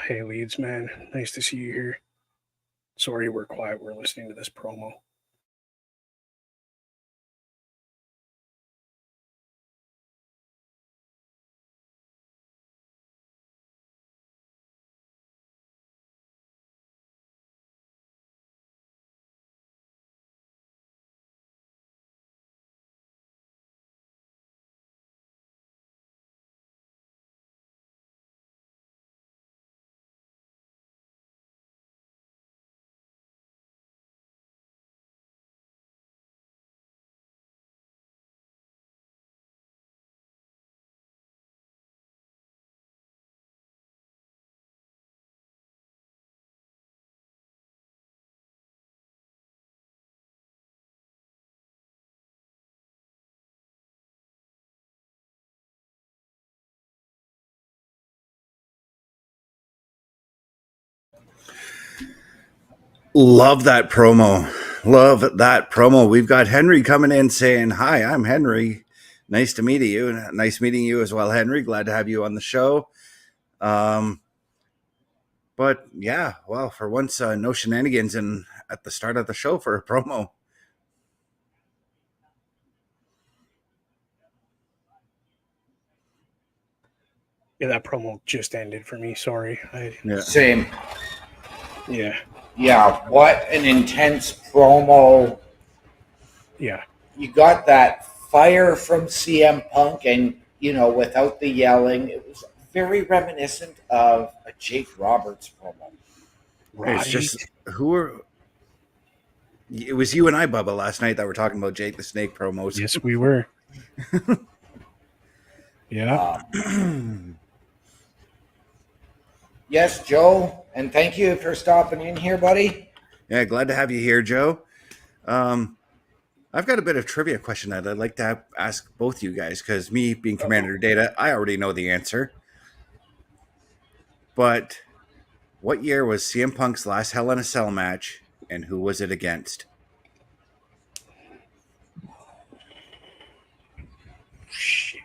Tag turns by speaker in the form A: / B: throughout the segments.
A: Hey, Leeds, man. Nice to see you here. Sorry we're quiet. We're listening to this promo.
B: Love that promo. Love that promo. We've got Henry coming in saying, "Hi, I'm Henry. Nice to meet you. Nice meeting you as well, Henry. Glad to have you on the show." But yeah, well, for once, no shenanigans at the start of the show for a promo.
A: Yeah, that promo just ended for me. Sorry.
C: Same.
A: Yeah.
C: Yeah, what an intense promo.
A: Yeah.
C: You got that fire from CM Punk, and, without the yelling, it was very reminiscent of a Jake Roberts promo.
A: Right.
B: It's just it was you and I, Bubba, last night that were talking about Jake the Snake promos.
A: Yes, we were. Yeah.
C: Yes, Joe, and thank you for stopping in here, buddy.
B: Yeah, glad to have you here, Joe. I've got a bit of trivia question that I'd like to ask both you guys, because me being Commander Data, I already know the answer. But what year was CM Punk's last Hell in a Cell match, and who was it against?
A: Shit.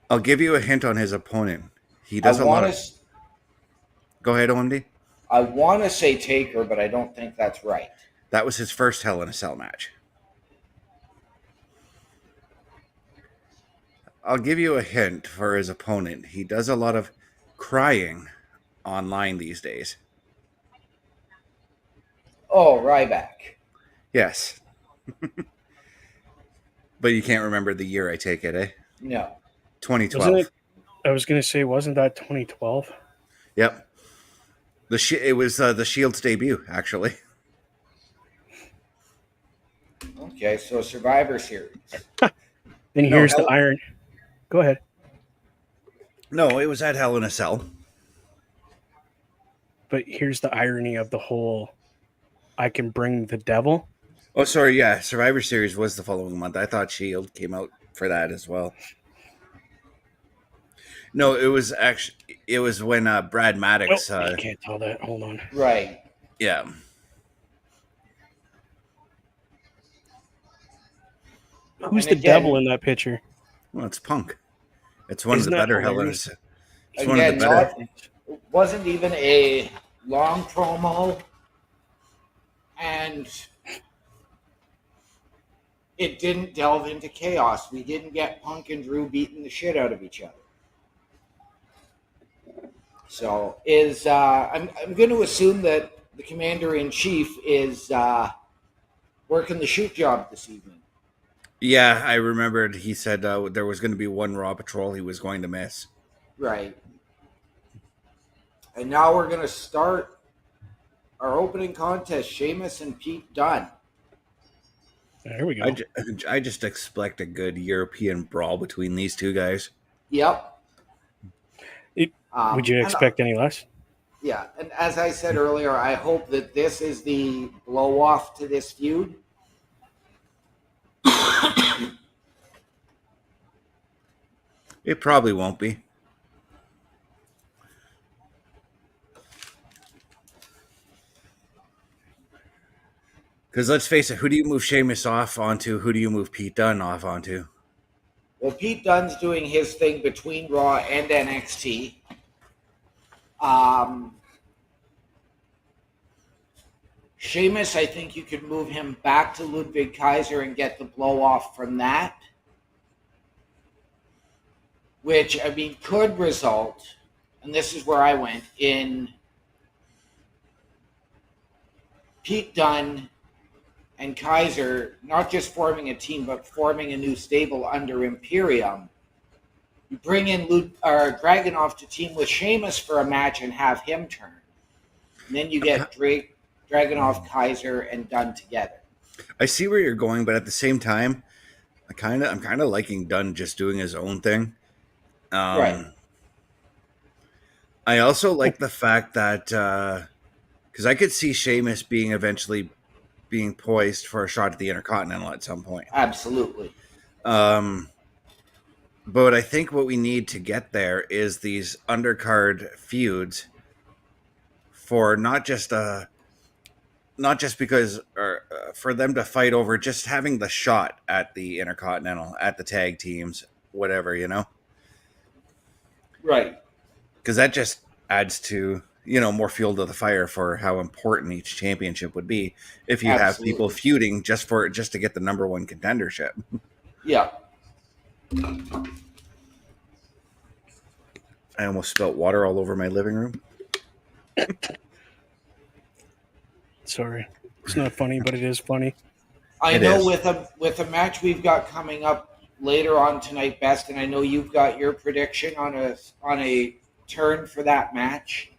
B: I'll give you a hint on his opponent. He does a lot of... Go ahead, OMD.
C: I want to say Taker, but I don't think that's right.
B: That was his first Hell in a Cell match. I'll give you a hint for his opponent. He does a lot of crying online these days.
C: Oh, Ryback.
B: Yes. But you can't remember the year, I take it, eh?
C: No.
B: 2012.
A: I was going to say, wasn't that 2012?
B: Yep. It was the Shield's debut, actually.
C: Okay, so Survivor Series.
A: Then here's the iron. Go ahead.
B: No, it was at Hell in a Cell.
A: But here's the irony of the whole I can bring the devil.
B: Oh, sorry, yeah. Survivor Series was the following month. I thought Shield came out for that as well. No, it was when Brad Maddox...
A: I can't tell that. Hold on.
C: Right.
B: Yeah.
A: Who's the devil in that picture?
B: Well, it's Punk. It's one of the better Hell in a Cell.
C: It's one of the better... It wasn't even a long promo, and it didn't delve into chaos. We didn't get Punk and Drew beating the shit out of each other. So I'm going to assume that the Commander-in-Chief is working the shoot job this evening.
B: Yeah, I remembered he said there was going to be one Raw Patrol he was going to miss.
C: Right. And now we're going to start our opening contest, Sheamus and Pete Dunne.
A: There we go.
B: I just expect a good European brawl between these two guys.
C: Yep.
A: Would you expect any less?
C: Yeah, and as I said earlier, I hope that this is the blow-off to this feud.
B: It probably won't be. Because let's face it, who do you move Sheamus off onto? Who do you move Pete Dunne off onto?
C: Well, Pete Dunne's doing his thing between Raw and NXT. Sheamus, I think you could move him back to Ludwig Kaiser and get the blow off from that. Which, I mean, could result, and this is where I went, in Pete Dunne and Kaiser not just forming a team, but forming a new stable under Imperium. You bring in Dragunov to team with Sheamus for a match and have him turn. And then you get Dragunov, Kaiser, and Dunne together.
B: I see where you're going, but at the same time, I'm kind of liking Dunne just doing his own thing.
C: Right.
B: I also like the fact that because I could see Sheamus eventually being poised for a shot at the Intercontinental at some point.
C: Absolutely.
B: But I think what we need to get there is these undercard feuds for not just because for them to fight over just having the shot at the Intercontinental, at the tag teams, whatever, you know?
C: Right.
B: Because that just adds to, more fuel to the fire for how important each championship would be if you have people feuding just to get the number one contendership.
C: Yeah.
B: I almost spilled water all over my living room.
A: Sorry. It's not funny, but it is funny.
C: I know with a match we've got coming up later on tonight, Best, and I know you've got your prediction on a turn for that match.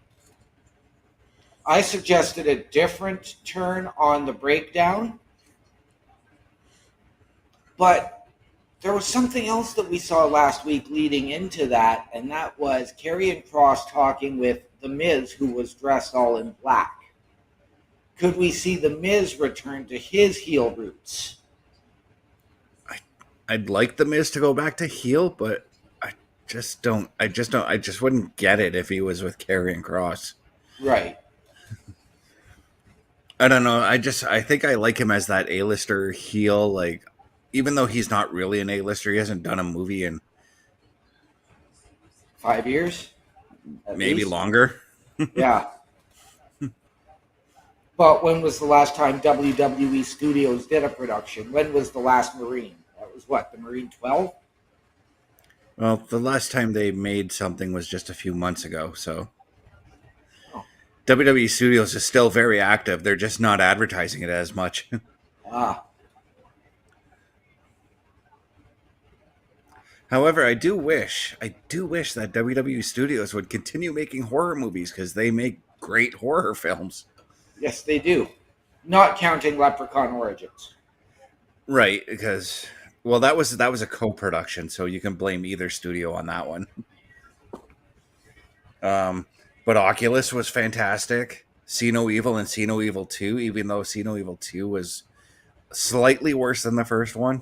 C: I suggested a different turn on the breakdown, but there was something else that we saw last week leading into that, and that was Karrion Kross talking with The Miz, who was dressed all in black. Could we see The Miz return to his heel roots?
B: I'd like The Miz to go back to heel, but I just wouldn't get it if he was with Karrion Kross.
C: Right.
B: I don't know. I think I like him as that A-lister heel. Like, even though he's not really an A-lister, he hasn't done a movie in
C: 5 years,
B: maybe longer.
C: Yeah. But when was the last time WWE Studios did a production? When was the last Marine? That was what, the Marine 12?
B: Well, the last time they made something was just a few months ago, so WWE Studios is still very active. They're just not advertising it as much. However, I do wish that WWE Studios would continue making horror movies because they make great horror films.
C: Yes, they do. Not counting Leprechaun Origins.
B: Right, because that was a co-production, so you can blame either studio on that one. But Oculus was fantastic. See No Evil and See No Evil 2, even though See No Evil 2 was slightly worse than the first one.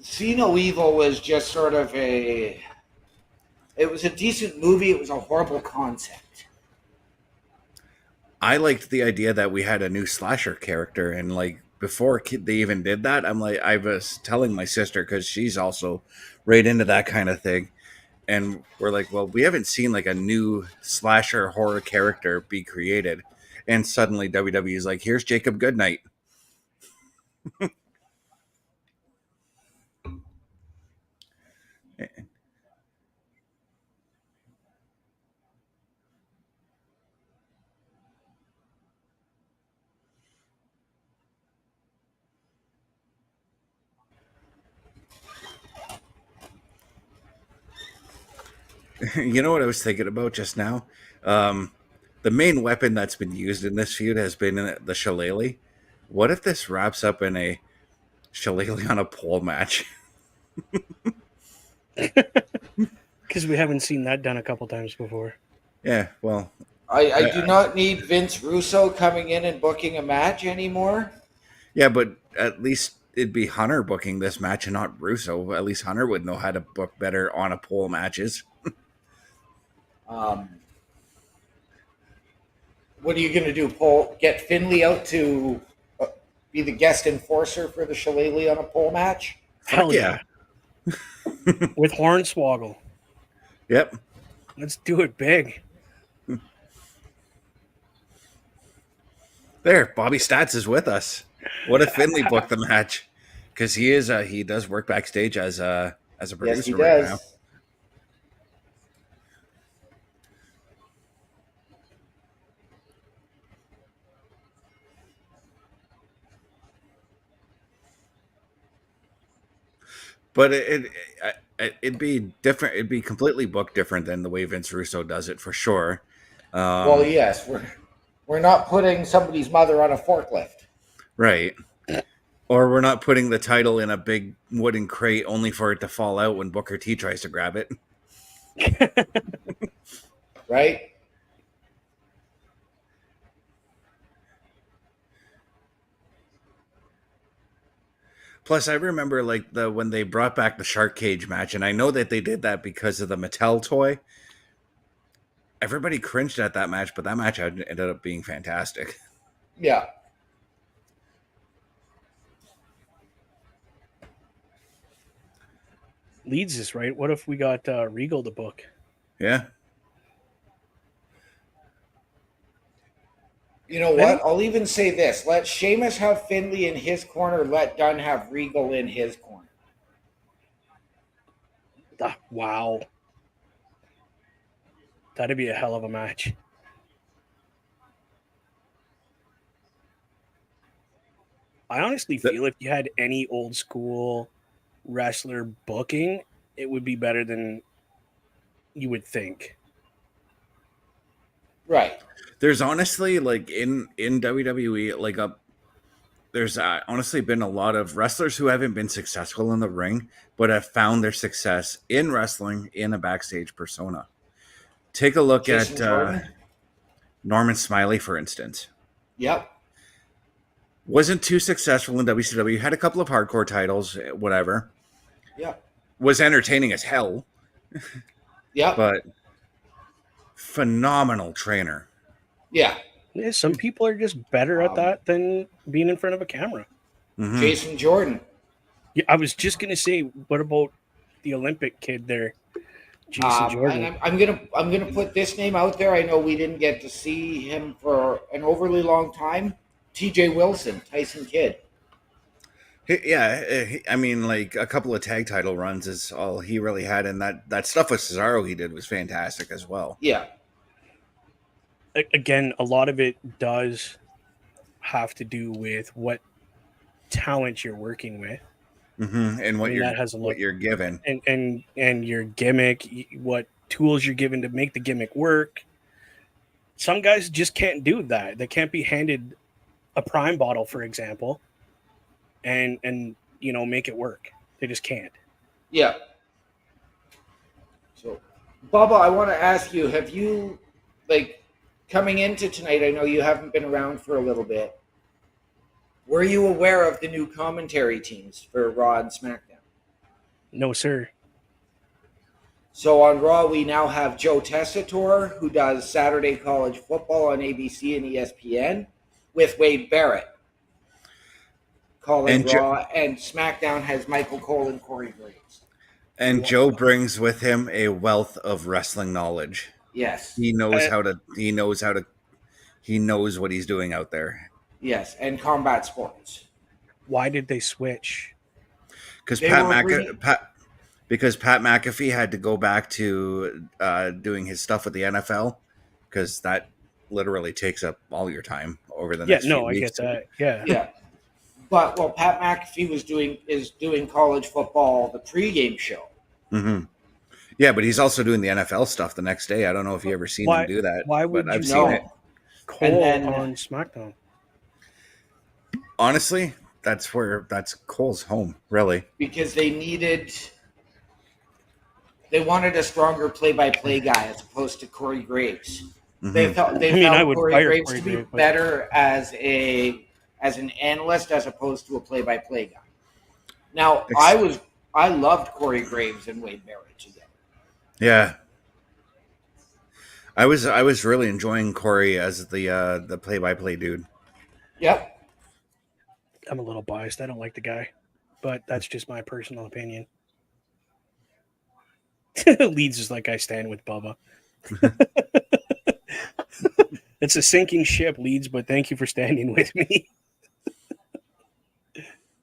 C: See No Evil was just sort of it was a decent movie. It was a horrible concept.
B: I liked the idea that we had a new slasher character, and like before they even did that, I was telling my sister, because she's also right into that kind of thing. And we're like, well, we haven't seen like a new slasher horror character be created. And suddenly WWE is like, here's Jacob Goodnight. You know what I was thinking about just now? The main weapon that's been used in this feud has been the shillelagh. What if this wraps up in a shillelagh on a pole match?
A: Because we haven't seen that done a couple times before.
B: Yeah, well...
C: I do not need Vince Russo coming in and booking a match anymore.
B: Yeah, but at least it'd be Hunter booking this match and not Russo. At least Hunter would know how to book better on a pole matches.
C: What are you going to do, Paul? Get Finley out to be the guest enforcer for the shillelagh on a pole match?
A: Hell yeah. with Hornswoggle.
B: Yep.
A: Let's do it big.
B: There, Bobby Stats is with us. What if Finley booked the match? Because he does work backstage as a producer
C: Yes, he
B: right now.
C: does.
B: But it'd be different. It'd be completely booked different than the way Vince Russo does it for sure.
C: Well, yes, we're not putting somebody's mother on a forklift.
B: Right. Or we're not putting the title in a big wooden crate only for it to fall out when Booker T tries to grab it.
C: Right?
B: Plus, I remember like when they brought back the shark cage match, and I know that they did that because of the Mattel toy. Everybody cringed at that match, but that match ended up being fantastic.
C: Yeah.
A: Leads us, right? What if we got Regal to book?
B: Yeah.
C: You know what? I'll even say this. Let Sheamus have Finley in his corner. Let Dunn have Regal in his corner.
A: Wow. That'd be a hell of a match. I honestly feel if you had any old school wrestler booking, it would be better than you would think.
C: Right.
B: There's honestly like in WWE like there's honestly been a lot of wrestlers who haven't been successful in the ring, but have found their success in wrestling in a backstage persona. Take a look
C: Jason
B: at
C: Jordan?
B: Norman Smiley, for instance.
C: Yep.
B: Wasn't too successful in WCW. Had a couple of hardcore titles, whatever.
C: Yep.
B: Was entertaining as hell.
C: Yep.
B: But phenomenal trainer.
C: Yeah.
A: Yeah, some people are just better at that than being in front of a camera.
B: Mm-hmm.
C: Jason Jordan.
A: Yeah, I was just gonna say, what about the Olympic kid there, Jason Jordan?
C: And I'm gonna put this name out there. I know we didn't get to see him for an overly long time. T.J. Wilson, Tyson Kidd.
B: Yeah, I mean, like a couple of tag title runs is all he really had, and that stuff with Cesaro he did was fantastic as well.
C: Yeah.
A: Again, a lot of it does have to do with what talent you're working with,
B: and what you're given,
A: and your gimmick, what tools you're given to make the gimmick work. Some guys just can't do that. They can't be handed a prime bottle, for example, and make it work. They just can't.
C: Yeah. So, Bubba, I want to ask you: have you, coming into tonight? I know you haven't been around for a little bit. Were you aware of the new commentary teams for Raw and SmackDown?
A: No, sir.
C: So on Raw, we now have Joe Tessitore, who does Saturday College Football on ABC and ESPN, with Wade Barrett calling Raw, and SmackDown has Michael Cole and Corey Graves.
B: And Joe brings with him a wealth of wrestling knowledge.
C: Yes,
B: he knows what he's doing out there.
C: Yes, and combat sports.
A: Why did they switch?
B: Because Pat McAfee had to go back to doing his stuff with the NFL, because that literally takes up all your time over the next few weeks.
A: I get that. Yeah.
C: But Pat McAfee is doing college football, the pregame show.
B: Mm-hmm. Yeah, but he's also doing the NFL stuff the next day. I don't know if you ever seen him do that.
A: Why would
B: I've
A: seen
B: it.
A: Cole on SmackDown?
B: Honestly, that's Cole's home, really.
C: Because they wanted a stronger play-by-play guy as opposed to Corey Graves.
B: Mm-hmm.
C: They found Corey Graves to be better as an analyst as opposed to a play-by-play guy. Now, I loved Corey Graves and Wade Barrett together.
B: Yeah. I was really enjoying Corey as the play-by-play dude.
C: Yep.
A: I'm a little biased. I don't like the guy, but that's just my personal opinion. Leeds is like I stand with Bubba. It's a sinking ship, Leeds, but thank you for standing with me.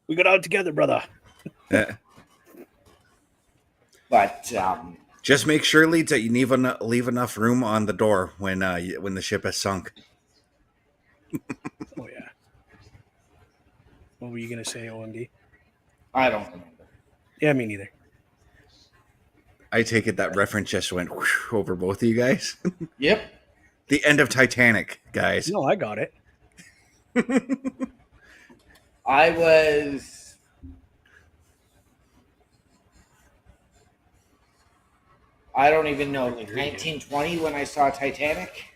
A: We got out together, brother.
B: Yeah.
C: But
B: Just make sure, Leeds, that you leave enough room on the door when the ship has sunk.
A: Oh yeah. What were you gonna say, OMD?
C: I don't remember.
A: Yeah, me neither.
B: I take it that reference just went whoosh over both of you guys.
C: Yep.
B: The end of Titanic, guys.
A: No, I got it.
C: I don't even know, like 1920 when I saw Titanic.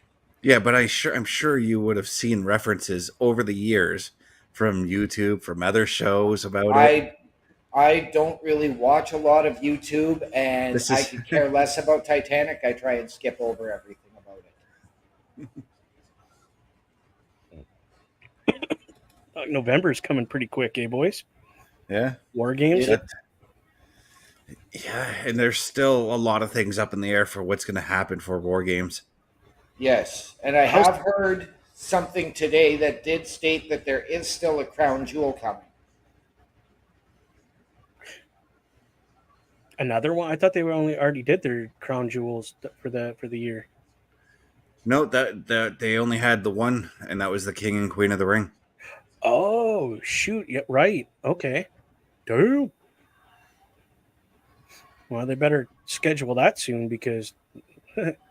B: Yeah, but I'm sure you would have seen references over the years from YouTube, from other shows about it.
C: I don't really watch a lot of YouTube, and
B: This
C: I
B: is
C: could care less about Titanic. I try and skip over everything about it.
A: November's coming pretty quick, eh, boys?
B: yeah.
A: War games.
C: Yeah.
B: Yeah, and there's still a lot of things up in the air for what's going to happen for War Games.
C: Yes, and I have heard something today that did state that there is still a crown jewel coming.
A: Another one? I thought they were already did their crown jewels for the year.
B: No, that they only had the one, and that was the King and Queen of the Ring.
A: Oh shoot! Yeah, right. Okay. Damn. Well, they better schedule that soon because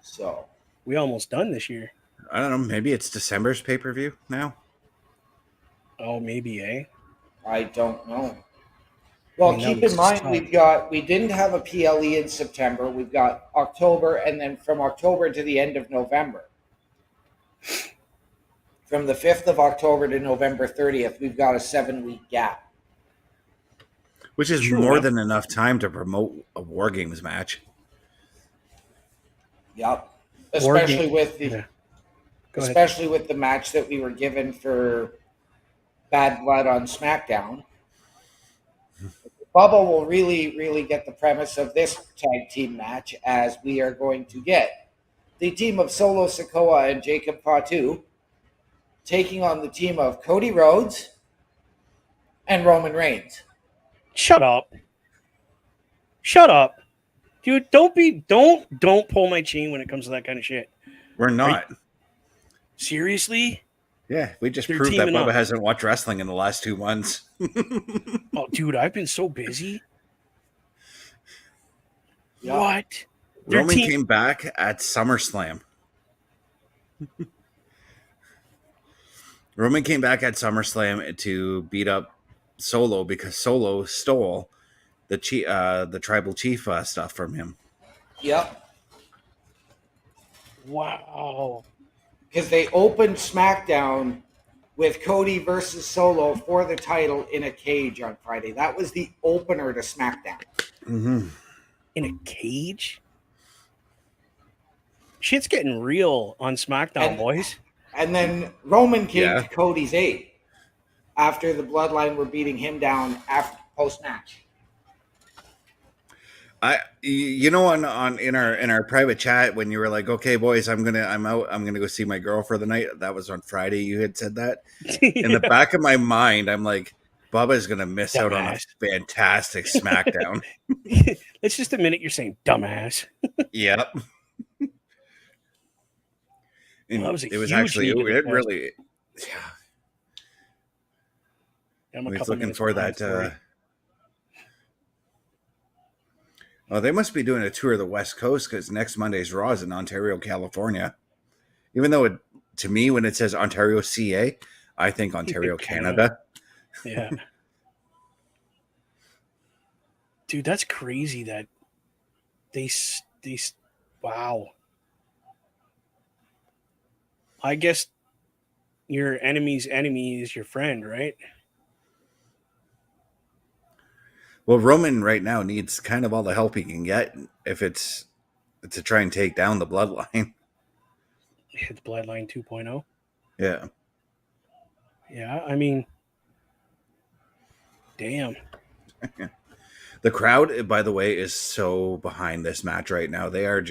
C: So
A: we almost done this year.
B: I don't know. Maybe it's December's pay-per-view now.
A: Oh, maybe, eh?
C: I don't know. Well,
A: I mean,
C: keep in mind we didn't have a PLE in September. We've got October, and then from October to the end of November. From the 5th of October to November 30th, we've got a 7-week gap.
B: Which is more than enough time to promote a War Games match.
C: Yep. Especially with the with the match that we were given for Bad Blood on SmackDown. Bubba will really, really get the premise of this tag team match, as we are going to get the team of Solo Sikoa and Jacob Fatu taking on the team of Cody Rhodes and Roman Reigns.
A: Shut up. Shut up. Dude, don't pull my chain when it comes to that kind of shit.
B: We're not.
A: Seriously?
B: Yeah, we just
A: They're
B: proved that Bubba
A: up.
B: hasn't watched wrestling in the last 2 months.
A: Oh, dude, I've been so busy.
C: Yeah.
A: What?
B: Roman came back at SummerSlam. Roman came back at SummerSlam to beat up Solo because Solo stole the tribal chief stuff from him.
C: Yep.
A: Wow.
C: Because they opened SmackDown with Cody versus Solo for the title in a cage on Friday. That was the opener to SmackDown.
B: Mm-hmm.
A: In a cage? Shit's getting real on SmackDown, boys.
C: And then Roman came to Cody's aid after the Bloodline were beating him down after post-match.
B: In our private chat when you were like, okay, boys, I'm gonna go see my girl for the night. That was on Friday. You had said that. In the back of my mind, I'm like, Bubba's gonna miss out on a fantastic SmackDown.
A: It's just a minute you're saying dumbass.
B: Yep.
A: Well, that was
B: it was actually it really. Yeah.
A: I'm
B: He's looking for that. Oh, they must be doing a tour of the West Coast because next Monday's Raw is in Ontario, California. Even though to me, when it says Ontario, CA, I think Ontario, Canada.
A: Yeah. Dude, that's crazy that they wow. I guess your enemy's enemy is your friend, right?
B: Well, Roman right now needs kind of all the help he can get if it's to try and take down the Bloodline.
A: The Bloodline 2.0.
B: Yeah.
A: Yeah, I mean, damn.
B: The crowd, by the way, is so behind this match right now. They're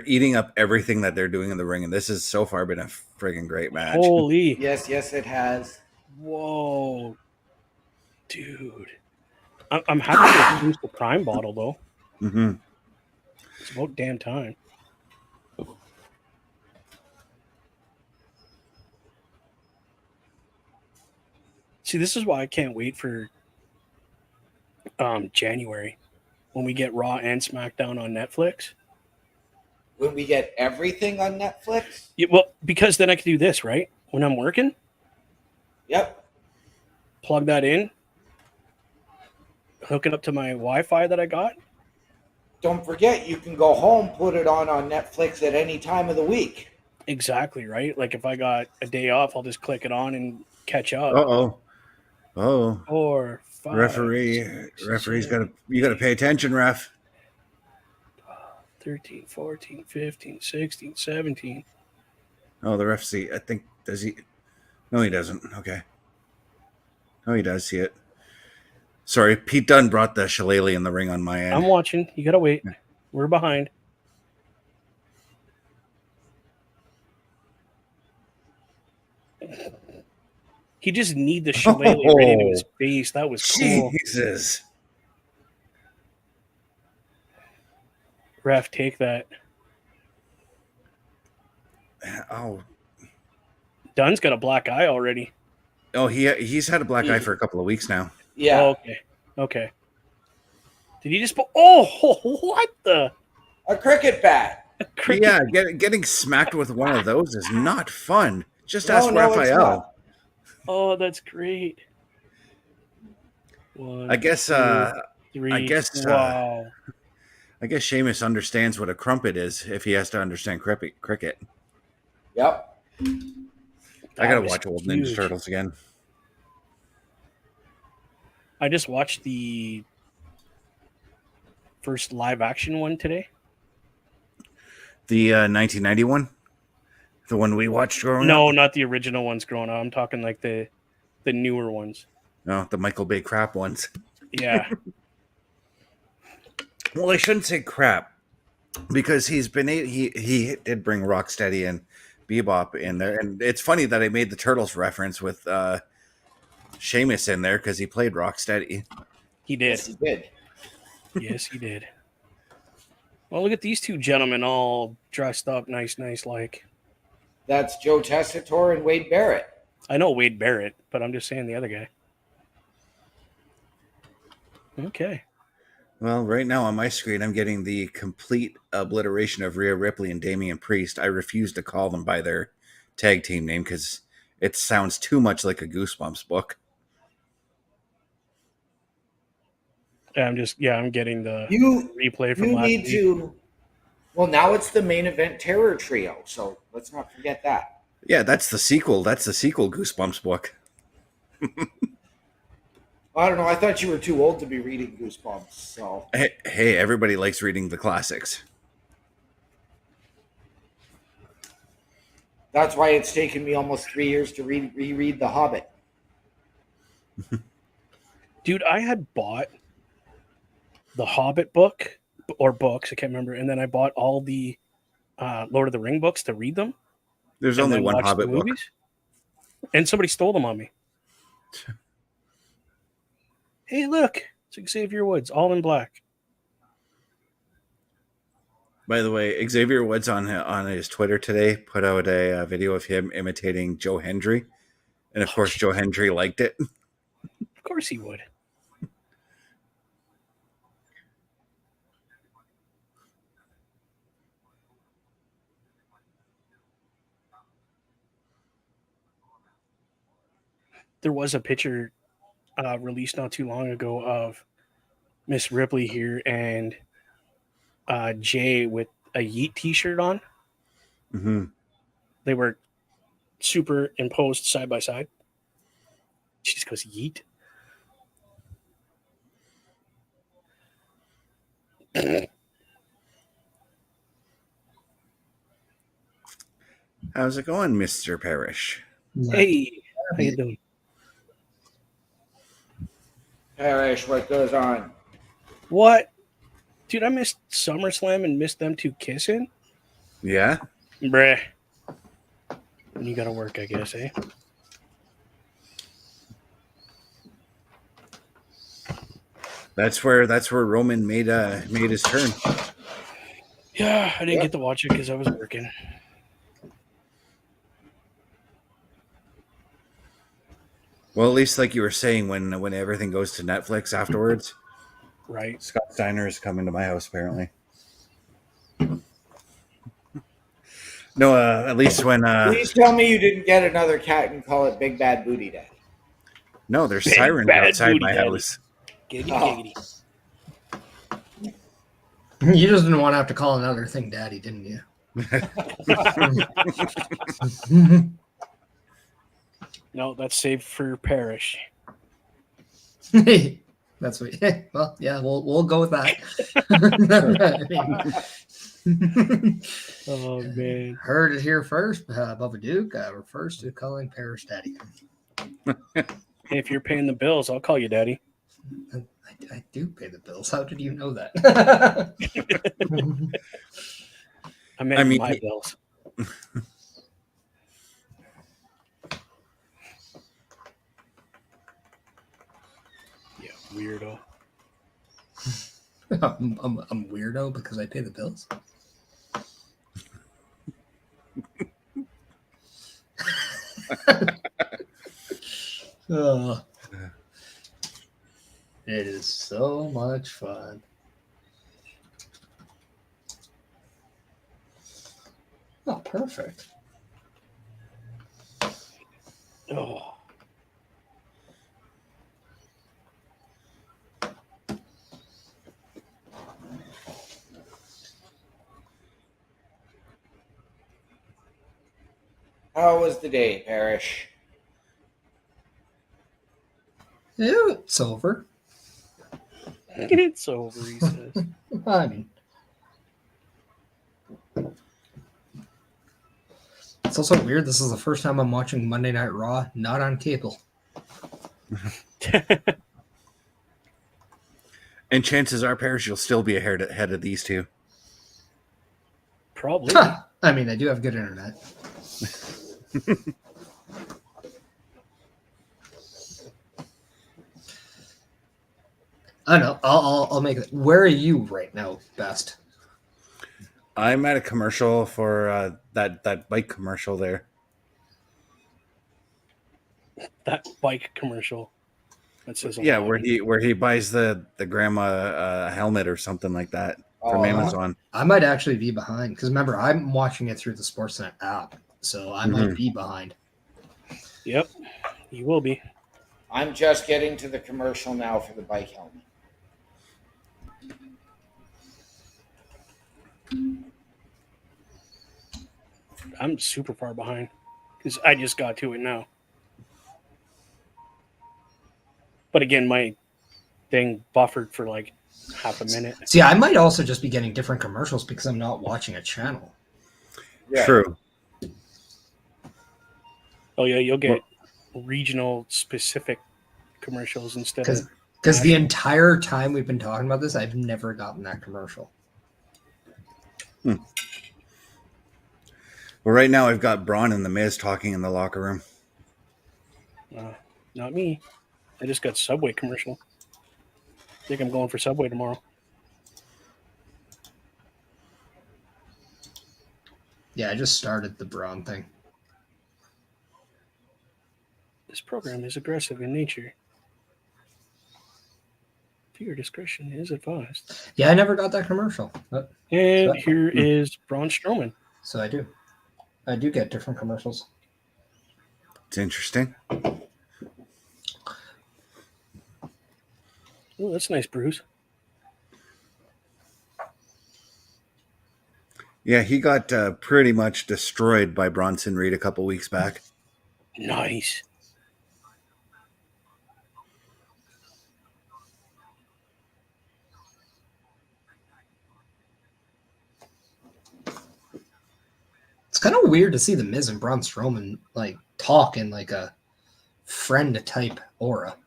B: eating up everything that they're doing in the ring, and this has so far been a friggin' great match.
A: Holy.
C: Yes, it has.
A: Whoa. Dude. I'm happy to use the Prime bottle, though.
B: Mm-hmm.
A: It's about damn time. See, this is why I can't wait for January when we get Raw and SmackDown on Netflix.
C: When we get everything on Netflix?
A: Yeah, well, because then I can do this, right? When I'm working,
C: Yep.
A: plug that in, hook it up to my Wi-Fi that I got.
C: Don't forget, you can go home, put it on Netflix at any time of the week.
A: Exactly, right? Like if I got a day off, I'll just click it on and catch up.
B: Uh-oh. Oh.
A: 4, 5,
B: Referee's got to, you got to pay attention, ref.
A: 13, 14, 15, 16, 17.
B: Oh, the ref see. I think, does he? No, he doesn't. Okay. Oh, he does see it. Sorry, Pete Dunne brought the shillelagh in the ring on my end.
A: I'm watching. You gotta wait.
B: Yeah.
A: We're behind. He just kneed the shillelagh right into his face. That was cool.
B: Jesus.
A: Ref, take that.
B: Oh.
A: Dunne's got a black eye already.
B: Oh, he's had a black eye for a couple of weeks now.
C: Yeah.
A: Oh, okay. Did he just put? Oh, what the?
C: A cricket bat.
B: Yeah, getting smacked with one of those is not fun. Just ask
C: It's
B: Raphael.
C: not.
A: Oh, that's great. 1,
B: I guess.
A: 2, 3. Wow.
B: I guess Sheamus understands what a crumpet is if he has to understand cricket.
C: Yep.
B: I gotta watch old Ninja Turtles again.
A: I just watched the first live action one today.
B: The 1991, the one we watched growing up.
A: No, not the original ones growing up. I'm talking like the newer ones.
B: No, the Michael Bay crap ones.
A: Yeah.
B: Well, I shouldn't say crap because he did bring Rocksteady and Bebop in there, and it's funny that I made the Turtles reference with Sheamus in there because he played Rocksteady.
A: He did.
C: Yes, he did.
A: Yes, he did. Well, look at these two gentlemen all dressed up nice like.
C: That's Joe Tessitore and Wade Barrett.
A: I know Wade Barrett, but I'm just saying the other guy. Okay.
B: Well, right now on my screen, I'm getting the complete obliteration of Rhea Ripley and Damien Priest. I refuse to call them by their tag team name because it sounds too much like a Goosebumps book.
A: I'm getting the replay from
C: you
A: last
C: need
A: week.
C: to. Well, now it's the main event terror trio, so let's not forget that.
B: Yeah, that's the sequel. That's the sequel Goosebumps book.
C: I don't know. I thought you were too old to be reading Goosebumps. So
B: Hey, everybody likes reading the classics.
C: that's why it's taken me almost 3 years to reread The Hobbit.
A: Dude, I had bought the Hobbit book or books, I can't remember, and then I bought all the Lord of the Ring books to read them.
B: There's
A: and
B: only
A: then
B: one
A: watch the
B: Hobbit book.
A: movies. And somebody stole them on me. Hey, look, it's Xavier Woods, all in black.
B: By the way, Xavier Woods on his Twitter today put out a video of him imitating Joe Hendry. And of course, Joe Hendry liked it.
A: Of course he would. There was a picture released not too long ago of Miss Ripley here and Jay with a Yeet t-shirt on.
B: Mm-hmm.
A: They were superimposed side by side. She just goes, Yeet.
B: How's it going, Mr. Parrish?
A: Hey, how you doing?
C: Parrish, what goes on?
A: What? Dude, I missed SummerSlam and missed them two kissing?
B: Yeah.
A: Bruh. And you gotta work, I guess, eh?
B: That's where Roman made his turn.
A: Yeah, I didn't get to watch it because I was working.
B: Well, at least like you were saying, when everything goes to Netflix afterwards,
A: Right.
B: Scott Steiner is coming to my house apparently. No, at least when
C: Please tell me you didn't get another cat and call it Big Bad Booty Daddy.
B: no, there's
A: Big
B: sirens
A: bad
B: outside
A: booty
B: my
A: daddy.
B: house.
A: Giggity, giggity.
D: You just didn't want to have to call another thing daddy, didn't you?
A: No, that's saved for Parrish.
D: That's what. Well, yeah, we'll go with that.
A: Oh, man.
D: Heard it here first. Bubba Duke refers to calling Parrish daddy.
A: Hey, if you're paying the bills, I'll call you daddy.
D: I do pay the bills. How did you know that?
A: I mean my bills. Yeah, weirdo.
D: I'm weirdo because I pay the bills. Oh, it is so much fun. Oh, perfect.
A: Oh.
C: How was the day, Parrish?
D: Yeah, it's over.
A: It's over, he says.
D: I mean, it's also weird. This is the first time I'm watching Monday Night Raw, not on cable.
B: And chances are, Parrish, you'll still be ahead of these two.
A: Probably.
D: I mean, I do have good internet. I know. I'll make it. Where are you right now, Best?
B: I'm at a commercial for that bike commercial there.
A: That bike commercial. That says
B: Yeah, where he buys the grandma helmet or something like that from Amazon.
D: I might actually be behind because remember I'm watching it through the Sportsnet app, so I might be behind.
A: Yep, you will be.
C: I'm just getting to the commercial now for the bike helmet.
A: I'm super far behind because I just got to it now. But again, my thing buffered for like half a minute.
D: See, I might also just be getting different commercials because I'm not watching a channel.
C: Yeah.
B: True.
A: Oh yeah, you'll get regional specific commercials instead of
D: because the entire time we've been talking about this, I've never gotten that commercial.
B: Well, right now I've got Braun and The Miz talking in the locker room.
A: Not me. I just got Subway commercial. I think I'm going for Subway tomorrow.
D: Yeah, I just started the Braun thing.
A: This program is aggressive in nature. Viewer discretion is advised.
D: Yeah, I never got that commercial.
A: And here is Braun Stroman.
D: So I do get different commercials.
B: It's interesting.
A: Oh, that's nice, Bruce.
B: Yeah, he got pretty much destroyed by Bronson Reed a couple weeks back.
A: Nice.
D: It's kind of weird to see the Miz and Braun Strowman like talk in like a friend type aura.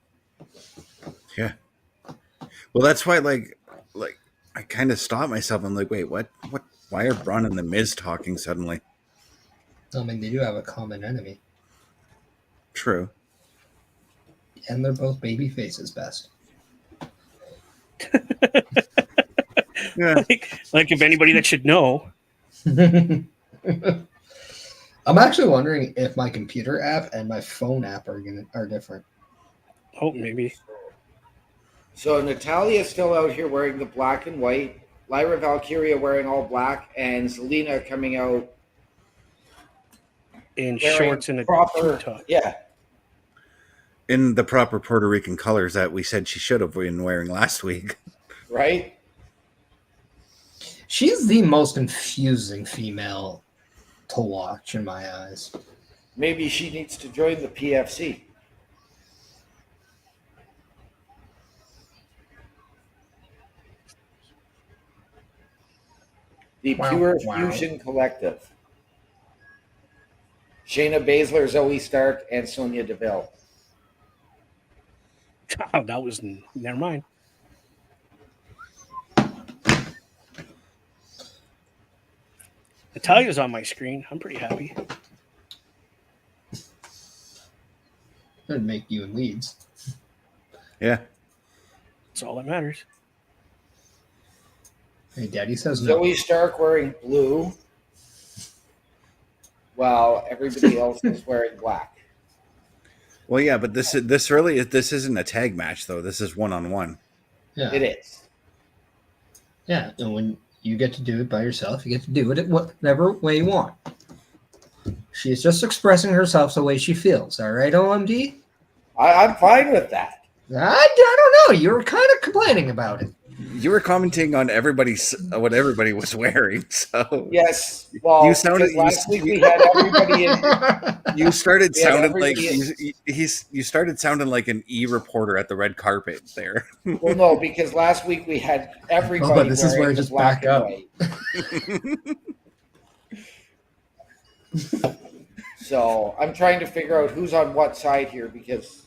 B: Yeah. Well, that's why, like I kind of stopped myself. I'm like, wait, what? Why are Braun and the Miz talking suddenly?
D: I mean, they do have a common enemy,
B: True.
D: and they're both baby faces best.
B: Yeah.
A: like if anybody that should know.
D: I'm actually wondering if my computer app and my phone app are different.
A: Oh, maybe.
C: So Natalia's still out here wearing the black and white. Lyra Valkyria wearing all black, and Zelina coming out
A: In
C: wearing
A: shorts and a
C: proper,
A: tube top.
C: yeah,
B: In the proper Puerto Rican colors that we said she should have been wearing last week.
C: right.
D: She's the most confusing female to watch in my eyes.
C: Maybe she needs to join the PFC. The Pure Fusion Collective. Shayna Baszler, Zoe Stark, and Sonya Deville.
A: Oh, that was never mind. Natalia's on my screen. I'm pretty happy.
D: That'd make you in Leeds.
B: Yeah.
A: That's all that matters.
D: Hey, Daddy says no.
C: Zoe Stark wearing blue, while everybody else is wearing black.
B: Well, yeah, but this isn't a tag match though. This is 1-on-1.
D: Yeah,
C: It is.
D: yeah. And when you get to do it by yourself, you get to do it whatever way you want. She's just expressing herself the way she feels. All right, OMD?
C: I'm fine with that.
D: I don't know. You were kind of complaining about it.
B: You were commenting on what everybody was wearing, so
C: Yes. Well,
B: You sounded-
C: last week we had everybody in.
B: you started
C: Yeah,
B: sounding like
C: everybody
B: you started sounding like an reporter at the red carpet there.
C: Well, no, because last week we had everybody.
D: Oh, but this is
C: wearing
D: where I
C: the
D: just
C: black
D: back
C: and
D: up.
C: white. So I'm trying to figure out who's on what side here because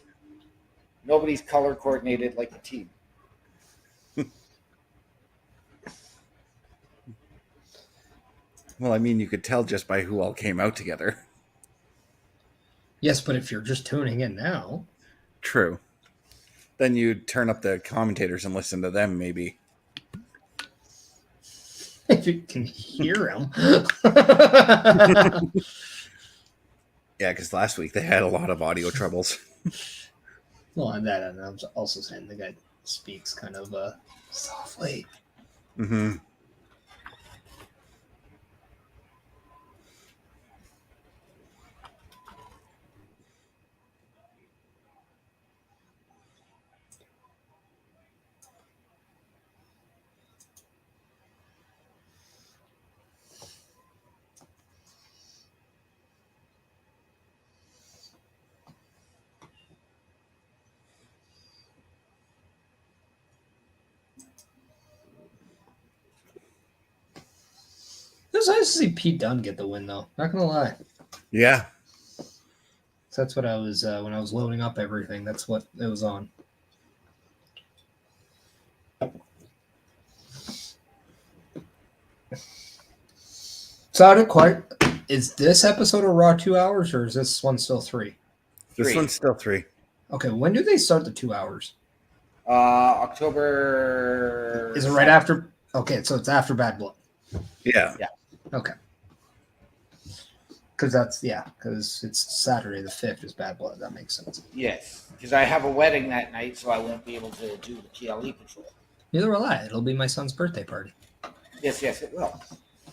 C: nobody's color coordinated like a team.
B: Well, I mean, you could tell just by who all came out together.
D: Yes, but if you're just tuning in now,
B: True. Then you turn up the commentators and listen to them, maybe.
D: if you can hear them.
B: Yeah, because last week they had a lot of audio troubles.
D: Well, and that, and I was also saying the guy speaks kind of softly.
B: Mm-hmm.
D: It was nice to see Pete Dunne get the win, though. Not gonna lie.
B: Yeah.
D: So that's what I was when I was loading up everything. That's what it was on. So I didn't quite. Is this episode of Raw 2 hours, or is this one still 3?
B: This
C: 3.
B: one's still 3.
D: Okay, when do they start the 2 hours?
C: October.
D: Is it right after? Okay, so it's after Bad Blood.
B: Yeah.
D: Okay. Because it's Saturday the 5th is Bad Blood. That makes sense.
C: Yes, because I have a wedding that night, so I won't be able to do the PLE patrol.
D: Neither will I. It'll be my son's birthday party.
C: Yes, it will.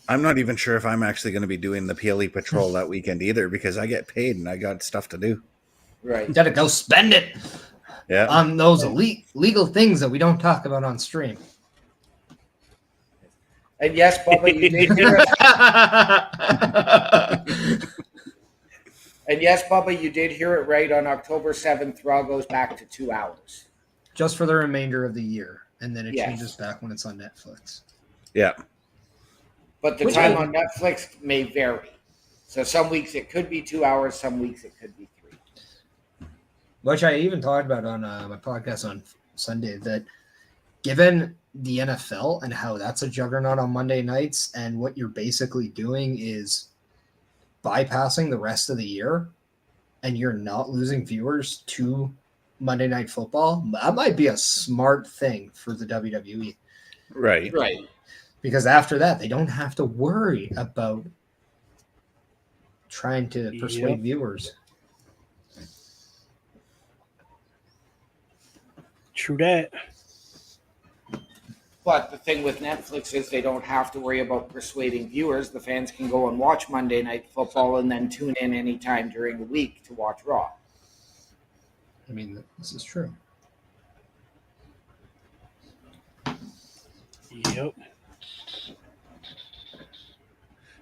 B: I'm not even sure if I'm actually going to be doing the PLE patrol that weekend either because I get paid and I got stuff to do.
C: Right.
D: You gotta go spend it
B: Yeah.
D: on those legal things that we don't talk about on stream.
C: And yes, Bubba, you did hear it. And yes, Bubba, you did hear it right. On October 7th, Raw goes back to 2 hours.
D: Just for the remainder of the year, and then it
C: Yes.
D: changes back when it's on Netflix.
B: Yeah.
C: But the
D: Which
C: time
D: I-
C: on Netflix may vary. So some weeks it could be 2 hours, some weeks it could be 3.
D: Which I even talked about on my podcast on Sunday that given the NFL and how that's a juggernaut on Monday nights, and what you're basically doing is bypassing the rest of the year, and you're not losing viewers to Monday Night Football, that might be a smart thing for the WWE.
B: Right.
D: Because after that, they don't have to worry about trying to persuade viewers.
A: True that.
C: But the thing with Netflix is they don't have to worry about persuading viewers. The fans can go and watch Monday Night Football and then tune in anytime during the week to watch Raw.
D: I mean, this is true.
A: Yep.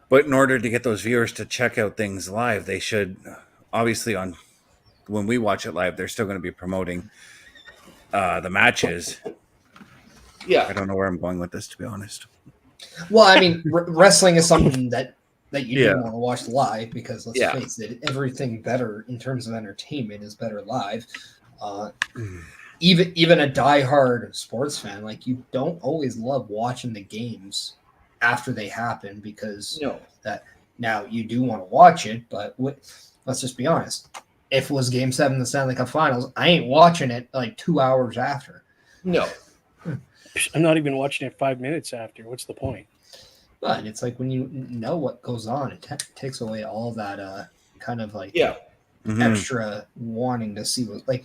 B: But in order to get those viewers to check out things live, they should obviously when we watch it live, they're still going to be promoting the matches.
C: Yeah.
B: I don't know where I'm going with this, to be honest.
D: Well, I mean, wrestling is something that you
B: Yeah.
D: do want to watch live because let's face it, everything better in terms of entertainment is better live. Even a diehard sports fan, like, you don't always love watching the games after they happen because that now you do want to watch it, but let's just be honest. If it was Game 7 of the Stanley Cup Finals, I ain't watching it like 2 hours after.
C: No.
A: I'm not even watching it 5 minutes after. What's the point?
D: But it's like when you know what goes on, it takes away all that kind of like extra wanting to see what, like,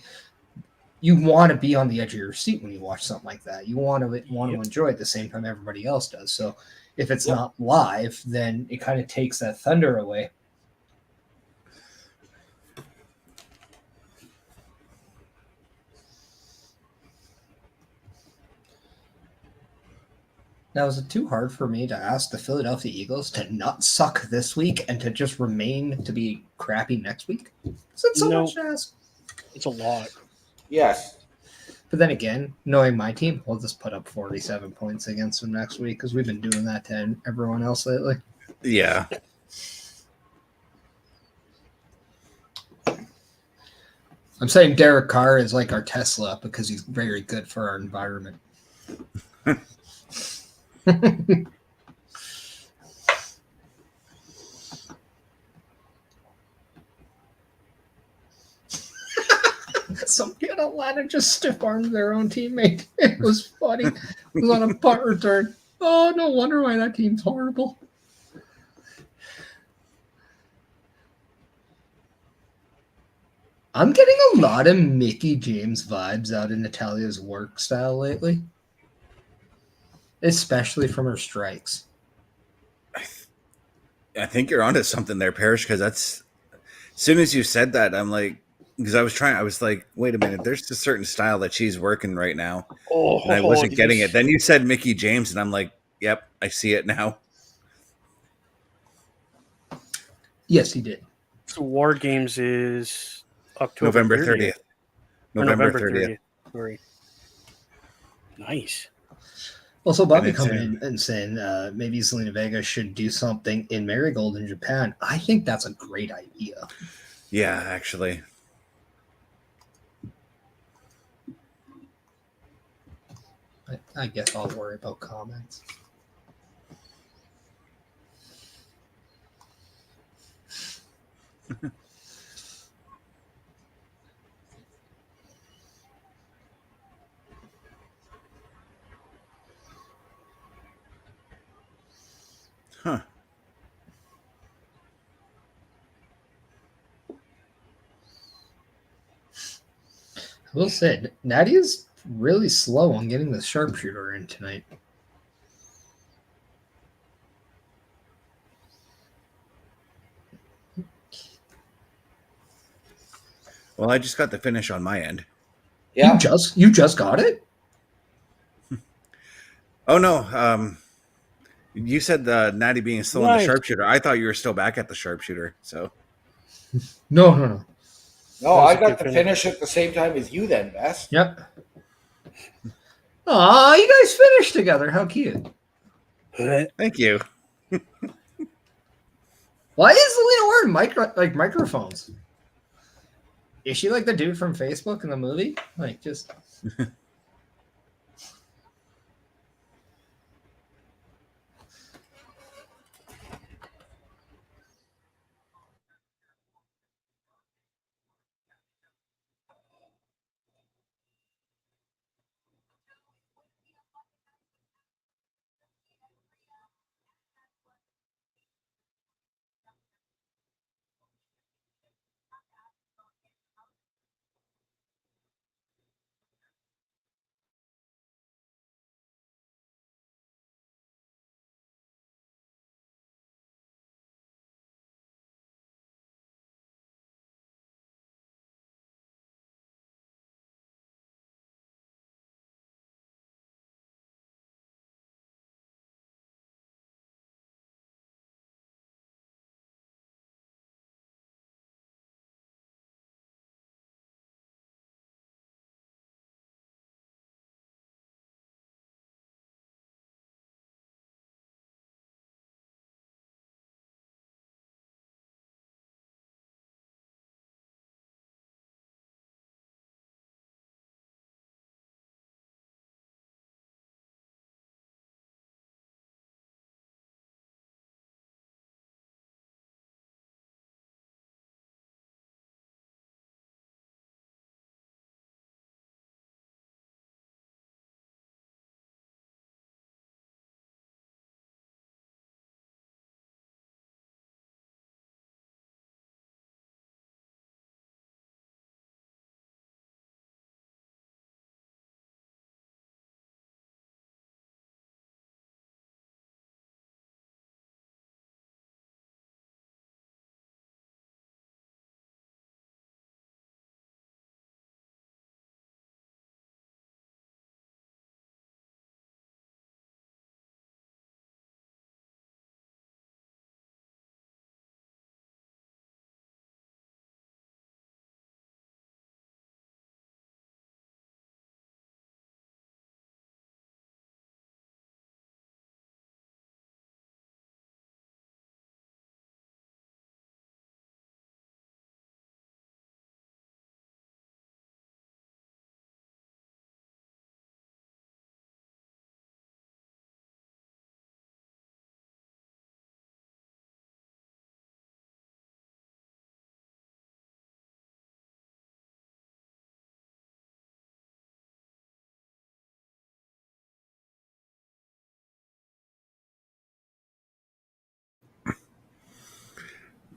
D: you want to be on the edge of your seat when you watch something like that. You want to enjoy it the same time everybody else does. So if it's not live, then it kind of takes that thunder away. Now, is it too hard for me to ask the Philadelphia Eagles to not suck this week and to just remain to be crappy next week? Is it so much to ask?
A: It's a lot.
C: Yes.
D: But then again, knowing my team, we'll just put up 47 points against them next week because we've been doing that to everyone else lately.
B: Yeah.
D: I'm saying Derek Carr is like our Tesla because he's very good for our environment. Somebody in Atlanta just stiff-armed their own teammate. It was funny. It was on a punt return. Oh, no wonder why that team's horrible. I'm getting a lot of Mickey James vibes out in Natalia's work style lately. Especially from her strikes.
B: I think you're onto something there, Parrish, because that's, as soon as you said that, I'm like, because I was like, wait a minute, there's a certain style that she's working right now. And I wasn't getting it. Then you said Mickey James, and I'm like, yep, I see it now.
D: Yes, he did.
A: So War Games is October
B: November 30th. November 30th.
A: Sorry. Nice.
D: Also, Bobby coming in and saying maybe Zelina Vega should do something in Marigold in Japan. I think that's a great idea.
B: Yeah, actually.
D: I guess I'll worry about comments.
B: Huh.
D: I will say, Nadia's really slow on getting the sharpshooter in tonight.
B: Well, I just got the finish on my end.
C: Yeah.
D: You just got it?
B: Oh, no. You said the Natty being slow on the sharpshooter. I thought you were still back at the sharpshooter. So
D: No.
C: No, I got the finish at the same time as you then, Bess.
D: Yep. Aw, you guys finished together. How cute.
B: thank you.
D: Why is Zelina wearing microphones? Is she like the dude from Facebook in the movie? Like, just...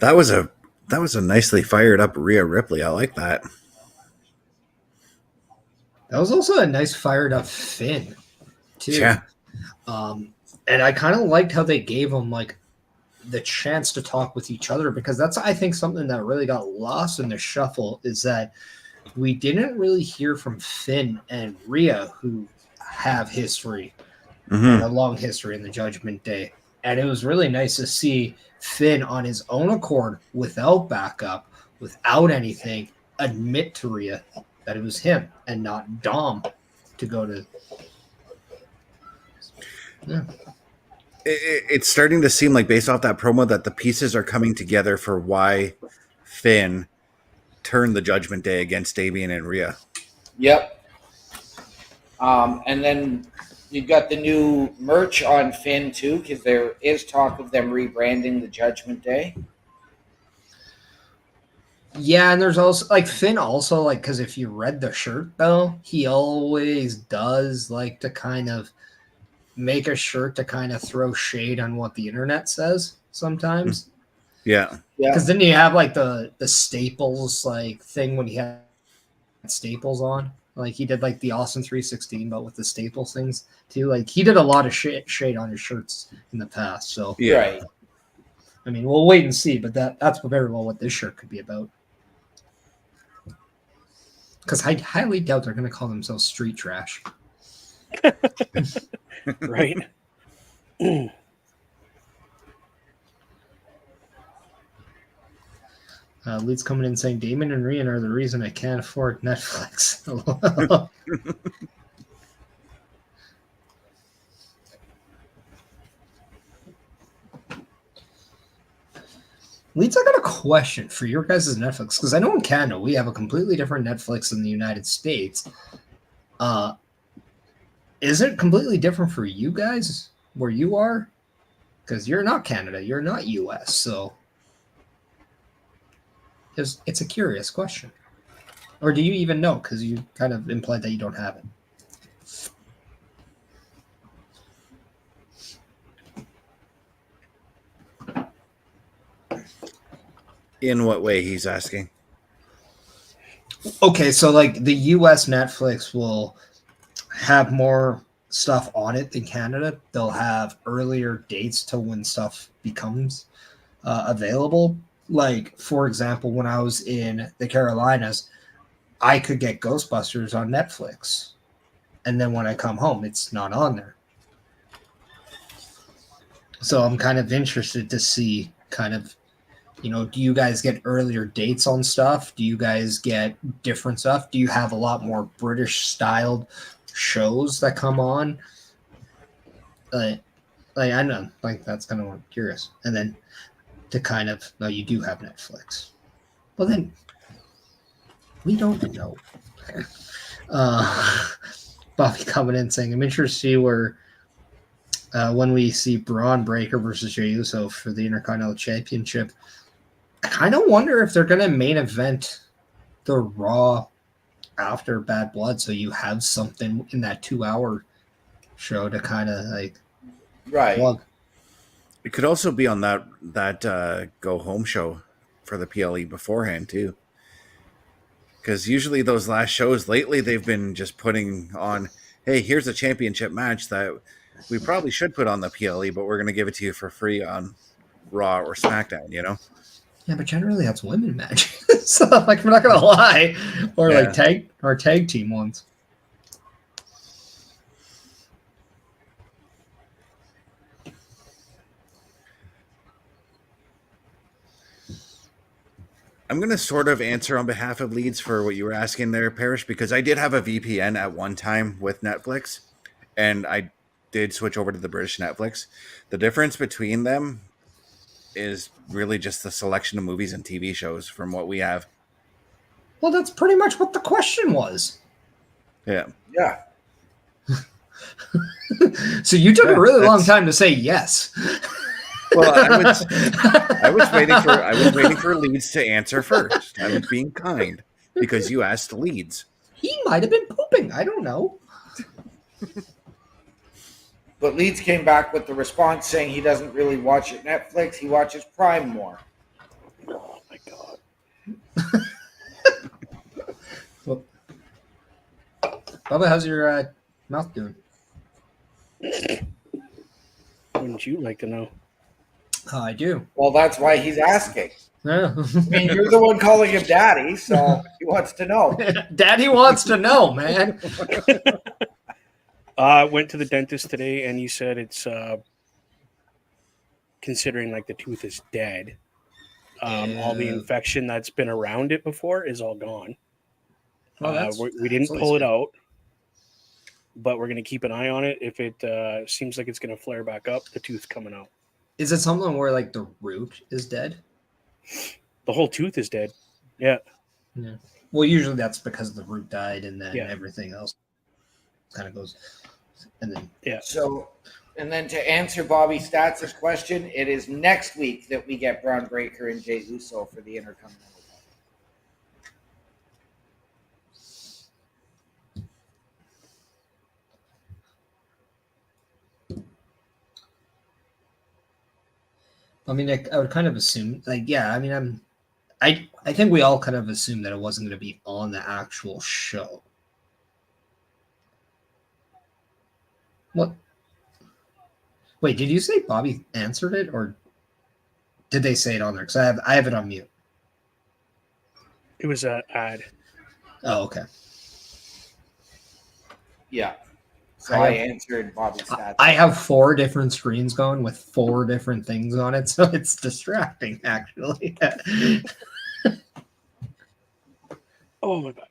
B: That was a nicely fired up Rhea Ripley. I like that.
D: That was also a nice fired up Finn, too.
B: Yeah.
D: And I kind of liked how they gave him like the chance to talk with each other, because that's, I think, something that really got lost in the shuffle, is that we didn't really hear from Finn and Rhea, who have history, and a long history in the Judgment Day. And it was really nice to see Finn on his own accord, without backup, without anything, admit to Rhea that it was him and not Dom to go to. Yeah.
B: It's starting to seem like, based off that promo, that the pieces are coming together for why Finn turned the Judgment Day against Damien and Rhea.
C: Yep. And then you've got the new merch on Finn too, because there is talk of them rebranding the Judgment Day.
D: Yeah, and there's also like Finn also, like, because if you read the shirt though, he always does like to kind of make a shirt to kind of throw shade on what the internet says sometimes.
B: Yeah.
D: Because then you have like the Staples like thing when he had Staples on. Like he did like the Austin 316, but with the Staples things too. Like he did a lot of shade on his shirts in the past. So
B: Yeah.
C: Right.
D: I mean, we'll wait and see, but that's very well what this shirt could be about. Because I highly doubt they're going to call themselves Street Trash.
A: Right.
D: Leeds coming in saying Damon and Ryan are the reason I can't afford Netflix. Leeds, I got a question for your guys' Netflix, because I know in Canada we have a completely different Netflix than the United States. Is it completely different for you guys where you are? Because you're not Canada, you're not US, so it's a curious question. Or do you even know? Because you kind of implied that you don't have it.
B: In what way, he's asking?
D: Okay, so like the US Netflix will have more stuff on it than Canada. They'll have earlier dates to when stuff becomes available. Like, for example, when I was in the Carolinas, I could get Ghostbusters on Netflix. And then when I come home, it's not on there. So I'm kind of interested to see kind of, you know, do you guys get earlier dates on stuff? Do you guys get different stuff? Do you have a lot more British-styled shows that come on? Like I know, like that's kind of what I'm curious. And then to kind of, no, you do have Netflix. Well, then we don't know. Bobby coming in saying, I'm interested to see where when we see Braun Breaker versus Jey Uso for the Intercontinental Championship. I kind of wonder if they're going to main event the Raw after Bad Blood, so you have something in that 2-hour show to kind of like plug.
B: It could also be on that go home show for the PLE beforehand too, because usually those last shows lately they've been just putting on, hey, here's a championship match that we probably should put on the PLE, but we're going to give it to you for free on Raw or SmackDown, you know?
D: Yeah, but generally that's women matches. So like, we're not gonna lie, or like tag team ones.
B: I'm going to sort of answer on behalf of Leeds for what you were asking there, Parrish, because I did have a VPN at one time with Netflix, and I did switch over to the British Netflix. The difference between them is really just the selection of movies and TV shows from what we have.
D: Well, that's pretty much what the question was.
B: Yeah.
C: Yeah.
D: So you took a really long time to say yes.
B: Well, I was waiting for Leeds to answer first. I was being kind because you asked Leeds.
D: He might have been pooping. I don't know.
C: But Leeds came back with the response saying he doesn't really watch it Netflix. He watches Prime more.
D: Well, Bubba, how's your mouth doing?
A: Wouldn't you like to know?
D: Oh, I do.
C: Well, that's why he's asking.
D: Yeah.
C: I mean, you're the one calling him daddy, so he wants to know.
D: Daddy wants to know, man.
A: I went to the dentist today, and he said it's considering like the tooth is dead. All the infection that's been around it before is all gone. We didn't pull it out, but we're going to keep an eye on it. If it seems like it's going to flare back up, the tooth coming out.
D: Is it something where like the root is dead?
A: The whole tooth is dead. Yeah.
D: Yeah. Well, usually that's because the root died, and then everything else kind of goes. And then
C: So, and then to answer Bobby Stats' question, it is next week that we get Braun Breaker and Jey Uso for the Intercontinental title.
D: I mean, I would kind of assume, like, yeah. I mean, I think we all kind of assumed that it wasn't going to be on the actual show. What? Wait, did you say Bobby answered it, or did they say it on there? Because I have it on mute.
A: It was an ad.
D: Oh, okay.
C: Yeah. So I answered Bobby's stats.
D: I have 4 different screens going with 4 different things on it, so it's distracting, actually.
A: Oh, my back.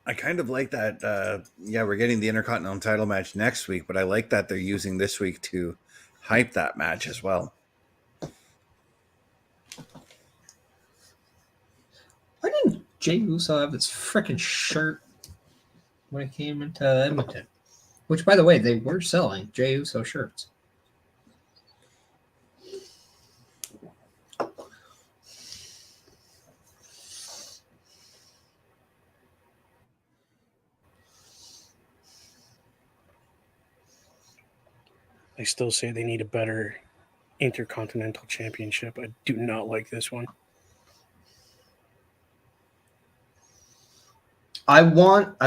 B: I kind of like that. We're getting the Intercontinental title match next week, but I like that they're using this week to hype that match as well.
D: Why didn't Jey Uso have his freaking shirt when it came into Edmonton? Which, by the way, they were selling Jey Uso shirts.
A: I still say they need a better Intercontinental Championship. I do not like this one.
D: I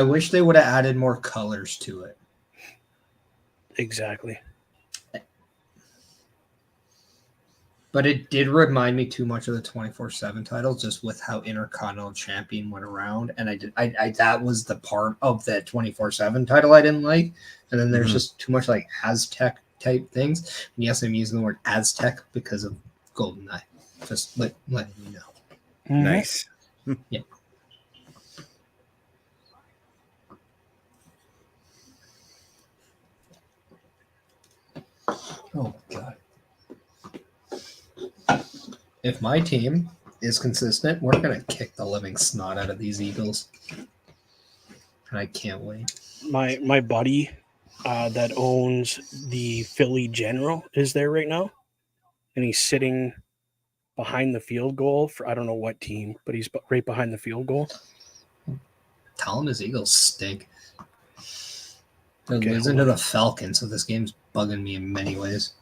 D: wish they would have added more colors to it.
A: Exactly.
D: But it did remind me too much of the 24/7 title, just with how Intercontinental Champion went around, and I that was the part of that 24/7 title I didn't like. And then there's just too much like Aztec type things. And yes, I'm using the word Aztec because of GoldenEye. Just letting you know.
B: Mm-hmm. Nice.
D: Yeah. Oh God. If my team is consistent, we're going to kick the living snot out of these Eagles. And I can't wait.
A: My buddy that owns the Philly General is there right now. And he's sitting behind the field goal for I don't know what team, but he's right behind the field goal.
D: Tell him his Eagles stink. They're losing to the Falcons, so this game's bugging me in many ways.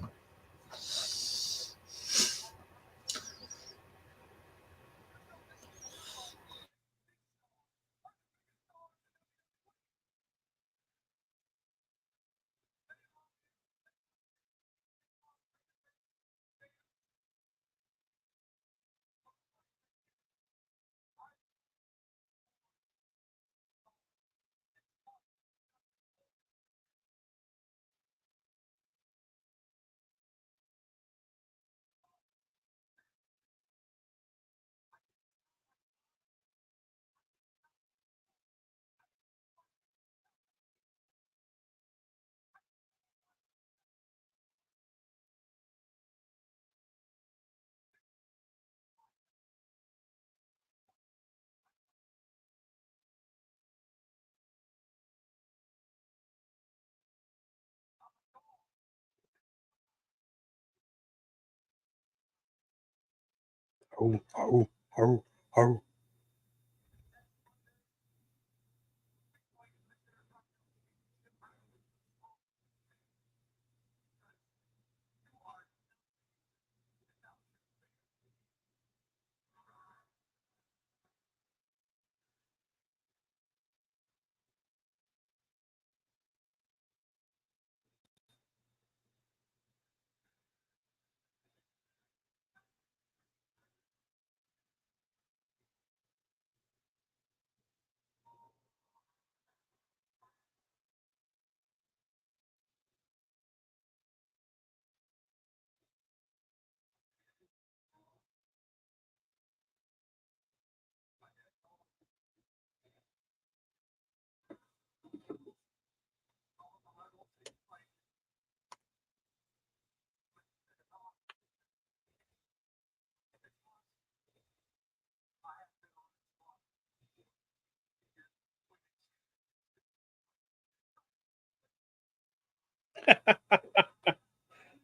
A: Oh, oh, oh, oh.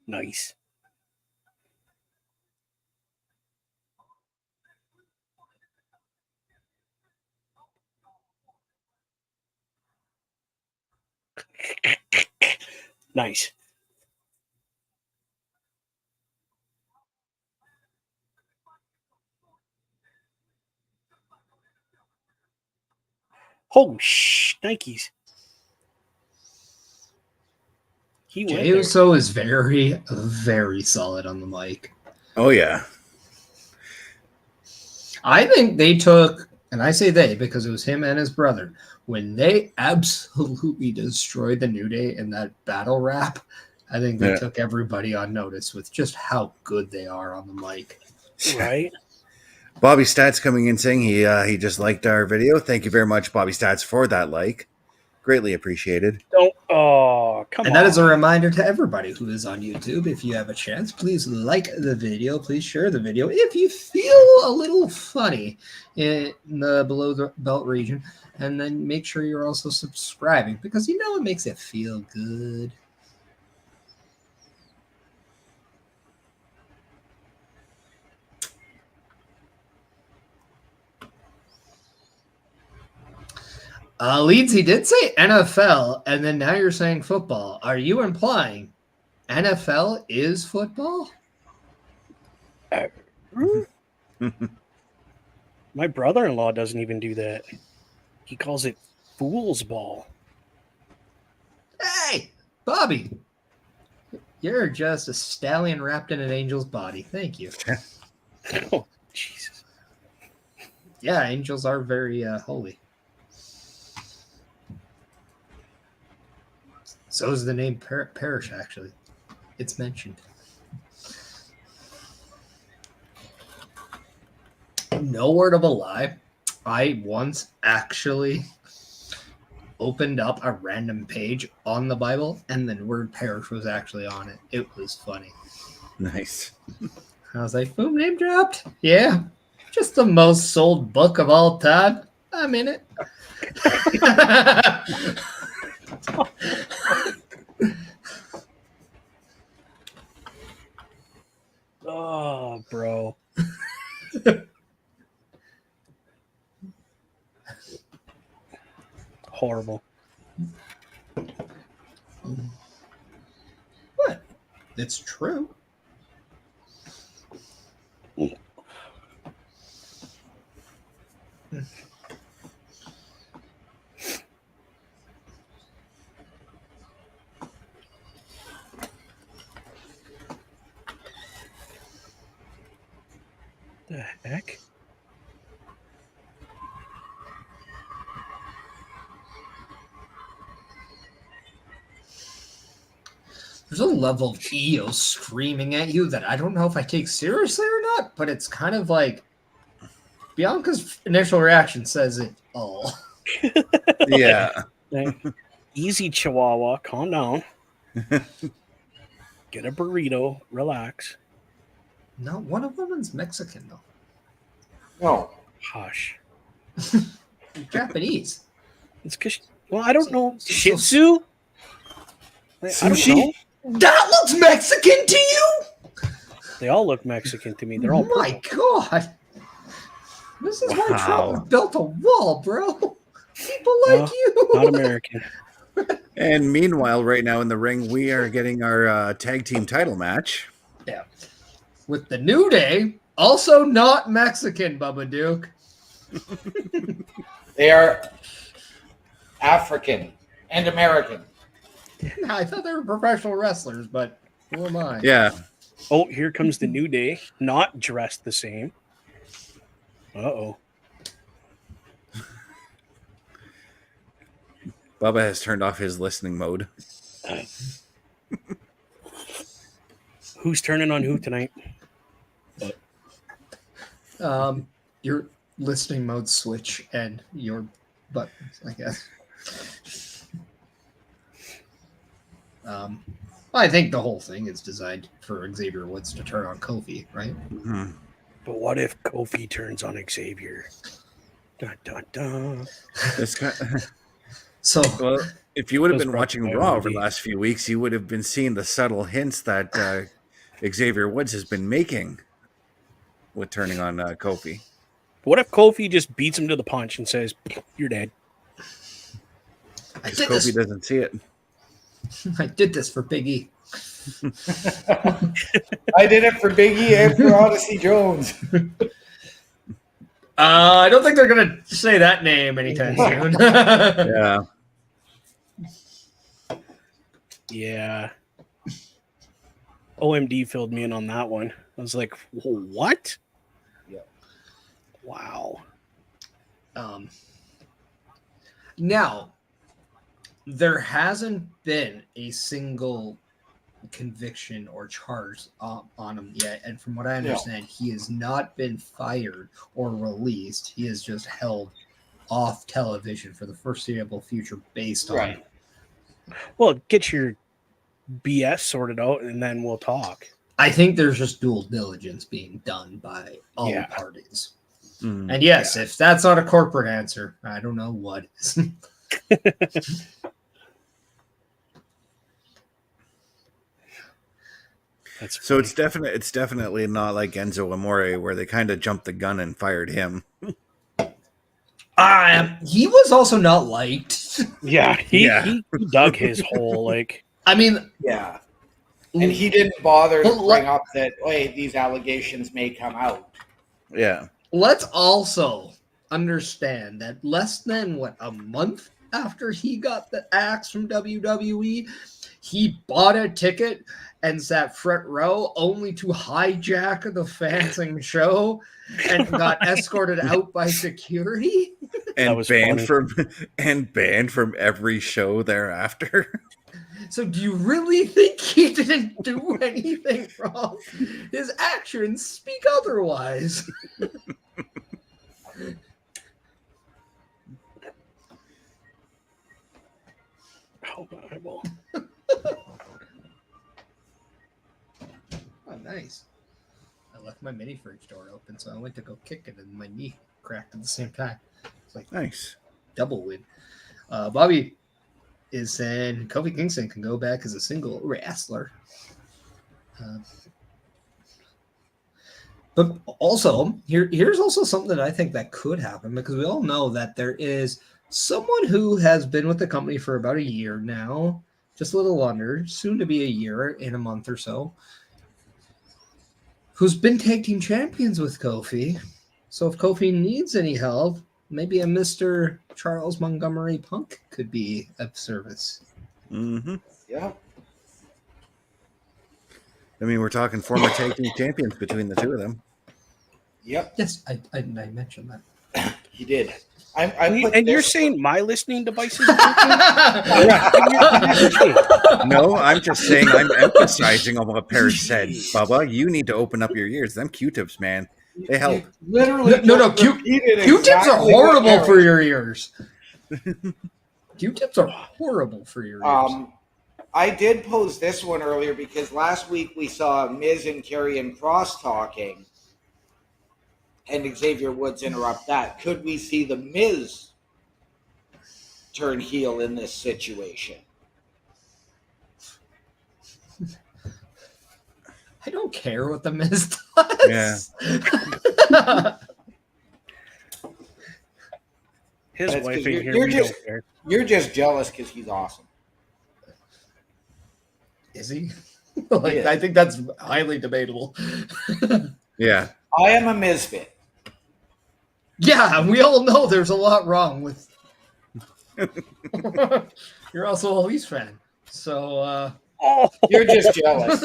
A: Nice. Nice. Oh, Nikes. He went
D: Jey
A: there.
D: Uso is very, very solid on the mic.
B: Oh yeah.
D: I think they took, and I say they because it was him and his brother, when they absolutely destroyed the New Day in that battle rap. I think they took everybody on notice with just how good they are on the mic.
A: Right.
B: Bobby Stats coming in saying he just liked our video. Thank you very much, Bobby Stats, for that like. Greatly appreciated.
A: Come on.
D: And that is a reminder to everybody who is on YouTube. If you have a chance, please like the video. Please share the video. If you feel a little funny in the below the belt region, and then make sure you're also subscribing because you know it makes it feel good. Leeds, he did say NFL, and then now you're saying football. Are you implying NFL is football?
A: My brother-in-law doesn't even do that. He calls it fool's ball.
D: Hey, Bobby, you're just a stallion wrapped in an angel's body. Thank you.
A: Oh, Jesus.
D: Yeah, angels are very holy. So is the name Parish, actually. It's mentioned. No word of a lie. I once actually opened up a random page on the Bible, and the word parish was actually on it. It was funny.
B: Nice.
D: I was like, boom, name dropped. Yeah. Just the most sold book of all time. I'm in it.
A: Oh, bro. Horrible.
D: What? It's true.
A: The heck?
D: There's a level of EO screaming at you that I don't know if I take seriously or not, but it's kind of like Bianca's initial reaction says it all.
B: Yeah.
A: Easy, Chihuahua. Calm down. Get a burrito. Relax.
D: No, one of them's Mexican, though.
C: No.
A: Hush.
D: Japanese.
A: It's because, well, I don't know.
D: So-
A: Shih Tzu? I don't know.
D: That looks Mexican to you?
A: They all look Mexican to me. They're all
D: my
A: purple.
D: God. This is why Trump built a wall, bro. People like you.
A: Not American.
B: And meanwhile, right now in the ring, we are getting our tag team title match.
D: Yeah. With the New Day, also not Mexican, Bubba Duke.
C: They are African and American.
D: I thought they were professional wrestlers, but who am I?
B: Yeah.
A: Oh, here comes the New Day, not dressed the same. Uh-oh.
B: Bubba has turned off his listening mode.
A: Who's turning on who tonight?
D: Your listening mode switch and your buttons, I guess. I think the whole thing is designed for Xavier Woods to turn on Kofi, right?
B: Mm-hmm.
A: But what if Kofi turns on Xavier? Dun, dun, dun.
D: So,
B: well, if you would have
A: Those
B: been
A: brought
B: watching
A: by
B: Raw
A: RD.
B: over the last few weeks, you would have been seeing the subtle hints that Xavier Woods has been making with turning on Kofi.
A: What if Kofi just beats him to the punch and says, "You're dead"?
B: Because Kofi doesn't see it.
D: I did this for Big E.
C: I did it for Big E and for Odyssey Jones.
D: I don't think they're going to say that name anytime soon.
B: Yeah.
A: Yeah. OMD filled me in on that one. I was like, what?
C: Yeah.
A: Wow.
D: Now, there hasn't been a single conviction or charge on him yet. And from what I understand, he has not been fired or released. He is just held off television for the foreseeable future based on...
A: Well, get your BS sorted out and then we'll talk.
D: I think there's just dual diligence being done by all parties.
B: Mm,
D: and yes, if that's not a corporate answer, I don't know what is.
B: So it's definitely not like Enzo Amore where they kind of jumped the gun and fired him.
D: He was also not liked.
A: Yeah, he dug his hole. Like,
D: I mean,
C: yeah, and he didn't bother to bring up that these allegations may come out.
B: Yeah.
D: Let's also understand that less than a month after he got the axe from WWE, he bought a ticket and sat front row only to hijack the Fansing show and got escorted out by security.
B: And banned from every show thereafter.
D: So do you really think he didn't do anything wrong? His actions speak otherwise.
A: oh, Bible.
D: Oh, nice. I left my mini fridge door open, so I went to go kick it, and my knee cracked at the same time. It's like
B: nice.
D: Double win. Bobby is saying Kofi Kingston can go back as a single wrestler. But also, here's also something that I think that could happen, because we all know that there is someone who has been with the company for about a year now, just a little under, soon to be a year in a month or so, who's been tag team champions with Kofi. So if Kofi needs any help, maybe a Mr. Charles Montgomery Punk could be of service.
B: Mm-hmm.
C: Yeah.
B: I mean, we're talking former tag team champions between the two of them.
C: Yep.
D: Yes, I mentioned that.
C: He did.
A: You're saying my listening devices?
B: No, I'm just saying I'm emphasizing on what Parrish said. Bubba, you need to open up your ears. Them Q-tips, man. They help.
C: Literally.
D: No. Q-tips are horrible for your ears. Q-tips are horrible for your ears.
C: I did pose this one earlier because last week we saw Miz and Karrion Kross talking, and Xavier Woods interrupt that. Could we see the Miz turn heel in this situation?
D: I don't care what the Miz does.
B: Yeah.
A: His
C: That's
A: wife
C: good.
A: ain't here.
C: You're
A: We
C: just-
A: don't care.
C: You're just jealous because he's awesome.
D: Is he? Like,
C: Yeah.
D: I think that's highly debatable.
B: Yeah.
C: I am a misfit.
D: Yeah, we all know there's a lot wrong with. You're also a Leafs fan, so.
A: Oh,
C: You're just jealous.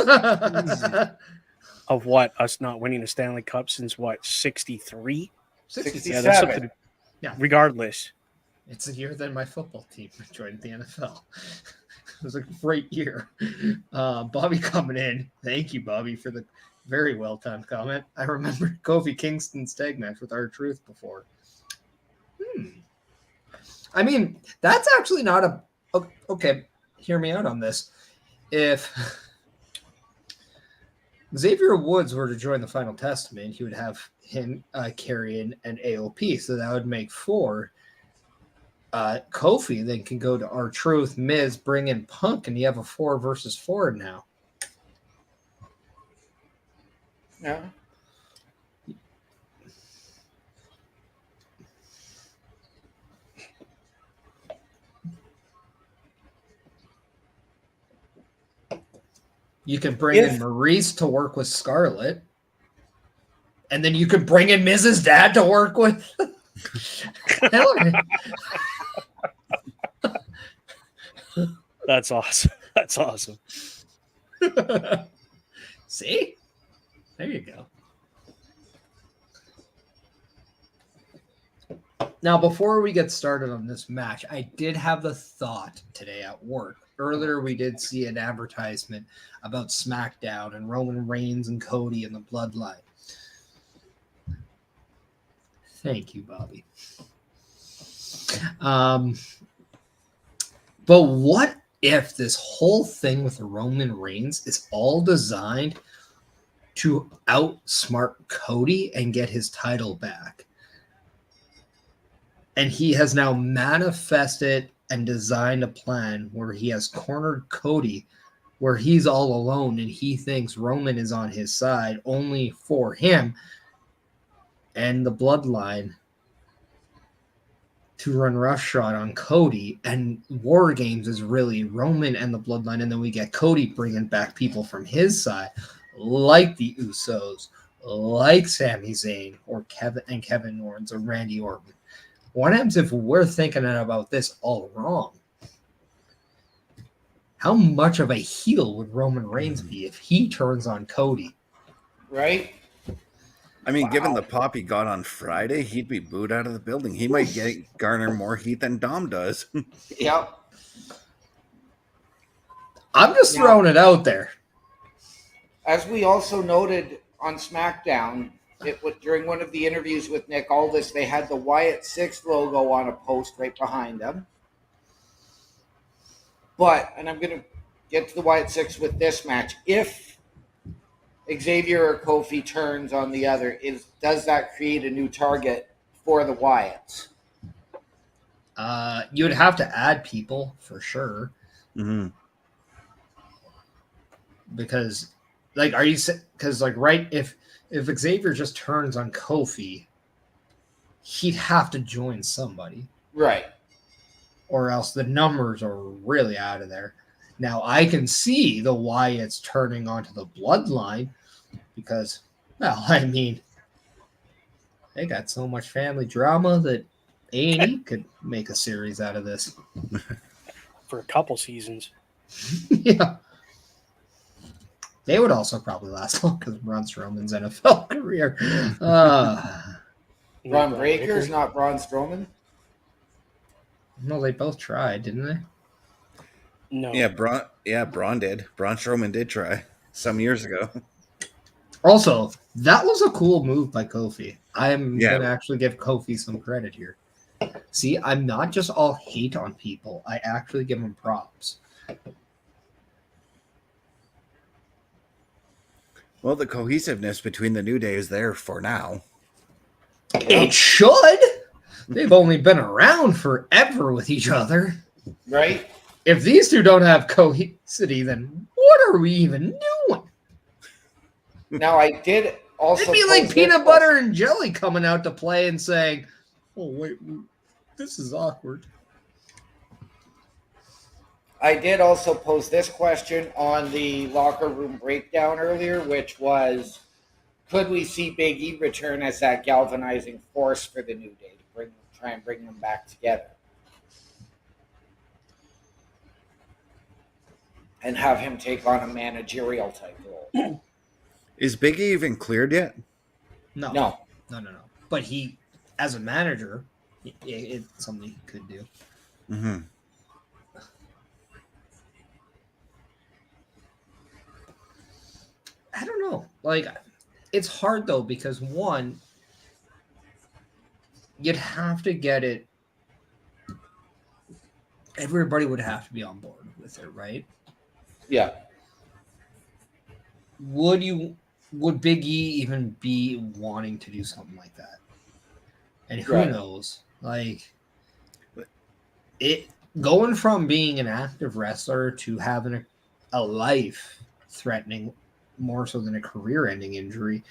A: of what? Us not winning a Stanley Cup since what? 63?
C: 67.
A: Yeah, that's something.
D: Yeah.
A: Regardless.
D: It's a year that my football team joined the NFL. It was a great year. Bobby coming in. Thank you, Bobby, for the very well-timed comment. I remember Kofi Kingston's tag match with R-Truth before. I mean, that's actually not a... Okay, hear me out on this. If Xavier Woods were to join the Final Testament, he would have him carrying an AOP, so that would make 4. Kofi then can go to R-Truth, Miz, bring in Punk, and you have a 4 versus 4 now.
C: Yeah.
D: You can bring in Maurice to work with Scarlett, and then you could bring in Miz's dad to work with Hillary.
A: That's awesome. That's awesome.
D: See? There you go. Now, before we get started on this match, I did have the thought today at work. Earlier, we did see an advertisement about SmackDown and Roman Reigns and Cody and the Bloodline. Thank you, Bobby. But what if this whole thing with Roman Reigns is all designed to outsmart Cody and get his title back? And he has now manifested and designed a plan where he has cornered Cody, where he's all alone and he thinks Roman is on his side only for him and the Bloodline to run roughshod on Cody. And War Games is really Roman and the Bloodline, and then we get Cody bringing back people from his side, like the Usos, like Sami Zayn, or Kevin Owens, or Randy Orton. What happens if we're thinking about this all wrong? How much of a heel would Roman Reigns be if he turns on Cody?
C: Right?
B: I mean, given the pop he got on Friday, he'd be booed out of the building. He might garner more heat than Dom does.
C: Yep.
D: I'm just throwing it out there.
C: As we also noted on SmackDown, during one of the interviews with Nick Aldis, they had the Wyatt 6 logo on a post right behind them. But, and I'm going to get to the Wyatt 6 with this match, if Xavier or Kofi turns on the other, does that create a new target for the Wyatts?
D: You would have to add people for sure.
B: Mm-hmm.
D: Because, like, right, if Xavier just turns on Kofi, he'd have to join somebody.
C: Right.
D: Or else the numbers are really out of there. Now, I can see the Wyatts turning onto the Bloodline because, well, I mean, they got so much family drama that A&E could make a series out of this.
A: For a couple seasons.
D: Yeah. They would also probably last long because Braun Stroman's NFL career.
C: Braun Breaker's not Braun Stroman?
D: No, they both tried, didn't they?
A: No.
B: Yeah, Braun did. Braun Strowman did try some years ago.
D: Also, that was a cool move by Kofi. I'm
B: Yeah.
D: going to actually give Kofi some credit here. See, I'm not just all hate on people. I actually give them props.
B: Well, the cohesiveness between the New Day is there for now.
D: It should. They've only been around forever with each other.
C: Right?
D: If these two don't have cohesivity, then what are we even doing?
C: Now, I did also.
D: It'd be like peanut butter and jelly coming out to play and saying, "Oh wait, this is awkward."
C: I did also pose this question on the locker room breakdown earlier, which was, could we see Big E return as that galvanizing force for the New Day to try and bring them back together? And have him take on a managerial type role.
B: Is Big E even cleared yet?
D: No. But he, as a manager, it's something he could do.
B: Mm-hmm.
D: I don't know. Like, it's hard though because one, you'd have to get it. Everybody would have to be on board with it, right?
C: Yeah.
D: Would Big E even be wanting to do something like that? And who knows? Like, it going from being an active wrestler to having a life-threatening, more so than a career-ending injury,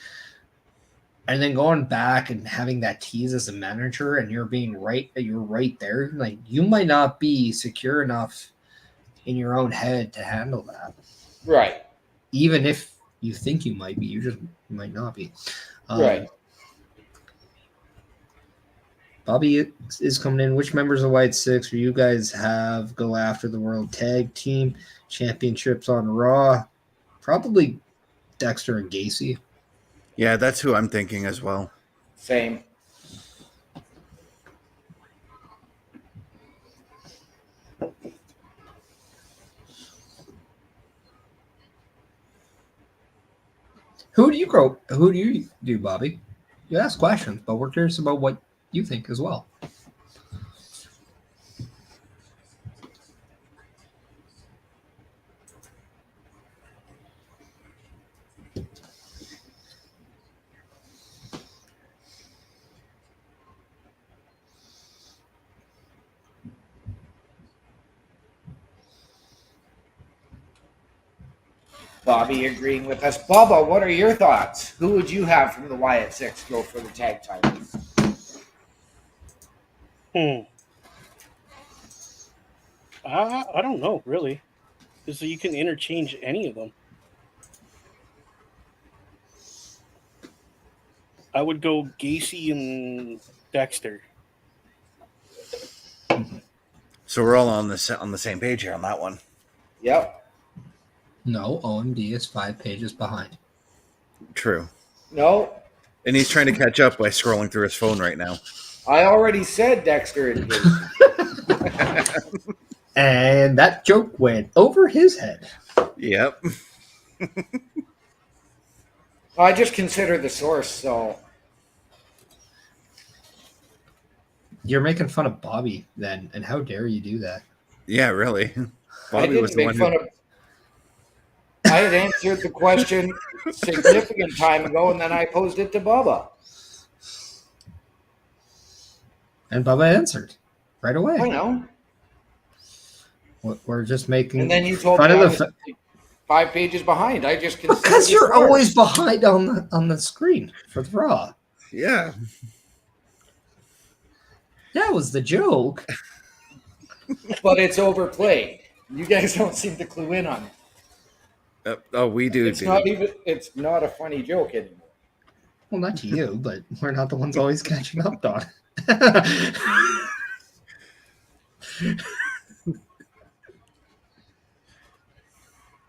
D: and then going back and having that tease as a manager, and you're right there. Like, you might not be secure enough in your own head to handle that.
C: Right.
D: Even if you think you might be, you might not be.
C: Right.
D: Bobby is coming in. Which members of White Six will you guys have go after the World Tag Team Championships on Raw? Probably Dexter and Gacy.
B: Yeah, that's who I'm thinking as well.
C: Same.
D: Who do you do, Bobby? You ask questions, but we're curious about what you think as well.
C: Bobby agreeing with us. Bubba, what are your thoughts? Who would you have from the Wyatt Six go for the tag titles?
A: I don't know, really. Because you can interchange any of them. I would go Gacy and Dexter.
B: So we're all on the same page here on that one.
C: Yep.
D: No, OMD is 5 pages behind.
B: True.
C: No.
B: And he's trying to catch up by scrolling through his phone right now.
C: I already said Dexter and Gacy.
D: And that joke went over his head.
B: Yep.
C: I just consider the source, so.
D: You're making fun of Bobby then, and how dare you do that?
B: Yeah, really. Bobby was the one who...
C: I had answered the question significant time ago, and then I posed it to Bubba.
D: And Bubba answered right away.
C: I know.
D: We're just making.
C: And then you told me I was 5 pages behind. I just
D: because you're always behind on the screen for the Raw.
B: Yeah.
D: That was the joke.
C: But it's overplayed. You guys don't seem to clue in on it.
B: We do.
C: It's not a funny joke anymore.
D: Well, not to you, but we're not the ones always catching up, Don.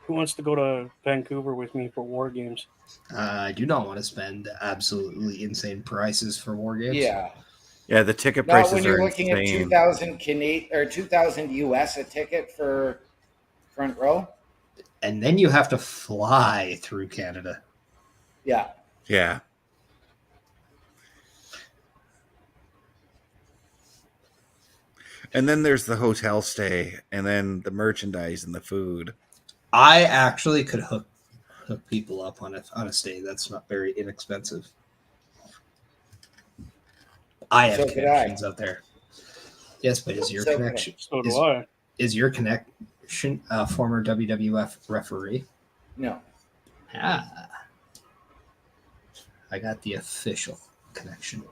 A: Who wants to go to Vancouver with me for War Games?
D: I do not want to spend absolutely insane prices for War Games.
C: Yeah.
B: Yeah, the ticket prices
C: when you're
B: are
C: looking
B: insane.
C: at 2,000 Canadian or 2,000 US a ticket for front row.
D: And then you have to fly through Canada.
C: Yeah.
B: Yeah. And then there's the hotel stay, and then the merchandise and the food.
D: I actually could hook people up on a stay that's not very inexpensive. I have connections out there. Yes, but is your connection?
A: So do I.
D: Is your connection a former WWF referee?
C: No.
D: Ah. I got the official connection.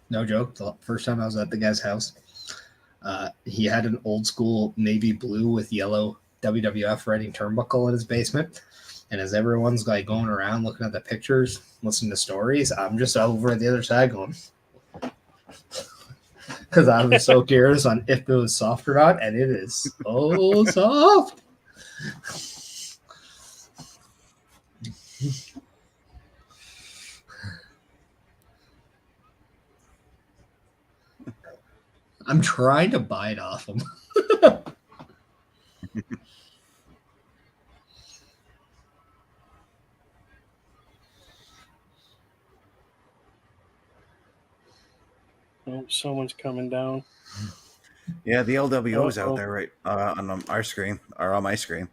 D: No joke. The first time I was at the guy's house, he had an old school navy blue with yellow WWF writing turnbuckle in his basement. And as everyone's like going around looking at the pictures, listening to stories, I'm just over at the other side going, because I was so curious on if it was soft or not, and it is so soft. I'm trying to bite off him.
A: Oh, someone's coming down.
B: Yeah, the LWO's out there right on our screen, or on my screen.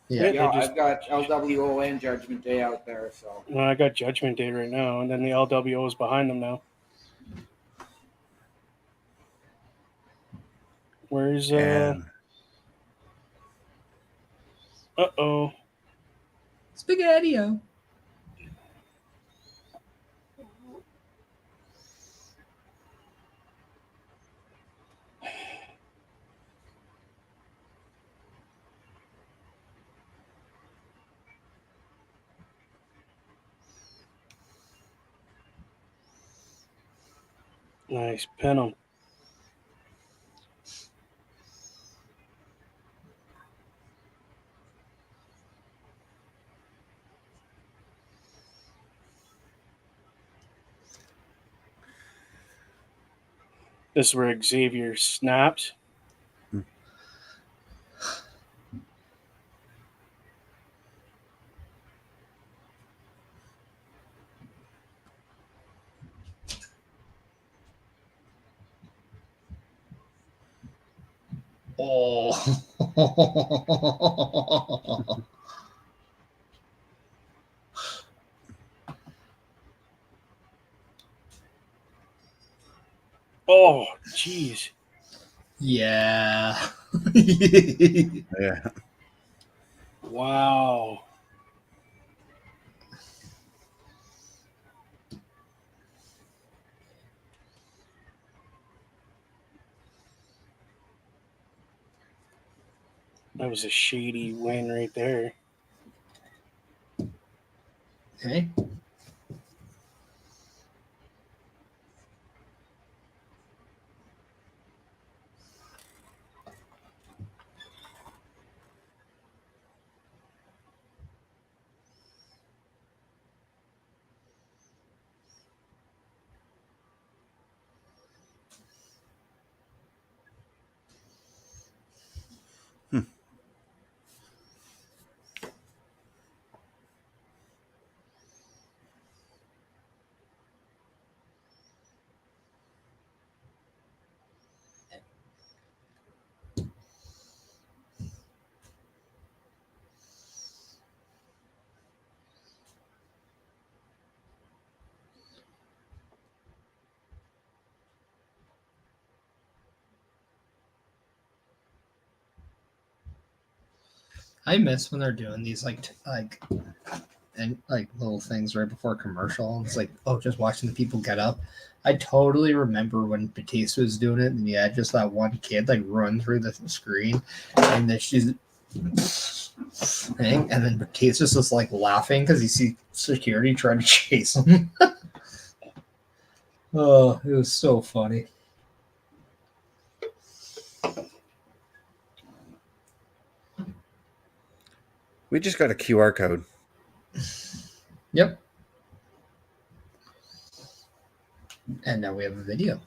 C: Yeah, I've got LWO and Judgment Day out there. So
A: I got Judgment Day right now, and then the LWO is behind them now. Where's
D: Spaghetti-O.
A: Nice, pin him. This is where Xavier snaps.
D: Oh.
A: Oh, jeez.
D: Yeah.
B: Yeah.
A: Wow. That was a shady win right there.
D: Okay. I miss when they're doing these and little things right before commercial. It's like, oh, just watching the people get up. I totally remember when Batista was doing it, and you had just that one kid like run through the screen, and then she's thing, and then Batista's just like laughing because he sees security trying to chase him. Oh, it was so funny.
B: We just got a QR code.
D: Yep. And now we have a video.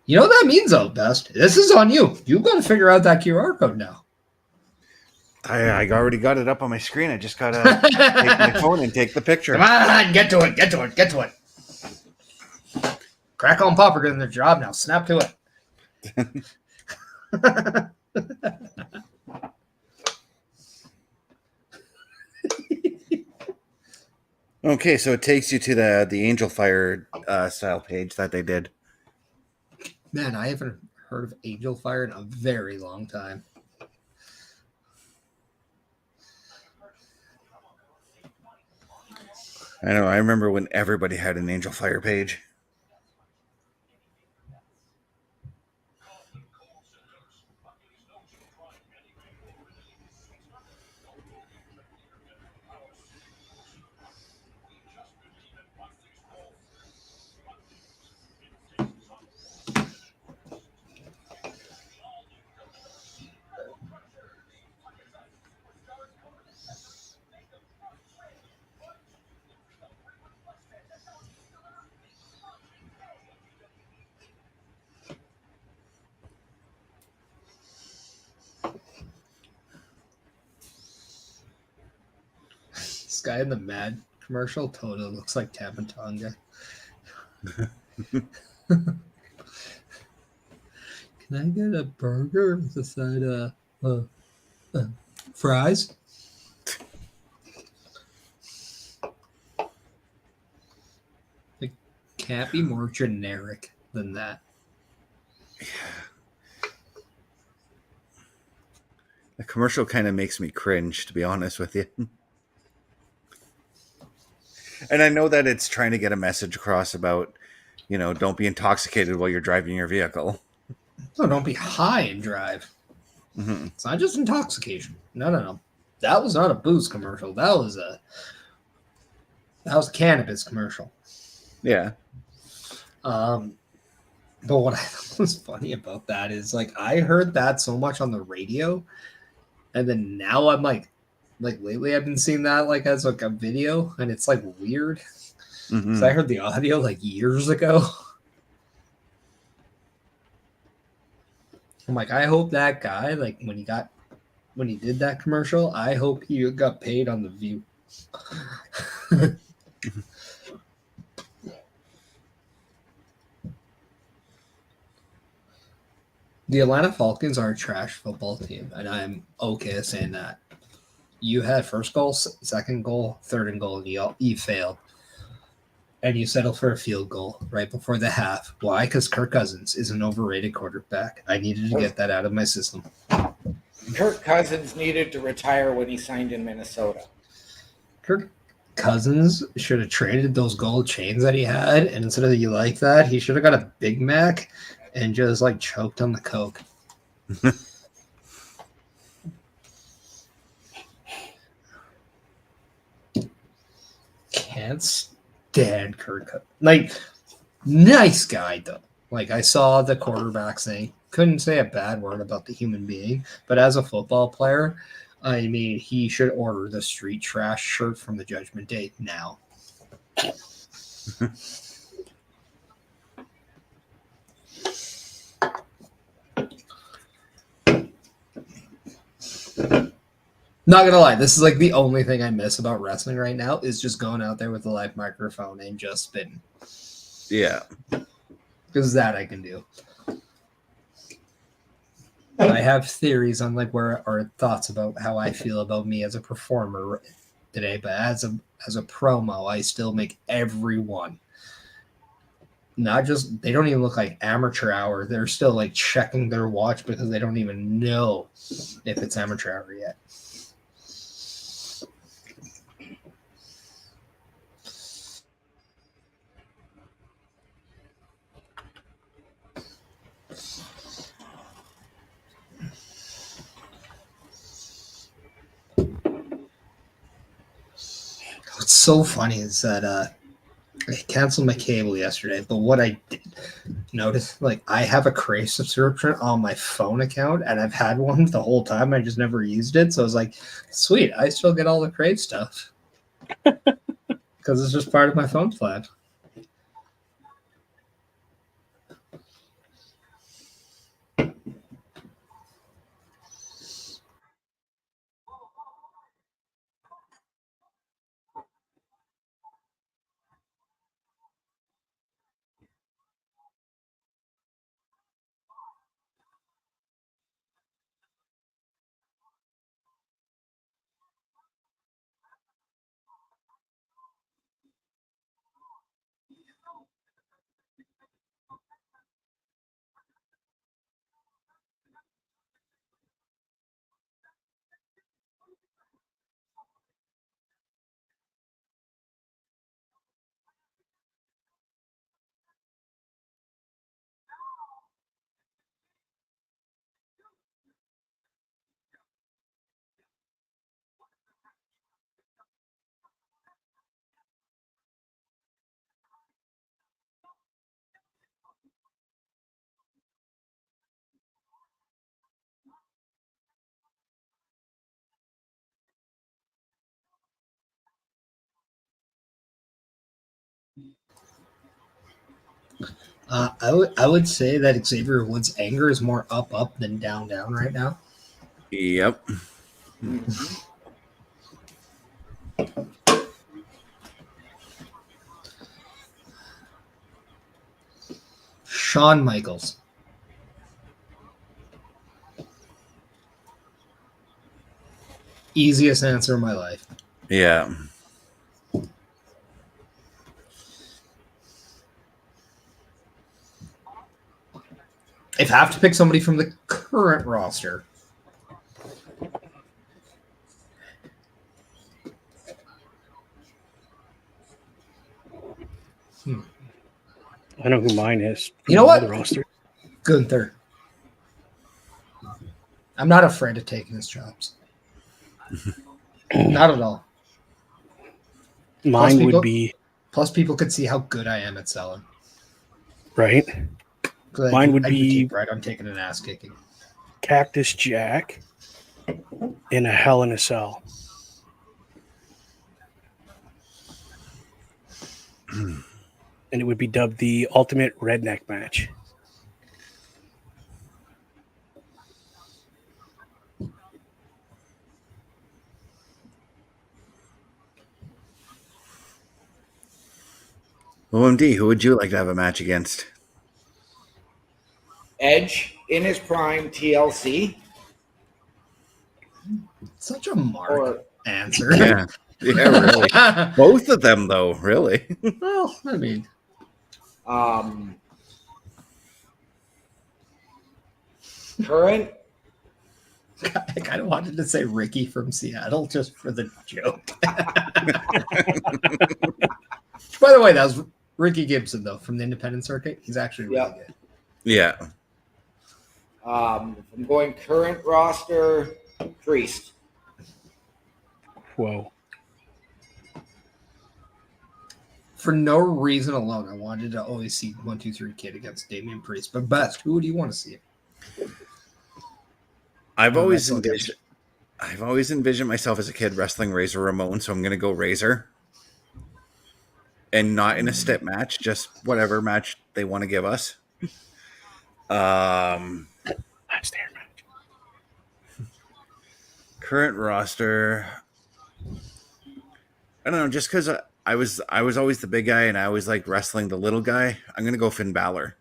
D: You know what that means, though, Best? This is on you. You've got to figure out that QR code now.
B: I already got it up on my screen. I just got to take my phone and take the picture.
D: Come on, get to it. Crack on Popper doing their job now. Snap to it.
B: Okay, so it takes you to the Angel Fire style page that they did.
D: Man, I haven't heard of Angel Fire in a very long time.
B: I know. I remember when everybody had an Angel Fire page.
D: This guy in the Mad commercial totally looks like Tamatanga. Can I get a burger with a side of fries? It can't be more generic than that.
B: The commercial kind of makes me cringe, to be honest with you. And I know that it's trying to get a message across about, don't be intoxicated while you're driving your vehicle.
D: No, don't be high and drive.
B: Mm-hmm.
D: It's not just intoxication. No. That was not a booze commercial. That was a cannabis commercial.
B: Yeah.
D: But what I thought was funny about that is like I heard that so much on the radio, and then now I'm like lately I've been seeing that like as like a video, and it's like weird.
B: Mm-hmm.
D: So I heard the audio like years ago. I'm like, I hope that guy, like when he did that commercial, I hope he got paid on the view. The Atlanta Falcons are a trash football team, and I'm okay saying that. You had first goal, second goal, third and goal, and you failed. And you settled for a field goal right before the half. Why? Because Kirk Cousins is an overrated quarterback. I needed to get that out of my system.
C: Kirk Cousins needed to retire when he signed in Minnesota.
D: Kirk Cousins should have traded those gold chains that he had, and instead of you like that, he should have got a Big Mac and just like choked on the Coke. Can't stand Kirk Cousins. Like, nice guy though. Like I saw the quarterback thing. Couldn't say a bad word about the human being, but as a football player, I mean, he should order the street trash shirt from the Judgment Day now. Not gonna lie, this is like the only thing I miss about wrestling right now is just going out there with a live microphone and just spitting.
B: Yeah.
D: Because that I can do. I have theories on like where or thoughts about how I feel about me as a performer today, but as a promo, I still make everyone. Not just they don't even look like amateur hour. They're still like checking their watch because they don't even know if it's amateur hour yet. What's so funny is that I canceled my cable yesterday, but what I did notice, like I have a Crave subscription on my phone account, and I've had one the whole time. I just never used it, so I was like, "Sweet, I still get all the Crave stuff because it's just part of my phone plan." I would say that Xavier Woods' anger is more up than down right now.
B: Yep.
D: Shawn Michaels. Easiest answer of my life.
B: Yeah.
D: If I have to pick somebody from the current roster,
A: I know who mine is.
D: You know what?
A: The roster.
D: Gunther. I'm not afraid of taking his jobs. Not at all.
A: Mine would be.
D: Plus, people could see how good I am at selling.
A: Right. Mine would be
D: right on taking an ass kicking.
A: Cactus Jack in a Hell in a Cell. And it would be dubbed the Ultimate Redneck Match.
B: OMD, who would you like to have a match against?
C: Edge in his prime, TLC.
D: Such a mark answer.
B: Yeah, really. Both of them, though, really.
D: Well, I mean,
C: current.
D: I kind of wanted to say Ricky from Seattle just for the joke. By the way, that was Ricky Gibson, though, from the independent circuit. He's actually really good.
B: Yeah.
C: I'm going current roster, Priest.
A: Whoa.
D: For no reason alone, I wanted to always see 1, 2, 3 Kid against Damien Priest. But best, who would you want to see?
B: I've always envisioned myself as a kid wrestling Razor Ramon, so I'm going to go Razor. And not in a step match, just whatever match they want to give us.
A: Last air match.
B: Current roster. I don't know, just because I was always the big guy and I always liked wrestling the little guy. I'm going to go Finn Balor.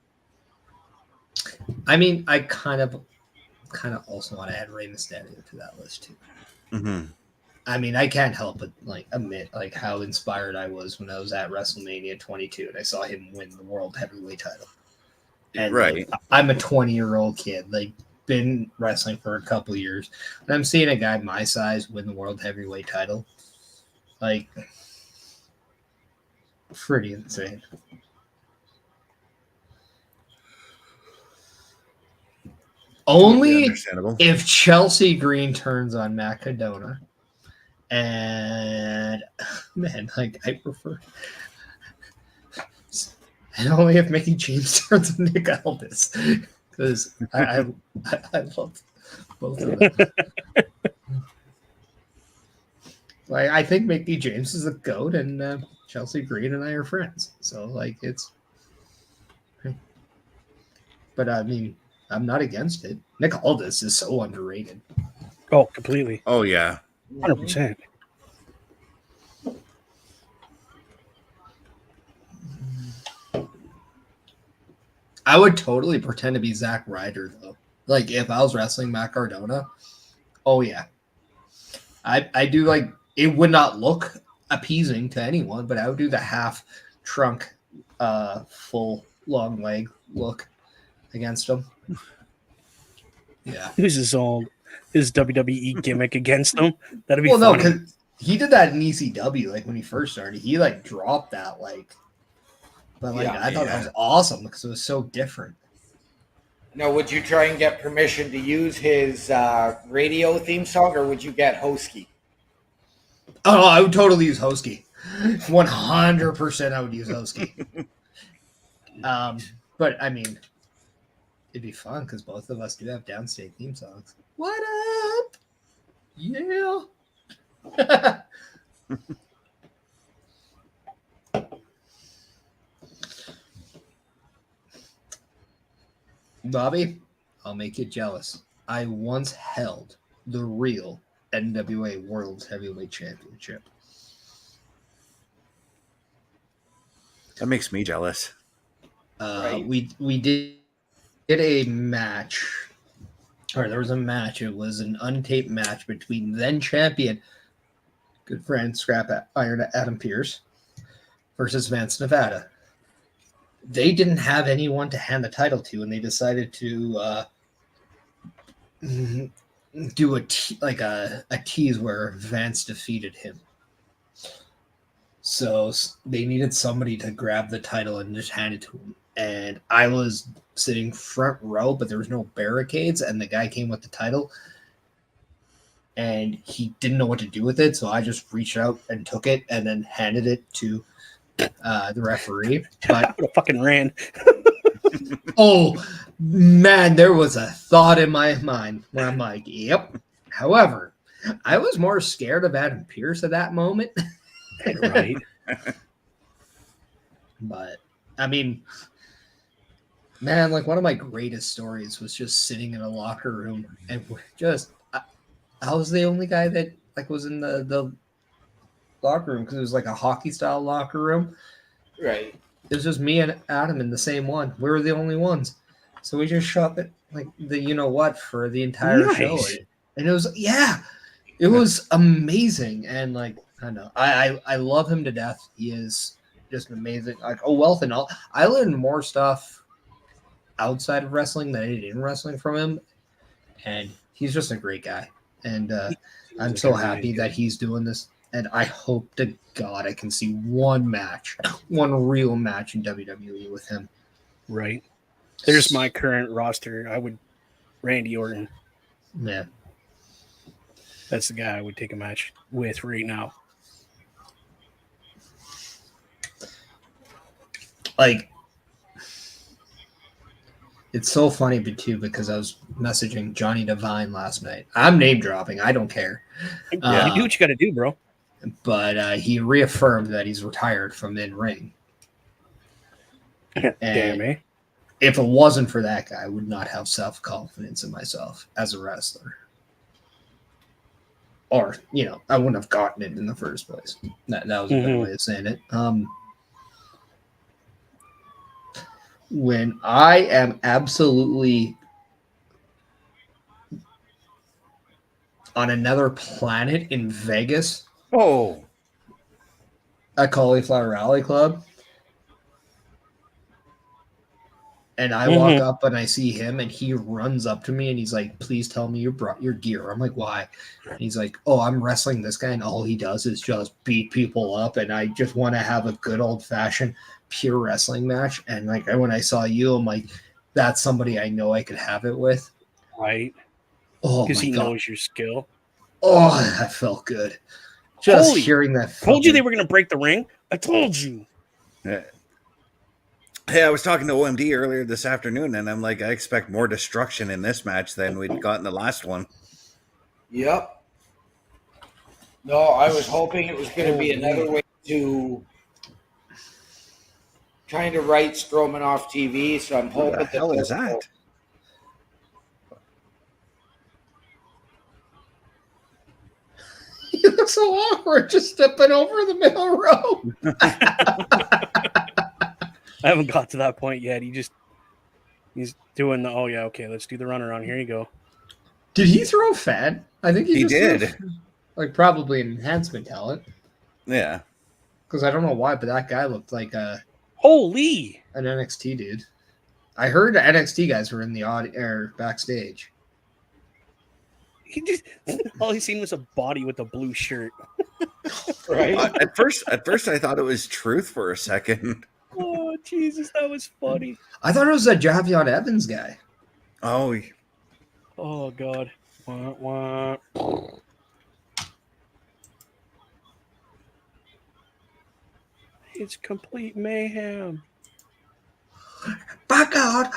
D: I mean, I kind of also want to add Rey Mysterio to that list too.
B: Mm-hmm.
D: I mean, I can't help but admit how inspired I was when I was at WrestleMania 22 and I saw him win the World Heavyweight title. And
B: right,
D: I'm a 20-year-old kid, been wrestling for a couple of years, and I'm seeing a guy my size win the World Heavyweight title. Pretty insane. Only if Chelsea Green turns on Matt Cardona. And man, I prefer. And only if Mickey James turns on Nick Aldis, because I love both of them. I think Mickey James is a goat, and Chelsea Green and I are friends. So it's. But I mean, I'm not against it. Nick Aldis is so underrated.
A: Oh, completely.
B: Oh yeah,
A: 100%.
D: I would totally pretend to be Zack Ryder though. If I was wrestling Matt Cardona, oh yeah, I do it would not look appeasing to anyone, but I would do the half trunk, full long leg look against him. Yeah,
A: Use his WWE gimmick against them. That'd be funny.
D: No, because he did that in ECW when he first started. He dropped that But I thought that was awesome because it was so different.
C: Now, would you try and get permission to use his radio theme song, or would you get Hosky?
D: Oh, I would totally use Hosky. 100% I would use Hosky. But I mean, it'd be fun because both of us do have downstate theme songs. What up? Yeah. Bobby, I'll make you jealous. I once held the real NWA World Heavyweight Championship.
B: That makes me jealous.
D: Right. We did a match, or there was a match. It was an untaped match between then champion, good friend Scrap Iron Adam Pearce, versus Vance Nevada. They didn't have anyone to hand the title to, and they decided to do a tease where Vance defeated him. So they needed somebody to grab the title and just hand it to him. And I was sitting front row, but there was no barricades, and the guy came with the title, and he didn't know what to do with it, so I just reached out and took it and then handed it to the referee. But
A: I would have fucking ran.
D: oh, man, there was a thought in my mind where I'm like, yep. However, I was more scared of Adam Pearce at that moment.
A: Right.
D: But, I mean, man, like one of my greatest stories was just sitting in a locker room and just, I was the only guy that like was in the locker room because it was like a hockey style locker room.
C: Right.
D: It was just me and Adam in the same one. We were the only ones. So we just shot it like the you know what for the entire show. And it was it was amazing. And like I know. I love him to death. He is just amazing. Like wealth and all. I learned more stuff outside of wrestling than I did in wrestling from him. And he's just a great guy. And I'm so happy that he's doing this. And I hope to God I can see one real match in WWE with him.
A: Right. There's my current roster. Randy Orton.
D: Yeah.
A: That's the guy I would take a match with right now.
D: Like, it's so funny, too, because I was messaging Johnny Devine last night. I'm name dropping. I don't care.
A: You do what you got to do, bro.
D: But he reaffirmed that he's retired from in-ring.
A: Damn, eh?
D: If it wasn't for that guy, I would not have self-confidence in myself as a wrestler. Or, I wouldn't have gotten it in the first place. That was a better way of saying it. When I am absolutely on another planet in Vegas at Cauliflower Rally Club, and I walk up and I see him and he runs up to me and he's like, please tell me you brought your gear. I'm like, why? And he's like, oh, I'm wrestling this guy and all he does is just beat people up and I just want to have a good old-fashioned pure wrestling match. And like when I saw you, I'm like, that's somebody I know I could have it with.
A: Right.
D: Oh,
A: because he knows your skill.
D: Oh, that felt good. Just hearing that.
A: Told you they were going to break the ring. I told you.
B: Yeah. Hey, I was talking to OMD earlier this afternoon, and I'm like, I expect more destruction in this match than we'd got in the last one.
C: Yep. No, I was hoping it was going to be another way to kind of write Strowman off TV, so I'm hoping
B: What the hell is that?
D: You look so awkward, just stepping over the middle row.
A: I haven't got to that point yet. He's doing the, oh yeah, okay, let's do the runaround. Here you go.
D: Did he throw Fad? I think he
B: did.
D: Like probably an enhancement talent.
B: Yeah.
D: Because I don't know why, but that guy looked like an NXT dude. I heard the NXT guys were in the backstage.
A: All he seen was a body with a blue shirt.
C: Right.
B: At first, I thought it was Truth for a second.
A: Oh Jesus, that was funny.
D: I thought it was a Javion Evans guy.
B: Oh
A: God. Wah, wah. It's complete mayhem.
D: By God,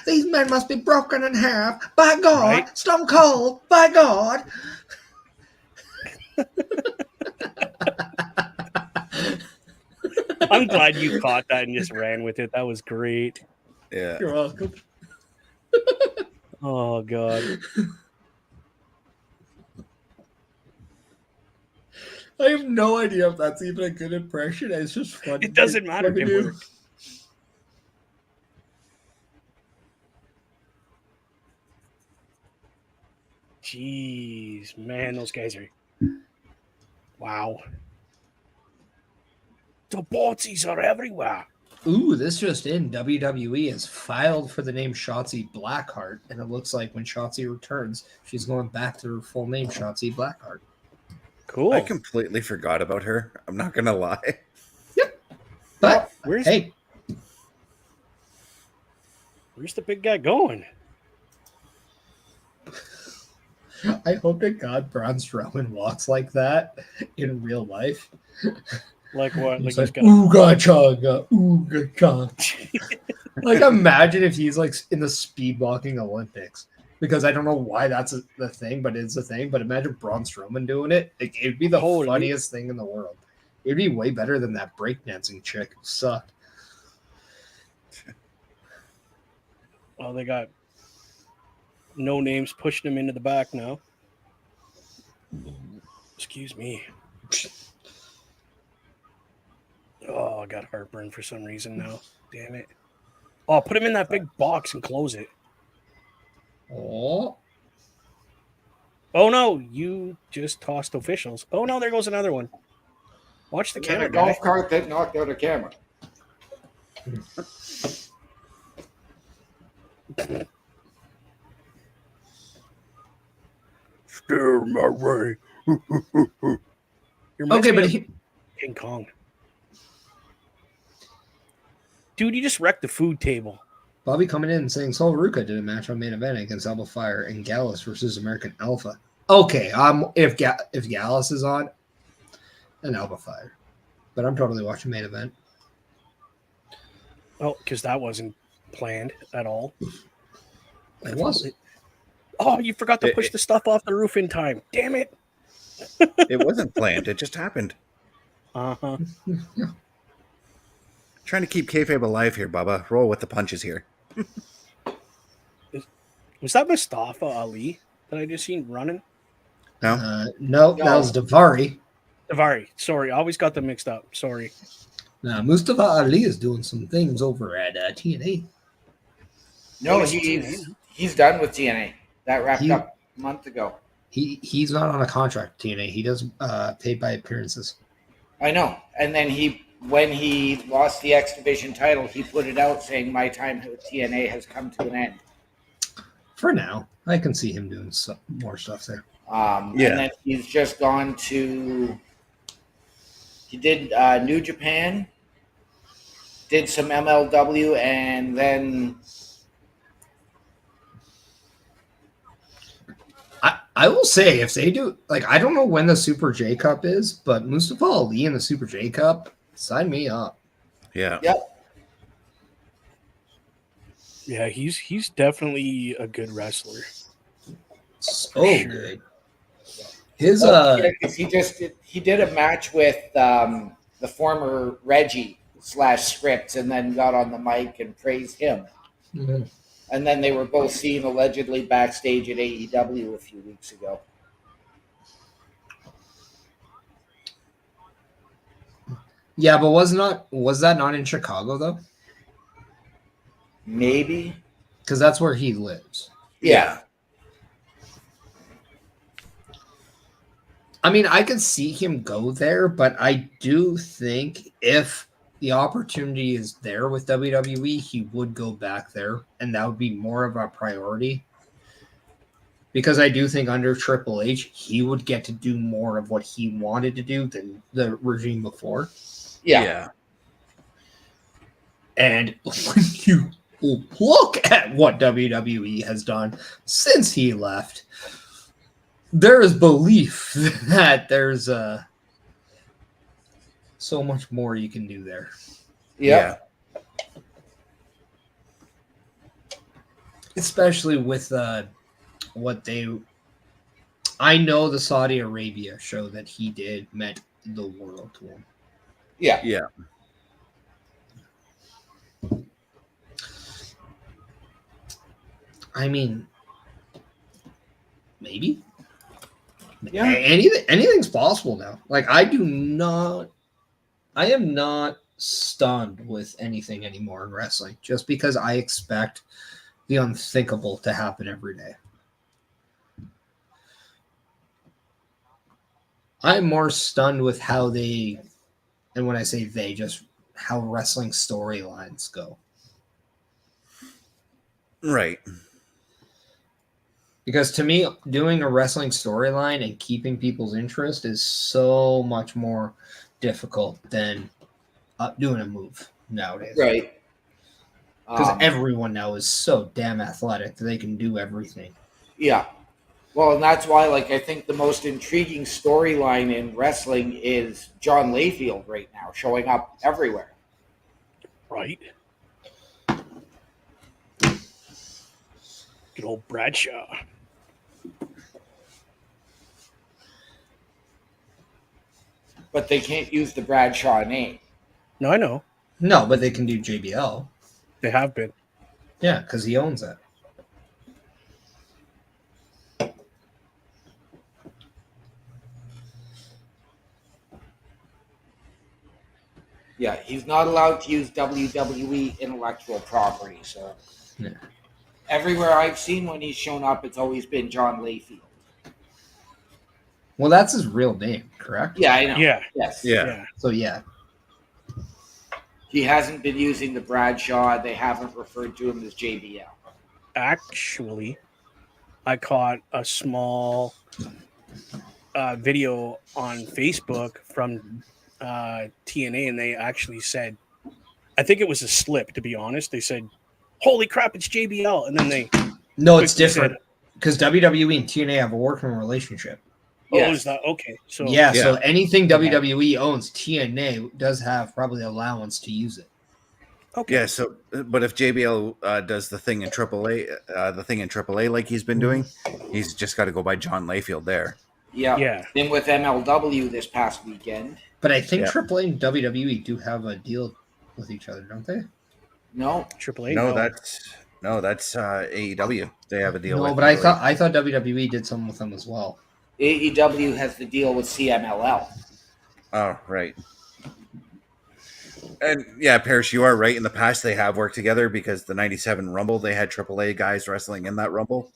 D: these men must be broken in half. By God, right? Stone Cold, by God.
A: I'm glad you caught that and just ran with it. That was great.
B: Yeah.
D: You're welcome.
A: Oh God.
D: I have no idea if that's even a good impression. It's just fun.
A: It doesn't matter. It worked. Jeez, man, those guys are. Wow. The Botsies are everywhere.
D: Ooh, this just in. WWE has filed for the name Shotzi Blackheart, and it looks like when Shotzi returns, she's going back to her full name, Shotzi Blackheart.
A: Cool.
B: I completely forgot about her. I'm not gonna lie.
D: Yep. But
A: where's
D: the
A: big guy going?
D: I hope to God Braun Stroman walks like that in real life.
A: Like what?
D: He's
A: like
D: like ooga chaga, ooga chaga. Like imagine if he's like in the speed walking Olympics. Because I don't know why that's the thing, but it's a thing. But imagine Braun Strowman doing it. It'd be the funniest thing in the world. It'd be way better than that breakdancing chick who sucked.
A: Well, they got no names pushing him into the back now. Excuse me. Oh, I got heartburn for some reason now. Damn it. Oh, put him in that big box and close it.
D: Oh
A: no, you just tossed officials. Oh no, there goes another one. Watch the camera.
C: A golf cart that knocked out a camera.
A: Steer my way.
D: okay, but
A: King Kong. Dude, you just wrecked the food table.
D: Bobby coming in and saying Sol Ruka did a match on main event against Alba Fire and Gallus versus American Alpha. Okay, if Gallus is on, then Alba Fire. But I'm totally watching main event.
A: Oh, because that wasn't planned at all.
D: It was.
A: Oh, you forgot to push the stuff off the roof in time. Damn it.
B: It wasn't planned. It just happened.
A: Uh-huh.
B: Trying to keep kayfabe alive here, Bubba. Roll with the punches here.
A: Was that Mustafa Ali that I just seen running?
D: No, that was Davari.
A: Davari. Sorry, I always got them mixed up. Sorry.
D: Mustafa Ali is doing some things over at TNA.
C: No, he's done with TNA. That wrapped up a month ago.
D: He's not on a contract with TNA. He does paid by appearances.
C: I know. And then when he lost the X Division title, he put it out saying, "My time with TNA has come to an end." For
D: now, I can see him doing some more stuff there.
C: And then he's just gone to. He did New Japan, did some MLW, and then.
D: I will say, if they do, like, I don't know when the Super J Cup is, but Mustafa Ali in the Super J Cup, sign me up.
B: Yeah.
C: Yep.
A: Yeah, he's definitely a good wrestler.
D: So good. His
C: he did a match with the former Reggie /Scripts and then got on the mic and praised him.
D: Mm-hmm.
C: And then they were both seen allegedly backstage at AEW a few weeks ago.
D: Yeah, but was that not in Chicago though?
C: Maybe.
D: Because that's where he lives.
C: Yeah.
D: I mean, I could see him go there, but I do think if the opportunity is there with WWE, he would go back there, and that would be more of a priority. Because I do think under Triple H, he would get to do more of what he wanted to do than the regime before.
C: Yeah.
D: And when you look at what WWE has done since he left, there is belief that there's so much more you can do there.
C: Yeah.
D: Especially with I know the Saudi Arabia show that he did meant the world to him.
C: Yeah.
B: Yeah.
D: I mean, maybe.
C: Yeah.
D: Anything's possible now. Like I am not stunned with anything anymore in wrestling just because I expect the unthinkable to happen every day. I'm more stunned with how they, and when I say they, just how wrestling storylines go.
B: Right.
D: Because to me, doing a wrestling storyline and keeping people's interest is so much more difficult than doing a move nowadays.
C: Right.
D: Because everyone now is so damn athletic that they can do everything.
C: Yeah. Well, and that's why, like, I think the most intriguing storyline in wrestling is John Layfield right now, showing up everywhere.
A: Right. Good old Bradshaw.
C: But they can't use the Bradshaw name.
A: No, I know.
D: No, but they can do JBL.
A: They have been.
D: Yeah, because he owns it.
C: Yeah, he's not allowed to use WWE intellectual property. So everywhere I've seen when he's shown up, it's always been John Layfield.
D: Well, that's his real name, correct?
C: Yeah, I know.
A: Yeah.
C: Yes.
B: Yeah.
D: So, yeah.
C: He hasn't been using the Bradshaw. They haven't referred to him as JBL.
A: Actually, I caught a small video on Facebook from TNA, and they actually said, I think it was a slip, to be honest. They said, holy crap, it's JBL. And then they...
D: No, it's different. Because WWE and TNA have a working relationship.
A: Oh, is that okay? So
D: yeah, so anything WWE owns, TNA does have probably allowance to use it.
B: Okay. Yeah. So, but if JBL does the thing in AAA, like he's been doing, he's just got to go by John Layfield there.
C: Yeah. Then with MLW this past weekend.
D: But I think AAA and WWE do have a deal with each other, don't they?
C: No,
A: AAA.
B: No, that's AEW. They have a deal.
D: No,
B: with
D: but I thought WWE did something with them as well.
C: AEW has the deal with CMLL.
B: Oh, right. And yeah, Parrish, you are right. In the past, they have worked together because the '97 Rumble, they had AAA guys wrestling in that Rumble.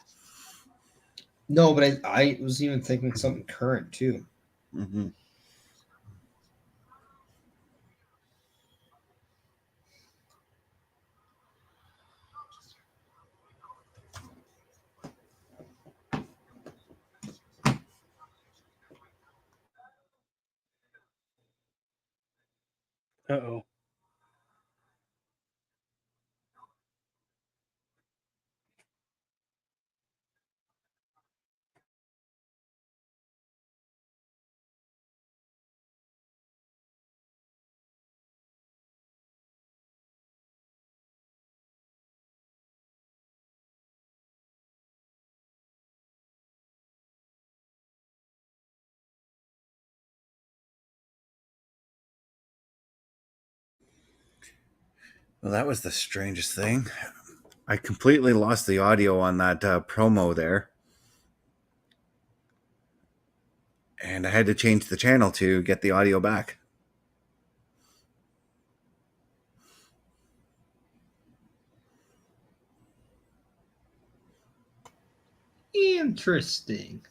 D: No, but I was even thinking something current too.
B: Mm-hmm.
A: Uh-oh.
B: Well, that was the strangest thing. I completely lost the audio on that promo there. And I had to change the channel to get the audio back.
D: Interesting.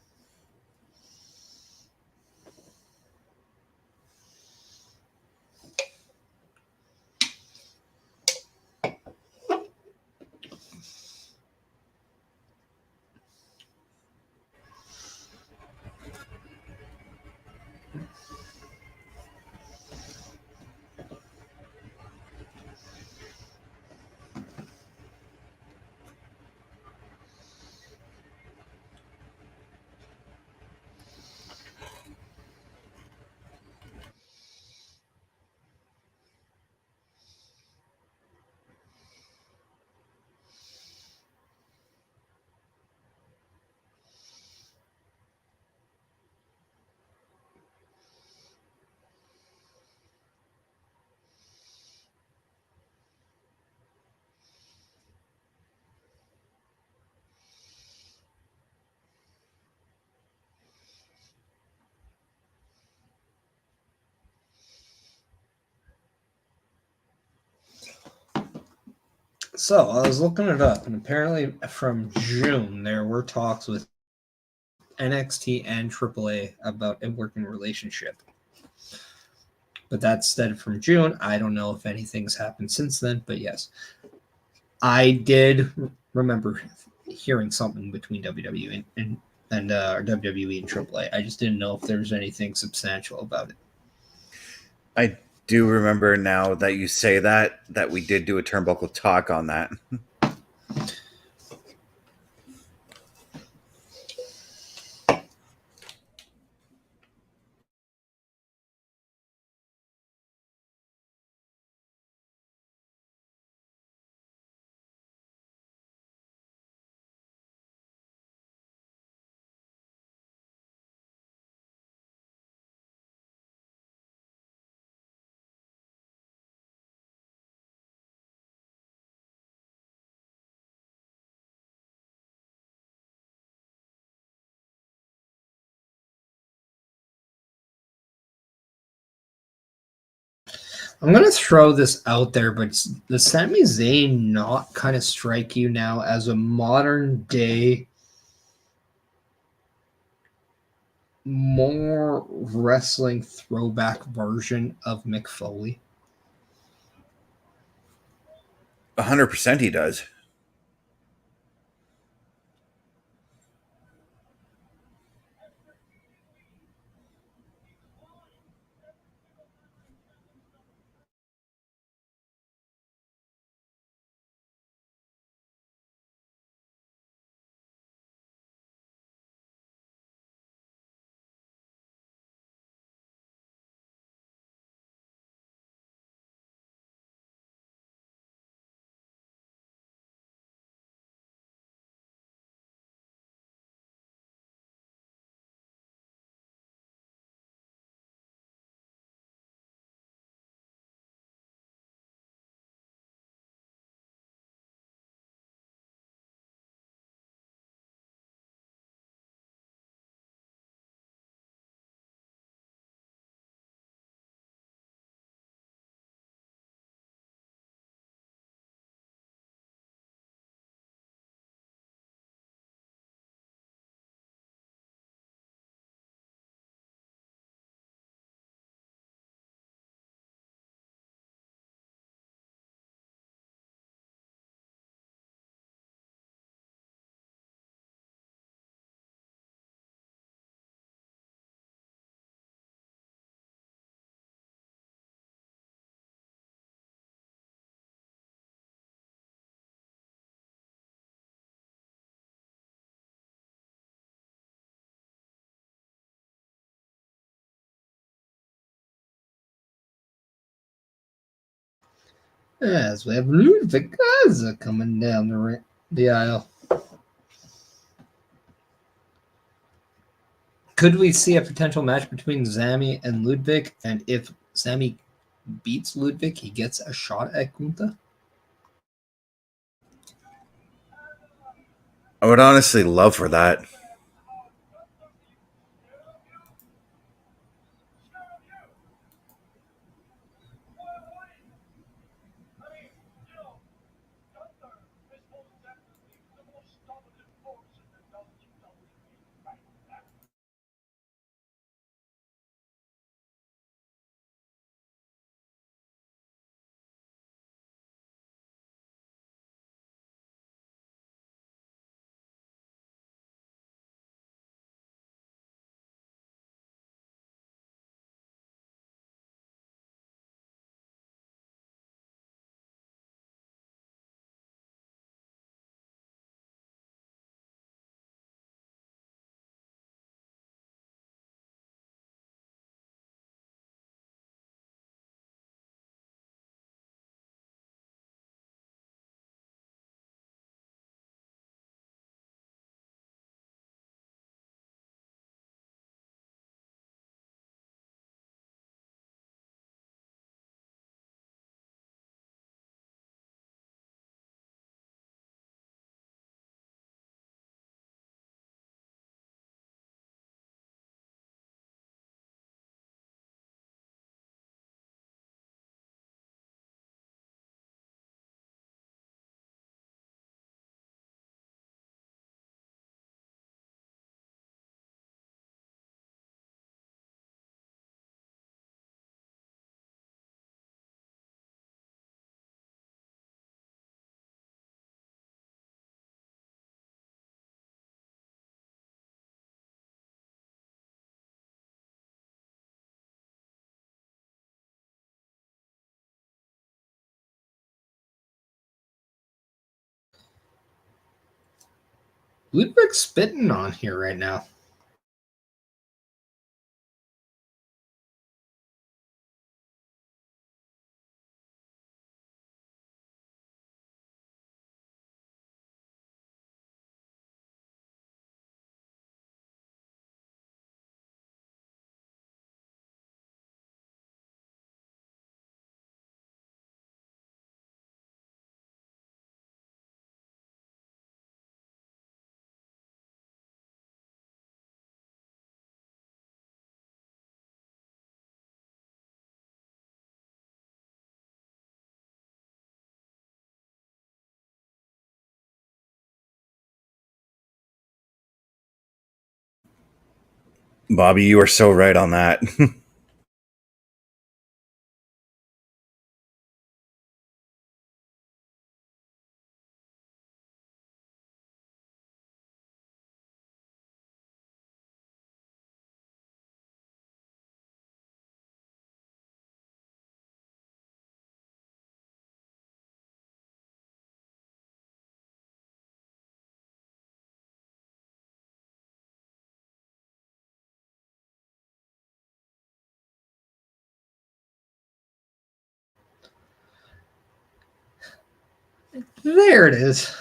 D: So I was looking it up, and apparently from June there were talks with NXT and AAA about a working relationship. But that's stated from June. I don't know if anything's happened since then, but yes. I did remember hearing something between WWE and WWE and AAA. I just didn't know if there was anything substantial about it.
B: I do remember now that you say that we did do a turnbuckle talk on that.
D: I'm going to throw this out there, but does Sami Zayn not kind of strike you now as a modern day, more wrestling throwback version of Mick Foley?
B: 100% he does.
D: Yes, we have Ludwig Kaiser coming down the aisle. Could we see a potential match between Sami and Ludwig? And if Sami beats Ludwig, he gets a shot at Gunther?
B: I would honestly love for that.
D: Ludwig's spitting on here right now.
B: Bobby, you are so right on that.
D: There it is.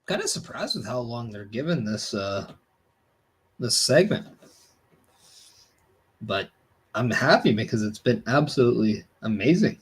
D: Kind of surprised with how long they're giving this this segment, but I'm happy because it's been absolutely amazing.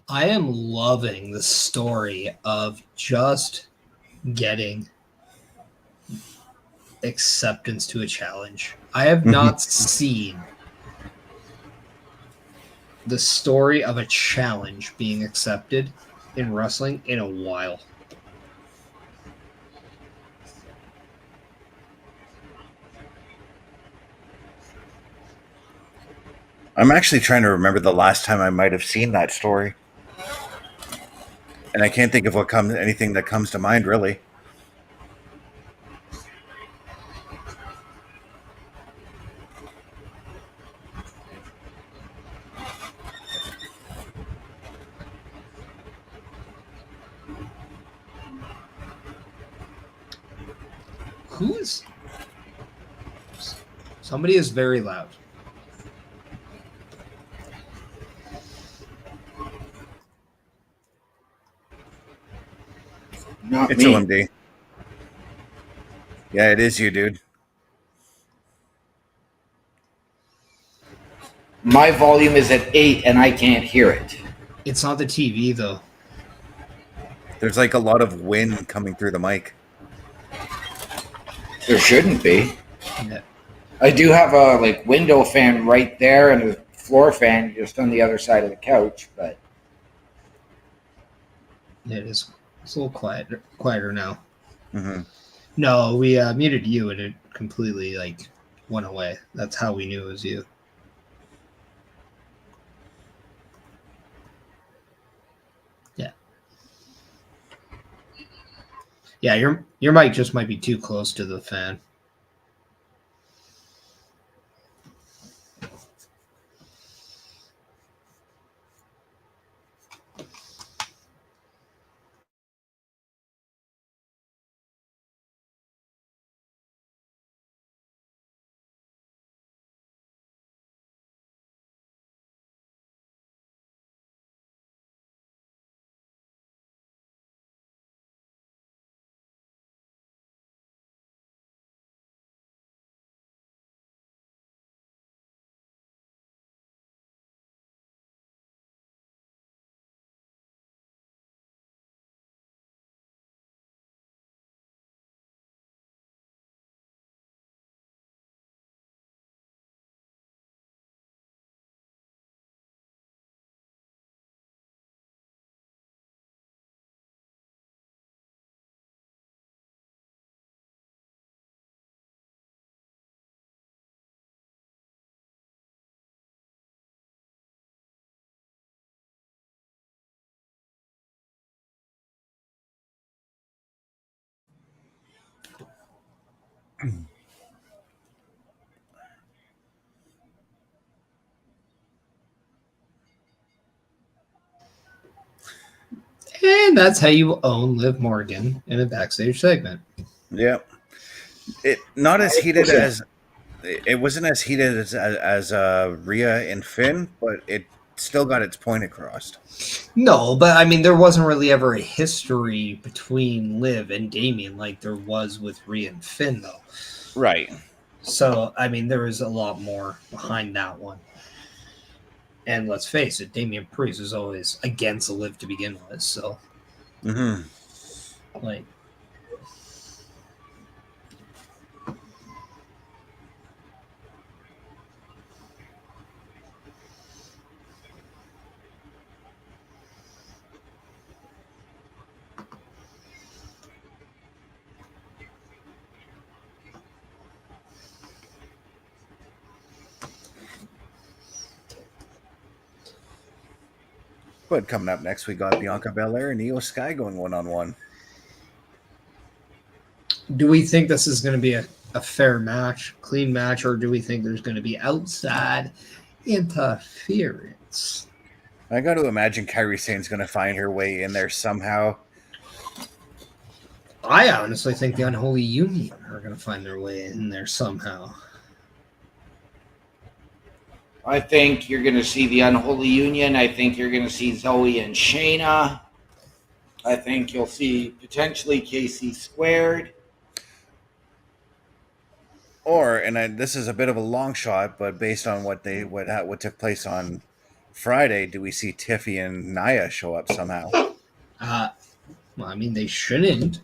D: I am loving the story of just getting acceptance to a challenge. I have not seen the story of a challenge being accepted in wrestling in a while.
B: I'm actually trying to remember the last time I might have seen that story, and I can't think of anything that comes to mind really.
D: Who is? Somebody is very loud.
C: Not
B: It's
C: me.
B: OMD. Yeah, it is you, dude.
C: My volume is at 8 and I can't hear it.
D: It's not the TV though.
B: There's like a lot of wind coming through the mic.
C: There shouldn't be.
D: Yeah.
C: I do have a window fan right there and a floor fan just on the other side of the couch, but
D: It is. It's a little quieter now.
B: Mm-hmm.
D: No, we muted you and it completely went away. That's how we knew it was you. Yeah. Yeah, your mic just might be too close to the fan. And that's how you own Liv Morgan in a backstage segment.
B: Yeah. It not as heated as it wasn't as heated as Rhea and Finn, but it still got its point across.
D: No, but I mean, there wasn't really ever a history between Liv and Damien like there was with Rhea and Finn, though.
B: Right.
D: So, I mean, there was a lot more behind that one. And let's face it, Damien Priest was always against Liv to begin with. So, like,
B: But coming up next, we got Bianca Belair and Io Sky going 1-on-1.
D: do we think this is going to be a fair match, clean match, or do we think there's going to be outside interference?
B: I got to imagine Kairi Sane's going to find her way in there somehow.
D: I honestly think the Unholy Union are going to find their way in there somehow.
C: I think you're going to see the Unholy Union. I think you're going to see Zoe and Shayna. I think you'll see potentially KC Squared.
B: Or, and this is a bit of a long shot, but based on what took place on Friday, do we see Tiffy and Nia show up somehow?
D: Well, I mean, they shouldn't,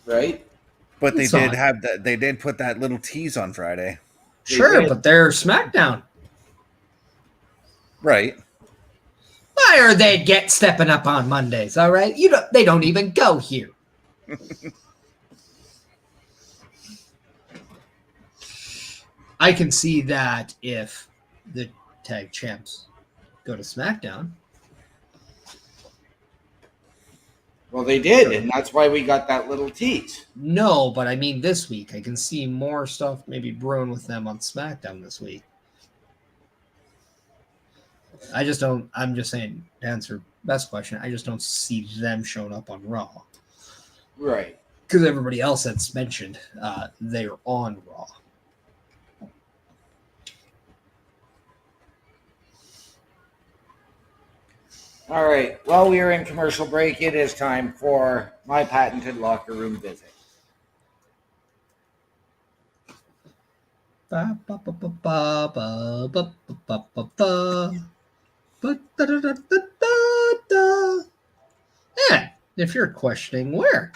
C: right?
B: But they did have that. They did put that little tease on Friday.
D: Sure, but they're SmackDown,
B: right?
D: Why are they stepping up on Mondays? All right, they don't even go here. I can see that if the tag champs go to SmackDown.
C: Well, they did, and that's why we got that little tease.
D: No, but I mean this week. I can see more stuff maybe brewing with them on SmackDown this week. I just don't. I'm just saying, to answer best question, I just don't see them showing up on Raw.
C: Right.
D: Because everybody else that's mentioned, they're on Raw.
C: All right. While we are in commercial break, it is time for my patented locker room visit.
D: Ba, ba, ba, ba, ba, ba, ba, ba, ba, ba. Ba, da, da, da, da, da, da. Yeah, if you're questioning where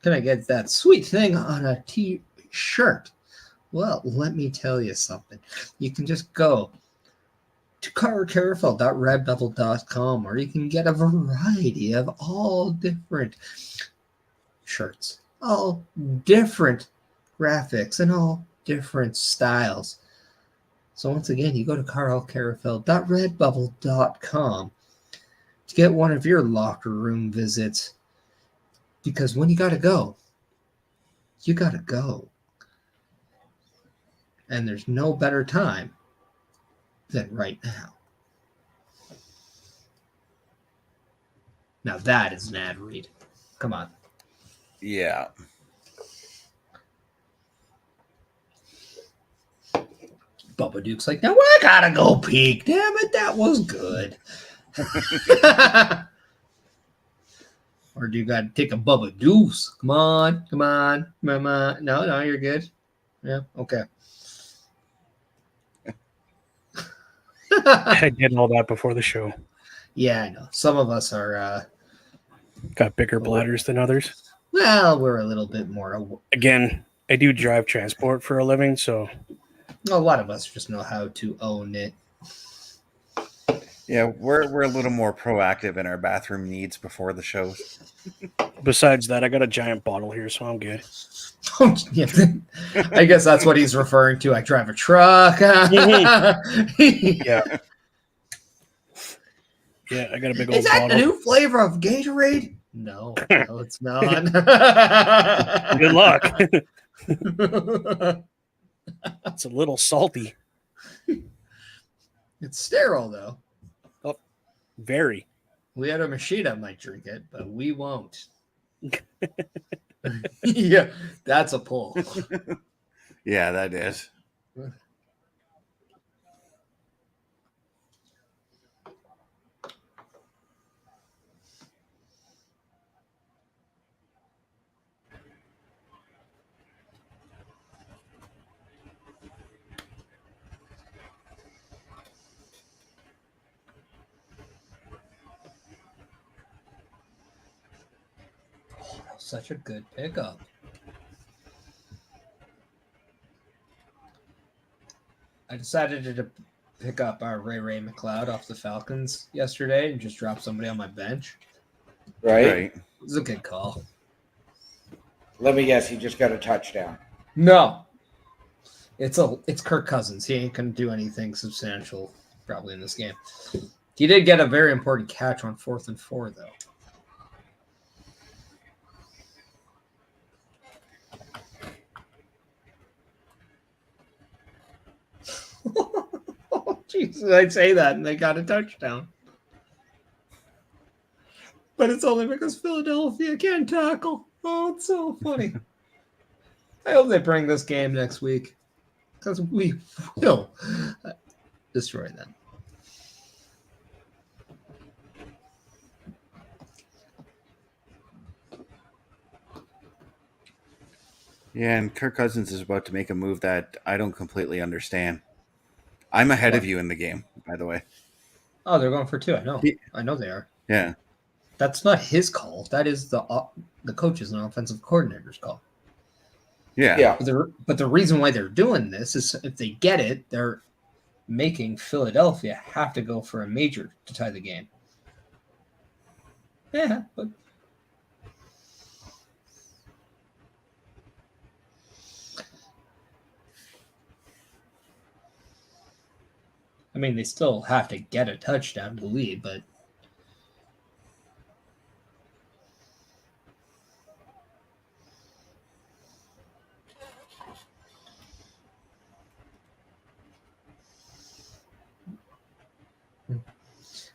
D: can I get that sweet thing on a t-shirt, well, let me tell you something. You can just go to carcarafel.redbubble.com, or you can get a variety of all different shirts, all different graphics, and all different styles. So once again, you go to carlcarafel.redbubble.com to get one of your locker room visits. Because when you gotta go, you gotta go. And there's no better time than right now. Now that is an ad read. Come on.
B: Yeah.
D: Bubba Duke's like, now I gotta go peek. Damn it, that was good. Or do you gotta take a Bubba Deuce? Come on. No, you're good. Yeah, okay.
A: I did all that before the show.
D: Yeah, I know. Some of us are
A: Got bigger bladders than others.
D: well, we're a little bit more.
A: Again, I do drive transport for a living, so
D: A lot of us just know how to own it.
B: Yeah, we're a little more proactive in our bathroom needs before the shows.
A: besides that, I got a giant bottle here, so I'm good.
D: I guess that's what he's referring to. I drive a truck.
A: Yeah. Yeah, I got a big old
D: Is that
A: bottle.
D: the new flavor of Gatorade? No, it's not.
A: Good luck. It's a little salty.
D: It's sterile, though.
A: Oh, very.
D: We had a machine that might drink it, but we won't. Yeah, that's a pull.
B: Yeah, that is.
D: Such a good pickup. I decided to pick up our Ray McLeod off the Falcons yesterday and just drop somebody on my bench.
C: Right?
D: It was a good call.
C: Let me guess, he just got a touchdown.
D: No. It's Kirk Cousins. He ain't gonna do anything substantial probably in this game. He did get a very important catch on 4th and 4, though. Oh, Jesus, I'd say that and they got a touchdown. But it's only because Philadelphia can't tackle. Oh, it's so funny. I hope they bring this game next week, because we will destroy them.
B: Yeah, and Kirk Cousins is about to make a move that I don't completely understand. I'm ahead of you in the game, by the way.
D: Oh, they're going for 2. I know. I know they are.
B: Yeah.
D: That's not his call. That is the coach's and offensive coordinator's call.
B: Yeah.
D: But the reason why they're doing this is if they get it, they're making Philadelphia have to go for a major to tie the game. Yeah, but I mean, they still have to get a touchdown to lead, but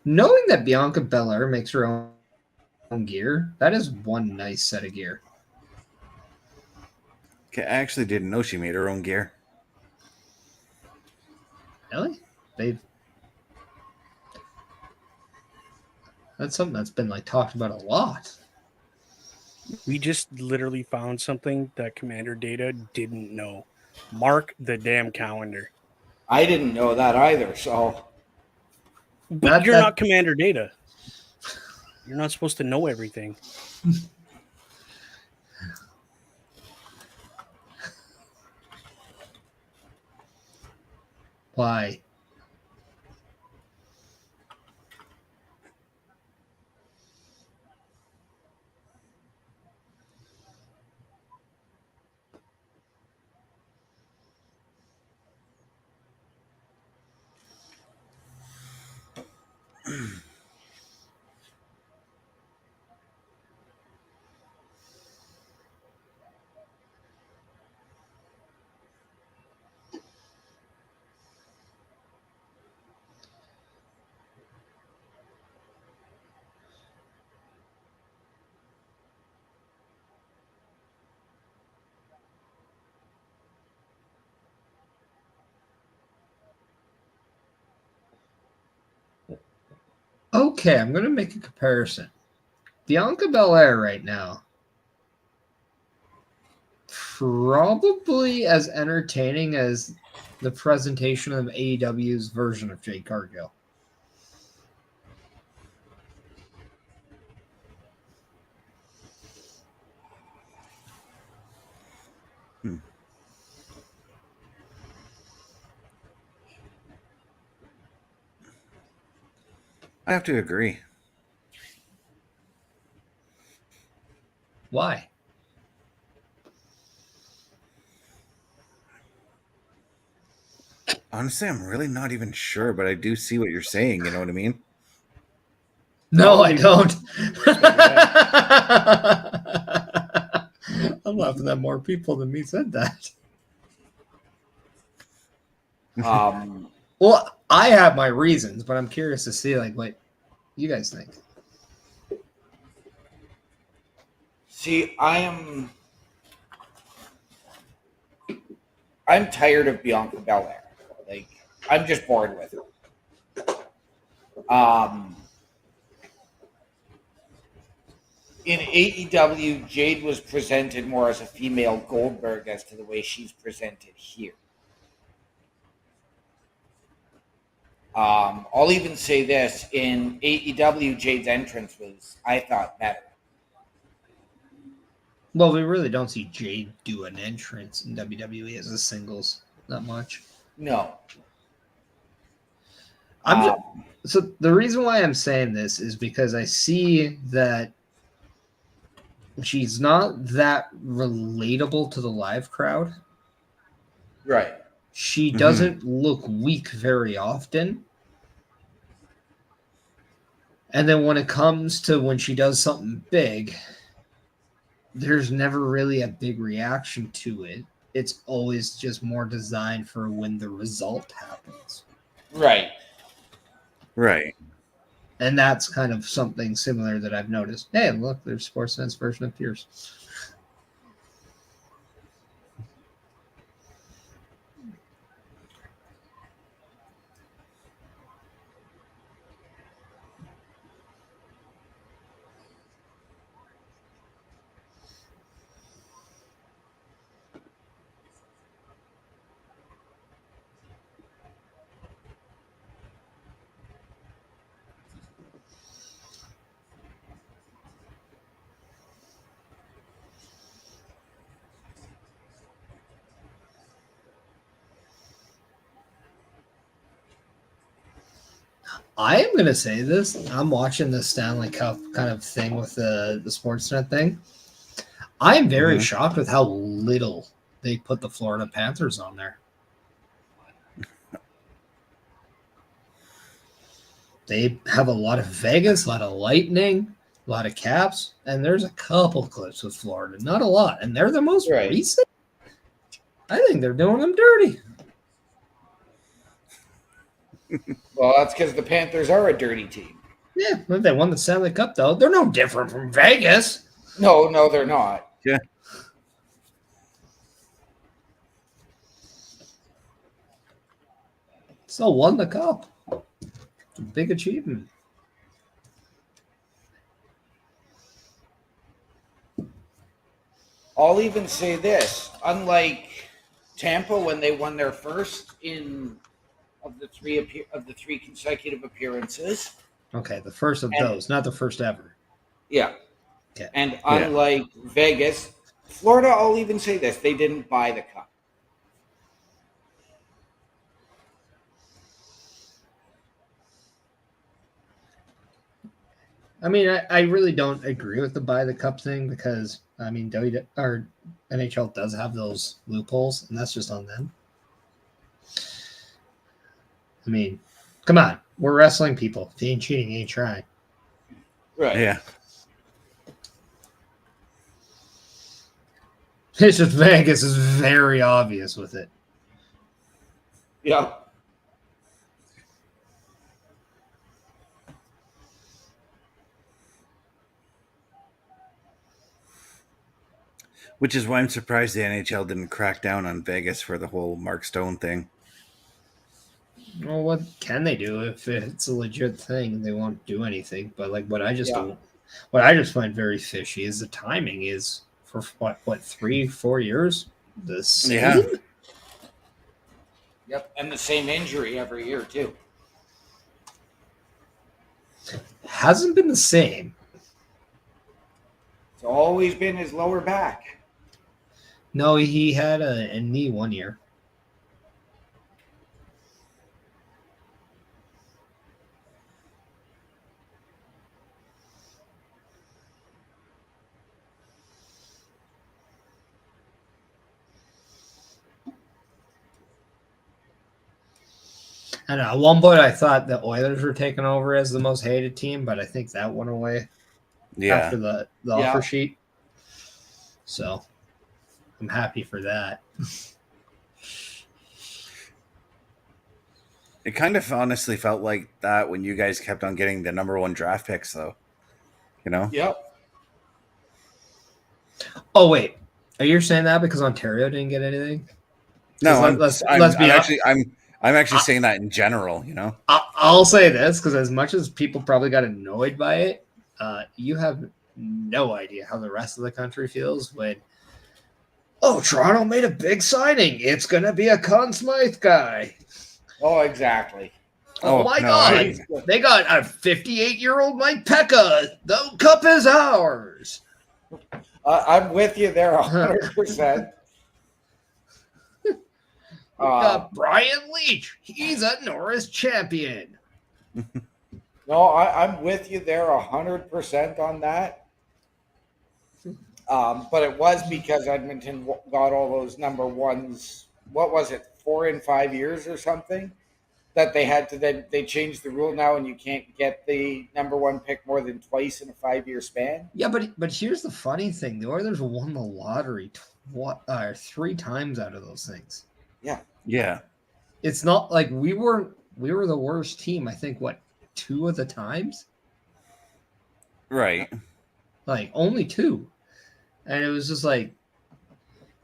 D: knowing that Bianca Belair makes her own gear, that is one nice set of gear.
B: I actually didn't know she made her own gear.
D: Really? That's something that's been like talked about a lot.
A: We just literally found something that Commander Data didn't know. Mark the damn calendar.
C: I didn't know that either. So
A: But you're not Commander Data. You're not supposed to know everything.
D: Why? Okay, I'm going to make a comparison. Bianca Belair right now, probably as entertaining as the presentation of AEW's version of Jade Cargill.
B: I have to agree.
D: Why?
B: Honestly, I'm really not even sure, but I do see what you're saying. You know what I mean?
D: No, I don't. I'm laughing at more people than me said that. Well, I have my reasons, but I'm curious to see like what you guys think.
C: See, I'm tired of Bianca Belair. Like, I'm just bored with her. In AEW, Jade was presented more as a female Goldberg as to the way she's presented here. I'll even say this. In AEW, Jade's entrance was, I thought, better.
D: Well, we really don't see Jade do an entrance in WWE as a singles that much.
C: No.
D: So the reason why I'm saying this is because I see that she's not that relatable to the live crowd.
C: Right.
D: She doesn't look weak very often. And then when it comes to when she does something big, there's never really a big reaction to it. It's always just more designed for when the result happens.
C: Right.
B: Right.
D: And that's kind of something similar that I've noticed. Hey, look, there's Sportsnet's version of Pierce. I am going to say this. I'm watching the Stanley Cup kind of thing with the Sportsnet thing. I am very shocked with how little they put the Florida Panthers on there. They have a lot of Vegas, a lot of Lightning, a lot of Caps, and there's a couple clips with Florida. Not a lot. And they're the most recent. I think they're doing them dirty.
C: Well, that's because the Panthers are a dirty team.
D: Yeah, if they won the Stanley Cup, though, they're no different from Vegas.
C: No, they're not.
B: Yeah.
D: Still won the cup. It's a big achievement.
C: I'll even say this: unlike Tampa when they won their first of the three consecutive appearances.
D: Okay, the first of those, not the first ever.
C: Yeah.
D: Okay.
C: And unlike Vegas, Florida, I'll even say this: they didn't buy the cup.
D: I mean, I really don't agree with the buy the cup thing because I mean, NHL does have those loopholes, and that's just on them. I mean, come on, we're wrestling people. If you ain't cheating, you ain't trying.
C: Right.
B: Yeah.
D: It's just Vegas is very obvious with it.
C: Yeah.
B: Which is why I'm surprised the NHL didn't crack down on Vegas for the whole Mark Stone thing.
D: Well, what can they do if it's a legit thing? They won't do anything. But like what I just find very fishy is the timing is for what 3-4 years the same.
B: Yeah.
C: Yep, and the same injury every year too.
D: Hasn't been the same.
C: It's always been his lower back.
D: No, he had a knee 1 year. I don't know. At one point, I thought the Oilers were taking over as the most hated team, but I think that went away after the offer sheet. So I'm happy for that.
B: It kind of honestly felt like that when you guys kept on getting the number 1 draft picks, though. You know?
C: Yep.
B: Oh,
D: wait. Are you saying that because Ontario didn't get anything?
B: No, I'm actually saying that in general, you know?
D: I'll say this because as much as people probably got annoyed by it, you have no idea how the rest of the country feels when, Toronto made a big signing. It's going to be a Conn Smythe guy.
C: Oh, exactly.
D: Oh my God. They got a 58-year-old Mike Pekka. The cup is ours.
C: I'm with you there 100%.
D: We got Brian Leach. He's a Norris champion.
C: No, I'm with you there 100% on that. But it was because Edmonton got all those number ones. What was it, 4 in 5 years or something? That they had to then they changed the rule now, and you can't get the number 1 pick more than twice in a 5-year span.
D: Yeah, but here's the funny thing: the Oilers won the lottery 3 times out of those things.
B: Yeah.
D: It's not like we were the worst team. I think 2 of the times.
B: Right.
D: Like only 2, and it was just like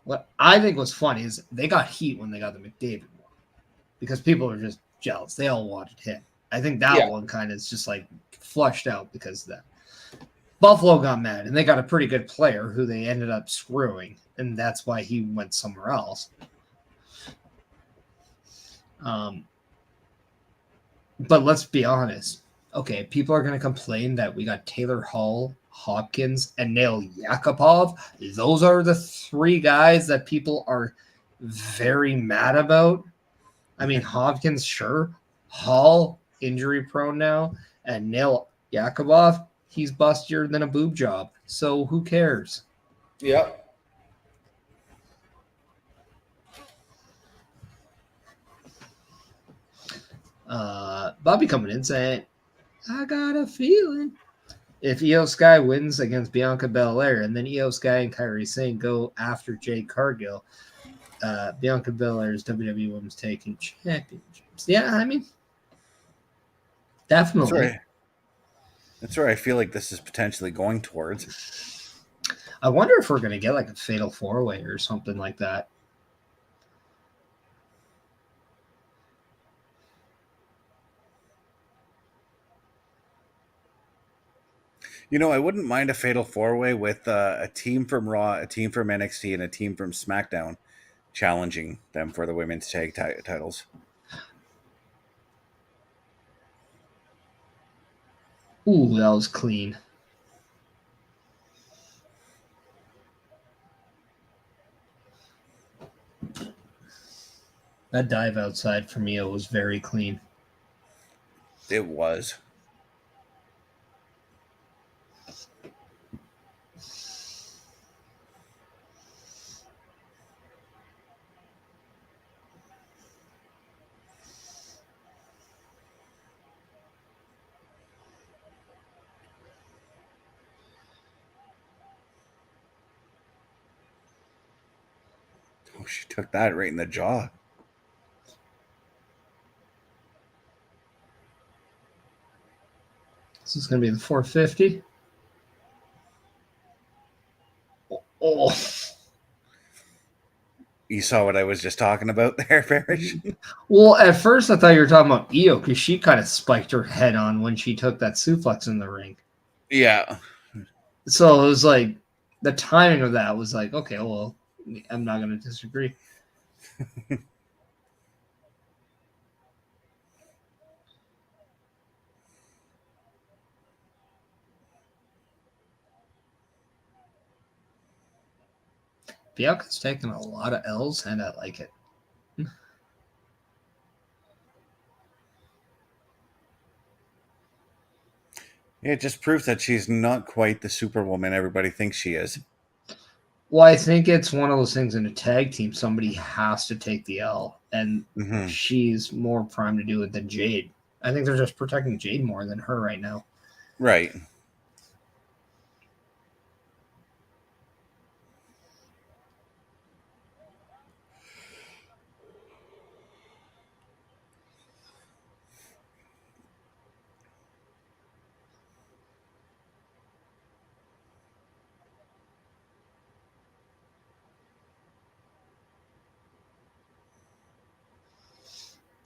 D: what I think was funny is they got heat when they got the McDavid one because people were just jealous. They all wanted him. I think that one kind of is just like flushed out because of that. Buffalo got mad and they got a pretty good player who they ended up screwing, and that's why he went somewhere else. But let's be honest. Okay, people are going to complain that we got Taylor Hall, Hopkins, and Nail Yakupov. Those are the 3 guys that people are very mad about. I mean, Hopkins, sure. Hall, injury prone now. And Nail Yakupov, he's bustier than a boob job. So who cares?
C: Yep.
D: Bobby coming in saying, I got a feeling if Io Sky wins against Bianca Belair and then Io Sky and Kairi Sane go after Jade Cargill, Bianca Belair's WWE Women's Tag Team Championships. Yeah, I mean, definitely.
B: That's where I feel like this is potentially going towards.
D: I wonder if we're going to get like a fatal 4-way or something like that.
B: I wouldn't mind a fatal four-way with a team from Raw, a team from NXT, and a team from SmackDown challenging them for the women's tag titles.
D: Ooh, that was clean. That dive outside for Mio was very clean.
B: It was. Oh, she took that right in the jaw.
D: This is going to be the 450. Oh.
B: You saw what I was just talking about there, Parrish?
D: Well, at first I thought you were talking about Io because she kind of spiked her head on when she took that suplex in the ring.
B: Yeah.
D: So it was like the timing of that was like, okay, well, I'm not going to disagree. Bianca's taking a lot of L's, and I like it.
B: Yeah, it just proves that she's not quite the superwoman everybody thinks she is.
D: Well, I think it's one of those things in a tag team, somebody has to take the L, and she's more primed to do it than Jade. I think they're just protecting Jade more than her right now.
B: Right.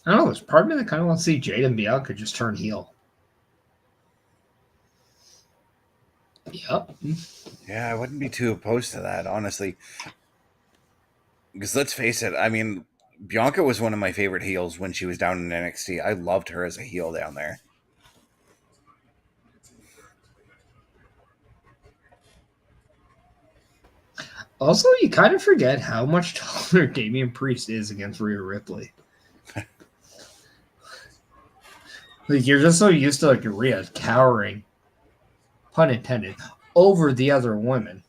D: I don't know. There's part of me that kind of wants to see Jade and Bianca just turn heel. Yep.
B: Yeah, I wouldn't be too opposed to that, honestly. Because let's face it, I mean, Bianca was one of my favorite heels when she was down in NXT. I loved her as a heel down there.
D: Also, you kind of forget how much taller Damien Priest is against Rhea Ripley. Like, you're just so used to like Rhea cowering, pun intended, over the other women.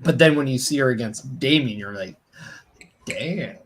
D: But then when you see her against Damien, you're like, damn.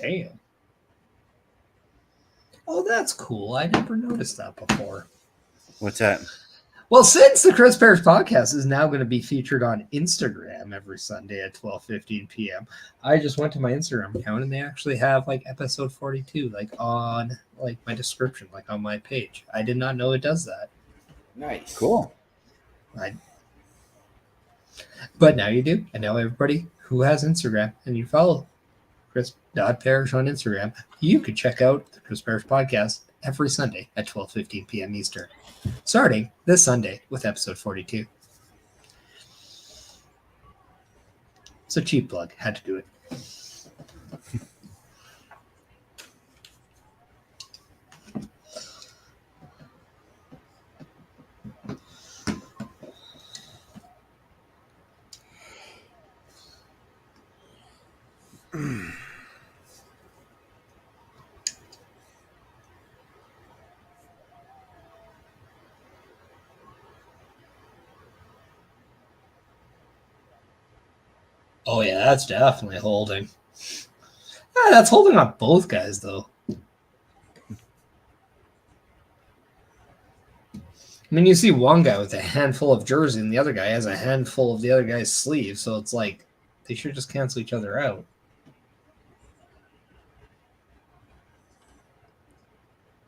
D: Damn. Oh, that's cool. I never noticed that before.
B: What's that?
D: Well, since the Chris Parrish podcast is now going to be featured on Instagram every Sunday at 12:15 p.m., I just went to my Instagram account and they actually have like episode 42 like on like my description, like on my page. I did not know it does that.
C: Nice.
B: Cool.
D: But now you do. And now everybody who has Instagram and you follow Chris.Parrish on Instagram, you could check out the Chris Parrish podcast every Sunday at 12:15 p.m. Eastern, starting this Sunday with episode 42. It's a cheap plug. Had to do it. Oh yeah, that's definitely holding. That's holding on both guys though. I mean, you see one guy with a handful of jersey and the other guy has a handful of the other guy's sleeve, so it's like they should just cancel each other out.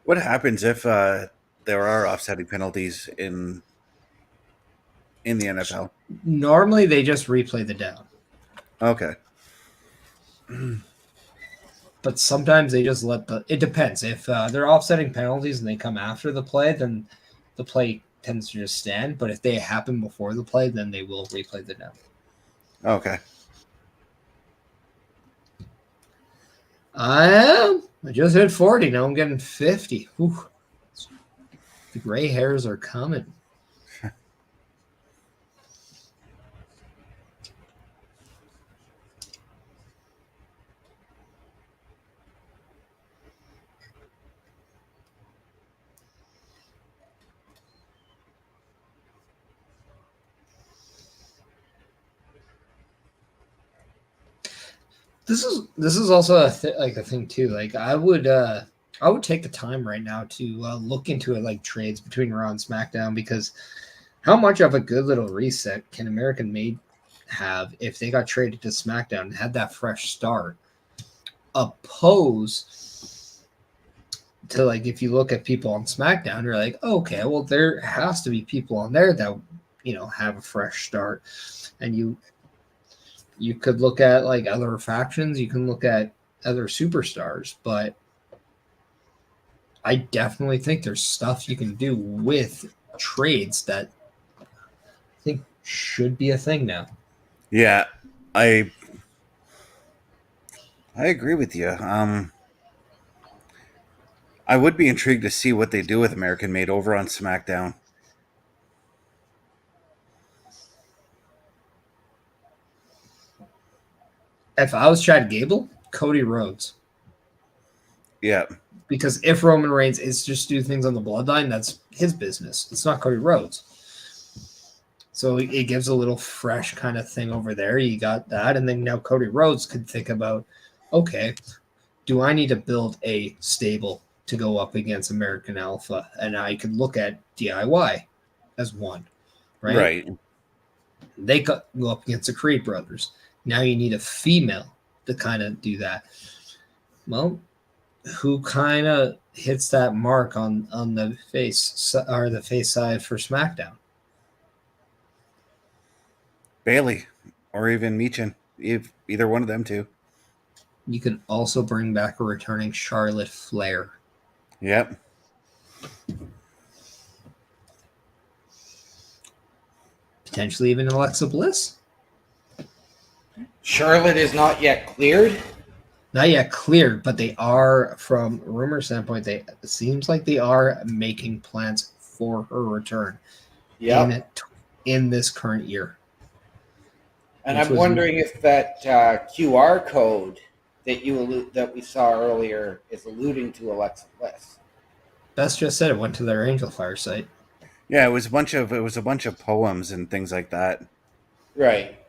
B: What happens if there are offsetting penalties in the NFL?
D: Normally, they just replay the down.
B: Okay.
D: But sometimes they just let the. It depends. If they're offsetting penalties and they come after the play, then the play tends to just stand. But if they happen before the play, then they will replay the down.
B: Okay.
D: I just hit 40. Now I'm getting 50. Whew. The gray hairs are coming. This is also a thing too. Like I would take the time right now to look into it, like trades between Raw and SmackDown, because how much of a good little reset can American Made have if they got traded to SmackDown and had that fresh start, opposed to like if you look at people on SmackDown, you're like, okay, well there has to be people on there that have a fresh start, and you could look at like other factions, you can look at other superstars, but I definitely think there's stuff you can do with trades that I think should be a thing now.
B: Yeah, I agree with you. I would be intrigued to see what they do with American Made over on SmackDown.
D: If I was Chad Gable, Cody Rhodes.
B: Yeah.
D: Because if Roman Reigns is just do things on the bloodline, that's his business. It's not Cody Rhodes. So it gives a little fresh kind of thing over there. You got that. And then now Cody Rhodes could think about, okay, do I need to build a stable to go up against American Alpha? And I could look at DIY as one, right?
B: Right.
D: They go up against the Creed brothers. Now you need a female to kind of do that. Well, who kind of hits that mark on the face or the face side for SmackDown?
B: Bailey or even Meechin. Either one of them two.
D: You can also bring back a returning Charlotte Flair.
B: Yep.
D: Potentially even Alexa Bliss.
C: Charlotte is not yet cleared.
D: Not yet cleared, but they are, from rumor standpoint, it seems like they are making plans for her return in this current year.
C: And I'm wondering if that QR code that we saw earlier is alluding to Alexa Bliss.
D: Best just said it went to their Angel Fire site.
B: Yeah, it was a bunch of poems and things like that.
C: Right.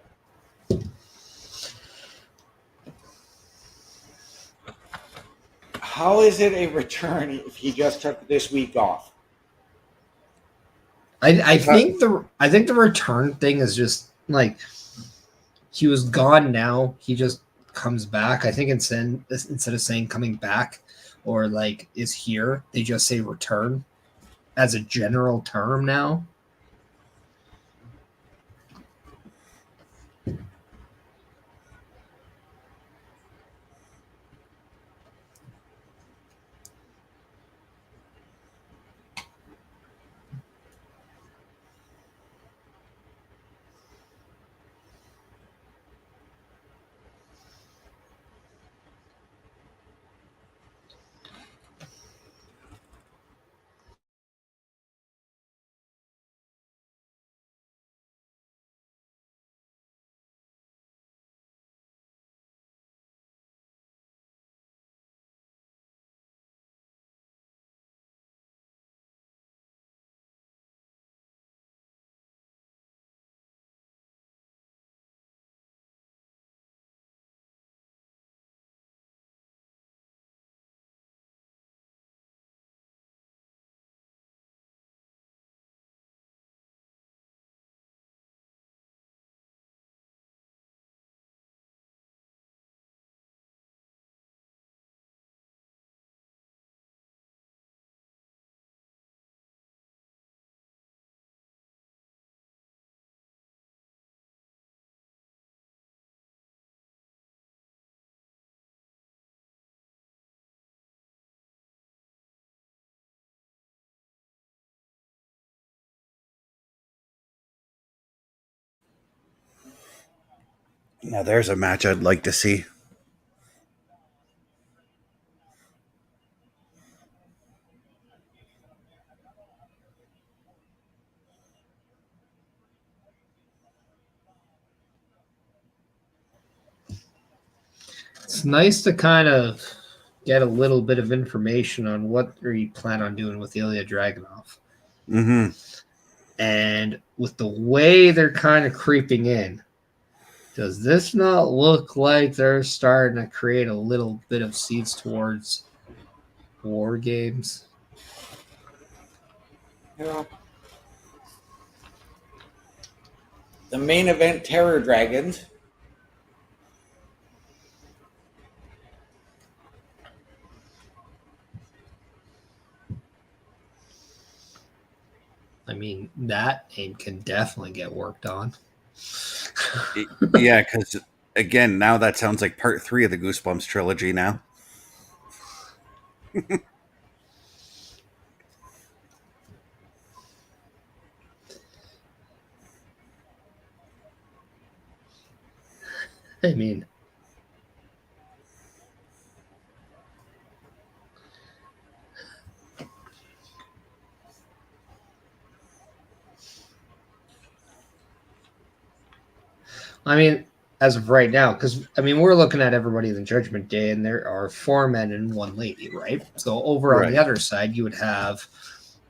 C: How is it a return if he just took this week off?
D: I think the return thing is just like he was gone. Now he just comes back. I think instead of saying coming back or like is here, they just say return as a general term now.
B: Now there's a match I'd like to see.
D: It's nice to kind of get a little bit of information on what you plan on doing with Ilya Dragunov.
B: Mm-hmm.
D: And with the way they're kind of creeping in, does this not look like they're starting to create a little bit of seeds towards War Games?
C: Yeah. The main event, Terror Dragons.
D: I mean, that name can definitely get worked on.
B: Yeah, because again, now that sounds like part 3 of the Goosebumps trilogy now.
D: I mean, as of right now, because we're looking at everybody in the Judgment Day, and there are 4 men and 1 lady, right? So over on the other side, you would have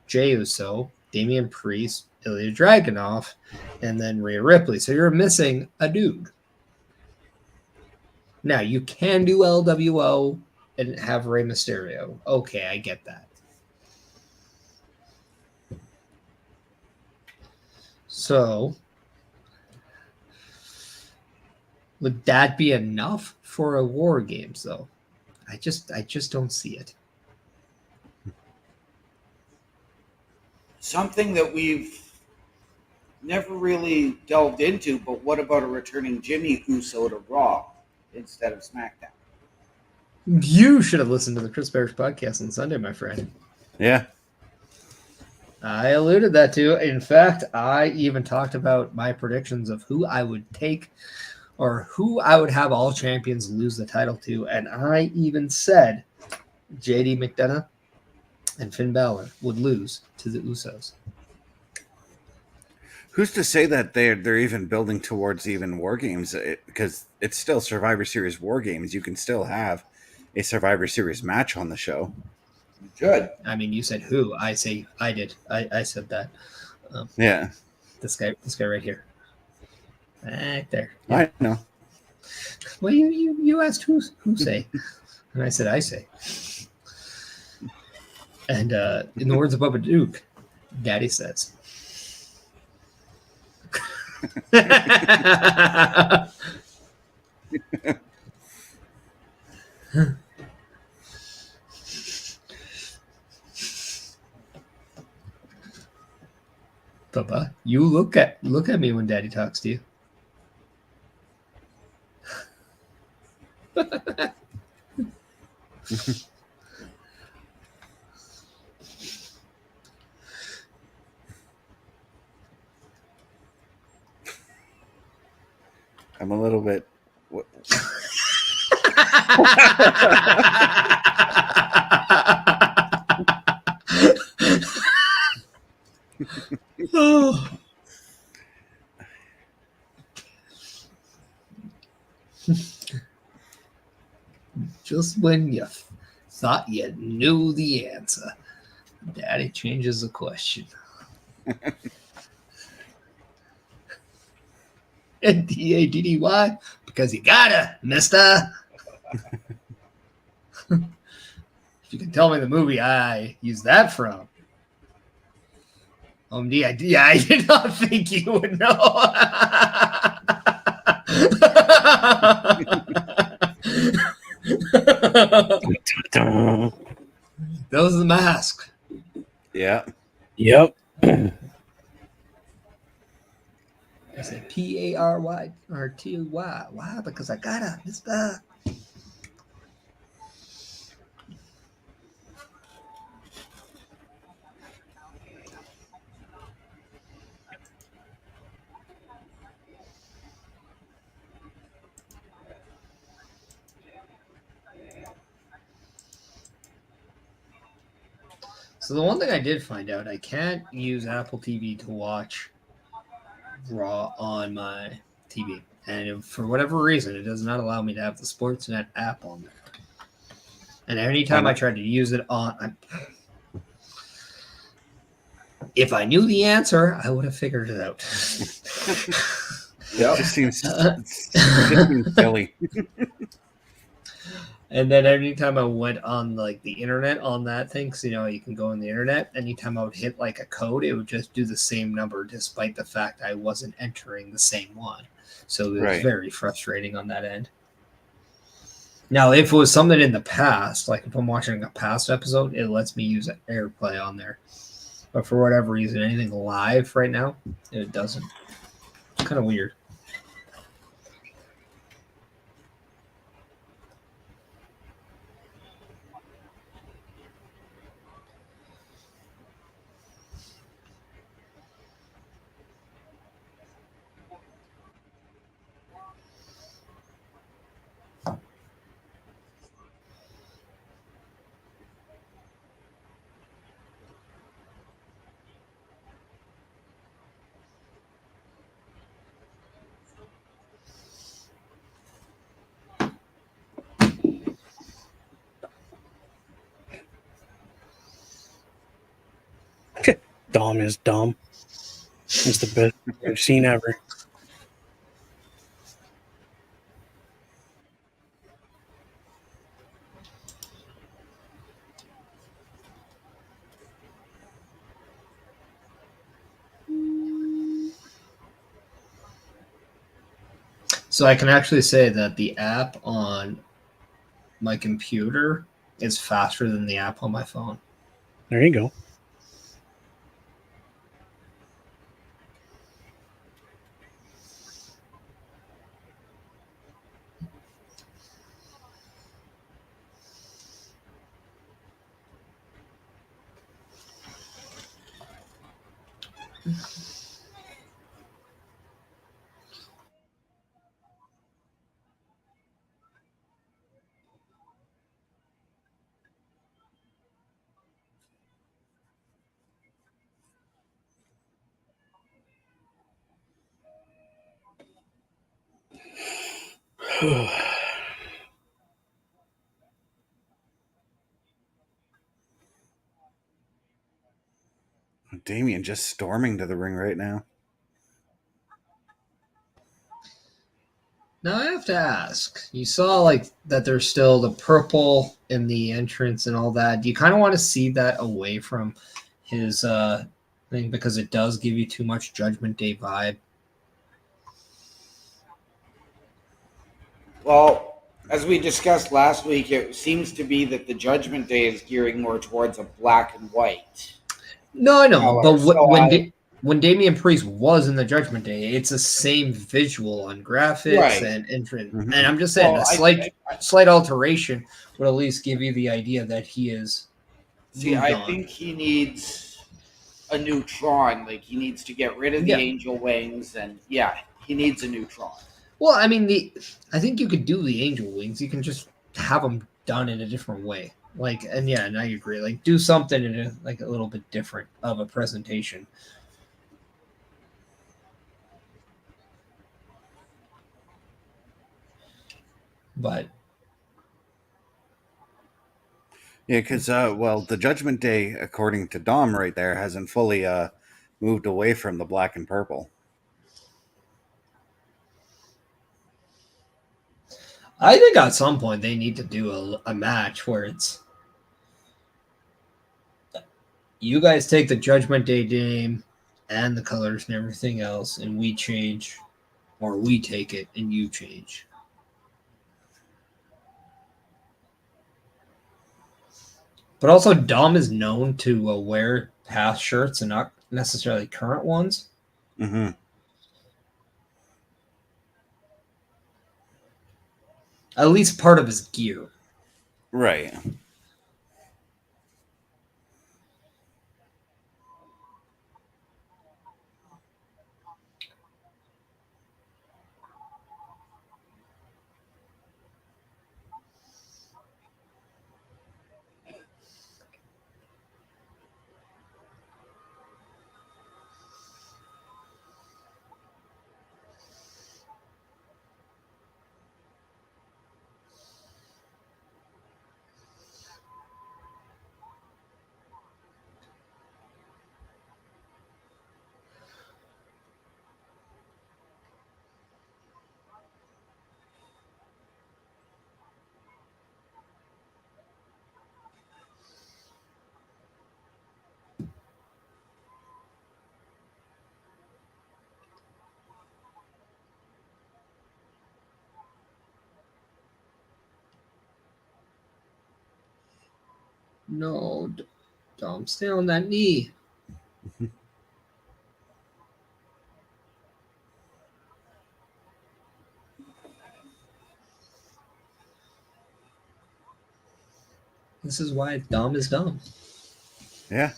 D: Jey Uso, Damien Priest, Ilya Dragunov, and then Rhea Ripley. So you're missing a dude. Now you can do LWO and have Rey Mysterio. Okay, I get that. So would that be enough for a War Games, though? I just don't see it.
C: Something that we've never really delved into, but what about a returning Jimmy Uso to Raw instead of SmackDown?
D: You should have listened to the Chris Parrish podcast on Sunday, my friend.
B: Yeah.
D: I alluded that to. In fact, I even talked about my predictions of who I would take or who I would have all champions lose the title to. And I even said JD McDonagh and Finn Balor would lose to the Usos.
B: Who's to say that they're even building towards even War Games? Because it's still Survivor Series War Games. You can still have a Survivor Series match on the show.
C: Good.
D: I mean, you said who? I did. I said that.
B: Yeah.
D: This guy right here. Right there.
B: Yeah. I know.
D: Well, you asked who say, and I said I say. And in the words of Bubba Duke, Daddy says. Bubba, you look at me when Daddy talks to you.
B: I'm a little bit.
D: Oh. Just when you thought you knew the answer, Daddy changes the question. DADDY, because you gotta, mister. If you can tell me the movie I used that from. I did not think you would know. That was The Mask.
B: Yeah.
A: Yep.
D: I said PARY or TY. Why? Because I gotta, mister. So the one thing I did find out, I can't use Apple TV to watch Raw on my TV. And for whatever reason, it does not allow me to have the Sportsnet app on there. And anytime I tried to use it on... If I knew the answer, I would have figured it out.
B: It just seems silly.
D: And then anytime I went on like the internet on that thing, because you can go on the internet, anytime I would hit like a code, it would just do the same number despite the fact I wasn't entering the same one. So it was very frustrating on that end. Now, if it was something in the past, like if I'm watching a past episode, it lets me use AirPlay on there. But for whatever reason, anything live right now, it doesn't. It's kind of weird.
A: Dom is dumb. It's the best I've seen ever.
D: So I can actually say that the app on my computer is faster than the app on my phone.
A: There you go.
B: Damien just storming to the ring right now.
D: Now I have to ask, you saw like that there's still the purple in the entrance and all that. Do you kind of want to see that away from his thing because it does give you too much Judgment Day vibe?
C: Well, as we discussed last week, it seems to be that the Judgment Day is gearing more towards a black and white.
D: No, I know, but when Damien Priest was in the Judgment Day, it's the same visual on graphics and entrance. Mm-hmm. And I'm just saying, a slight alteration would at least give you the idea that he is.
C: See, I think he needs a new Tron. Like, he needs to get rid of the angel wings, and he needs a new Tron.
D: Well, I mean, I think you could do the angel wings. You can just have them done in a different way. Like, and I agree. Like, do something in a little bit different of a presentation. But
B: yeah, because the Judgment Day, according to Dom, right there, hasn't fully moved away from the black and purple.
D: I think at some point they need to do a match where it's you guys take the Judgment Day name and the colors and everything else, and we change, or we take it and you change. But also, Dom is known to wear past shirts and not necessarily current ones.
B: Mm-hmm.
D: At least part of his gear.
B: Right.
D: No, Dom, stay on that knee. This is why Dom is Dom.
B: Yeah.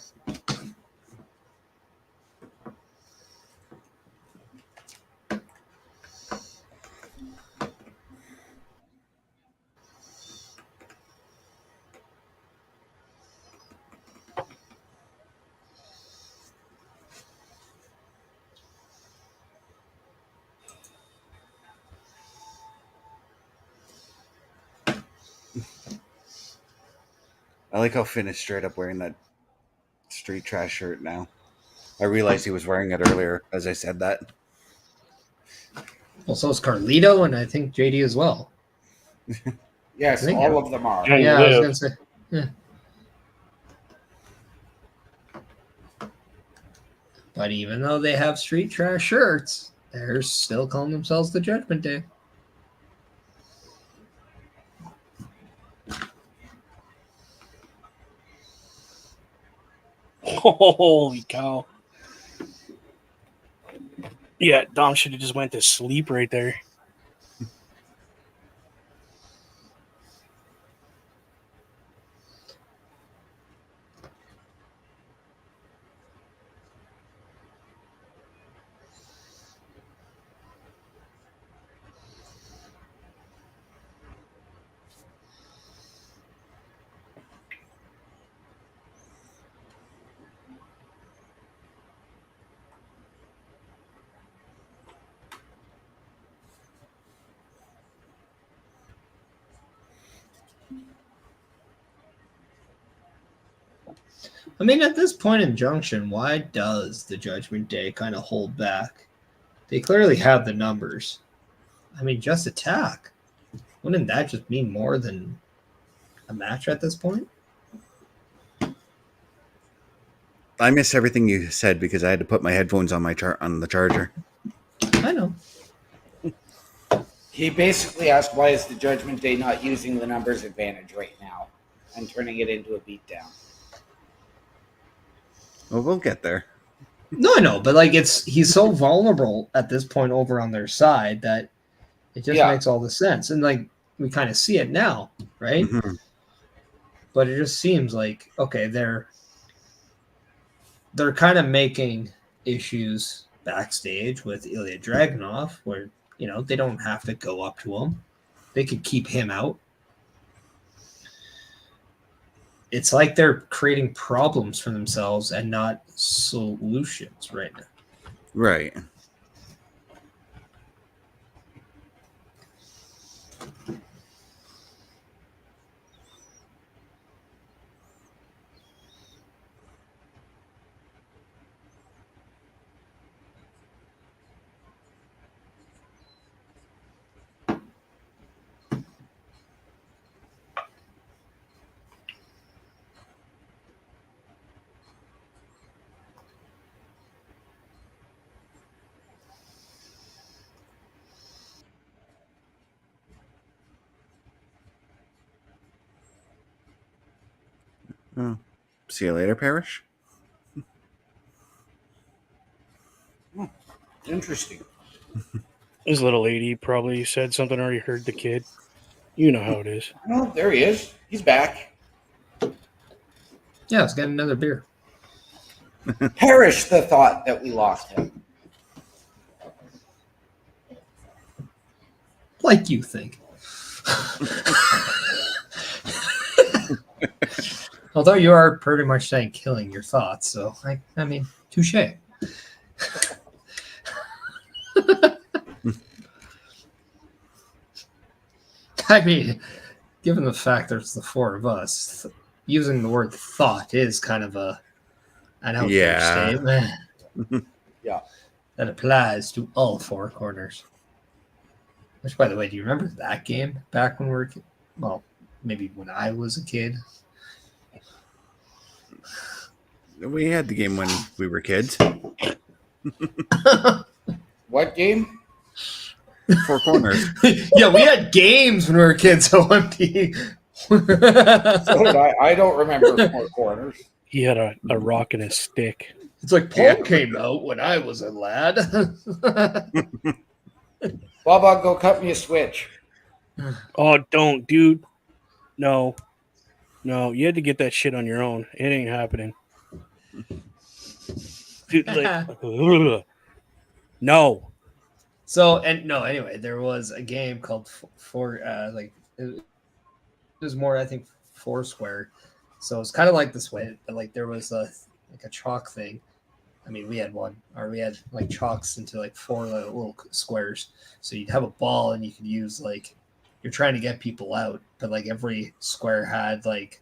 B: I like how Finn is straight up wearing that street trash shirt now. I realized he was wearing it earlier as I said that.
D: Well, so is Carlito, and I think JD as well.
C: Yes, all of them are.
D: Yeah, I was going to say. Yeah. But even though they have street trash shirts, they're still calling themselves the Judgment Day.
A: Holy cow. Yeah, Dom should have just went to sleep right there.
D: I mean, at this point in Junction, why does the Judgment Day kind of hold back? They clearly have the numbers. I mean, just attack. Wouldn't that just mean more than a match at this point?
B: I missed everything you said because I had to put my headphones on on the charger.
D: I know.
C: He basically asked, why is the Judgment Day not using the numbers advantage right now and turning it into a beatdown?
B: Well, we'll get there.
D: No, I know, but like he's so vulnerable at this point over on their side that it just makes all the sense. And like we kind of see it now, right? Mm-hmm. But it just seems like, okay, they're kind of making issues backstage with Ilya Dragunov where, you know, they don't have to go up to him. They could keep him out. It's like they're creating problems for themselves and not solutions right now.
B: Right. Oh. See you later, Parrish.
C: Interesting.
A: His little lady probably said something or he heard the kid. You know how it is.
C: Oh, there he is. He's back.
D: Yeah, let's get another beer.
C: Perish the thought that we lost him.
D: Like you think. Although you are pretty much saying killing your thoughts, so I mean, touche. I mean, given the fact there's the four of us, using the word thought is kind of an outdated statement.
C: Yeah.
D: That applies to all four corners. Which, by the way, do you remember that game back when we were, well, maybe when I was a kid?
B: We had the game when we were kids.
C: What game?
B: Four corners.
D: Yeah, we had games when we were kids, OMD.
C: So did I. I don't remember 4 corners.
A: He had a rock and a stick.
D: It's like Paul came out when I was a lad.
C: Bob, go cut me a switch.
A: Oh, don't, dude. No, you had to get that shit on your own. It ain't happening. Dude, like, no.
D: So anyway, there was a game called it was more, I think, Foursquare. So it's kind of like this way, but like there was a chalk thing. I mean, we had like chalks into like 4 little squares. So you'd have a ball and you could use like, you're trying to get people out, but like every square had like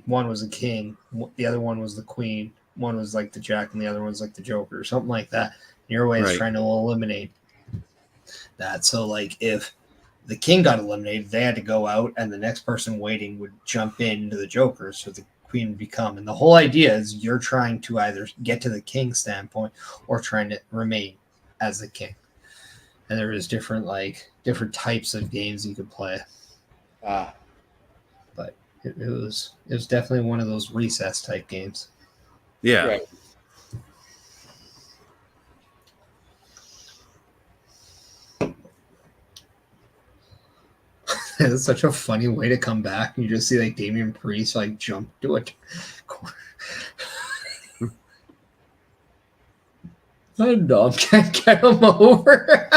D: one was a king, the other one was the queen, one was like the jack, and the other one's like the joker or something like that. Your way is trying to eliminate that. So like if the king got eliminated, they had to go out, and the next person waiting would jump into the joker, so the queen would become. And the whole idea is you're trying to either get to the king standpoint or trying to remain as the king. And there was different types of games you could play. But it was definitely one of those recess type games.
B: Yeah.
C: Right.
D: It's such a funny way to come back. You just see like Damien Priest like jump to it. And Dom can't get him over.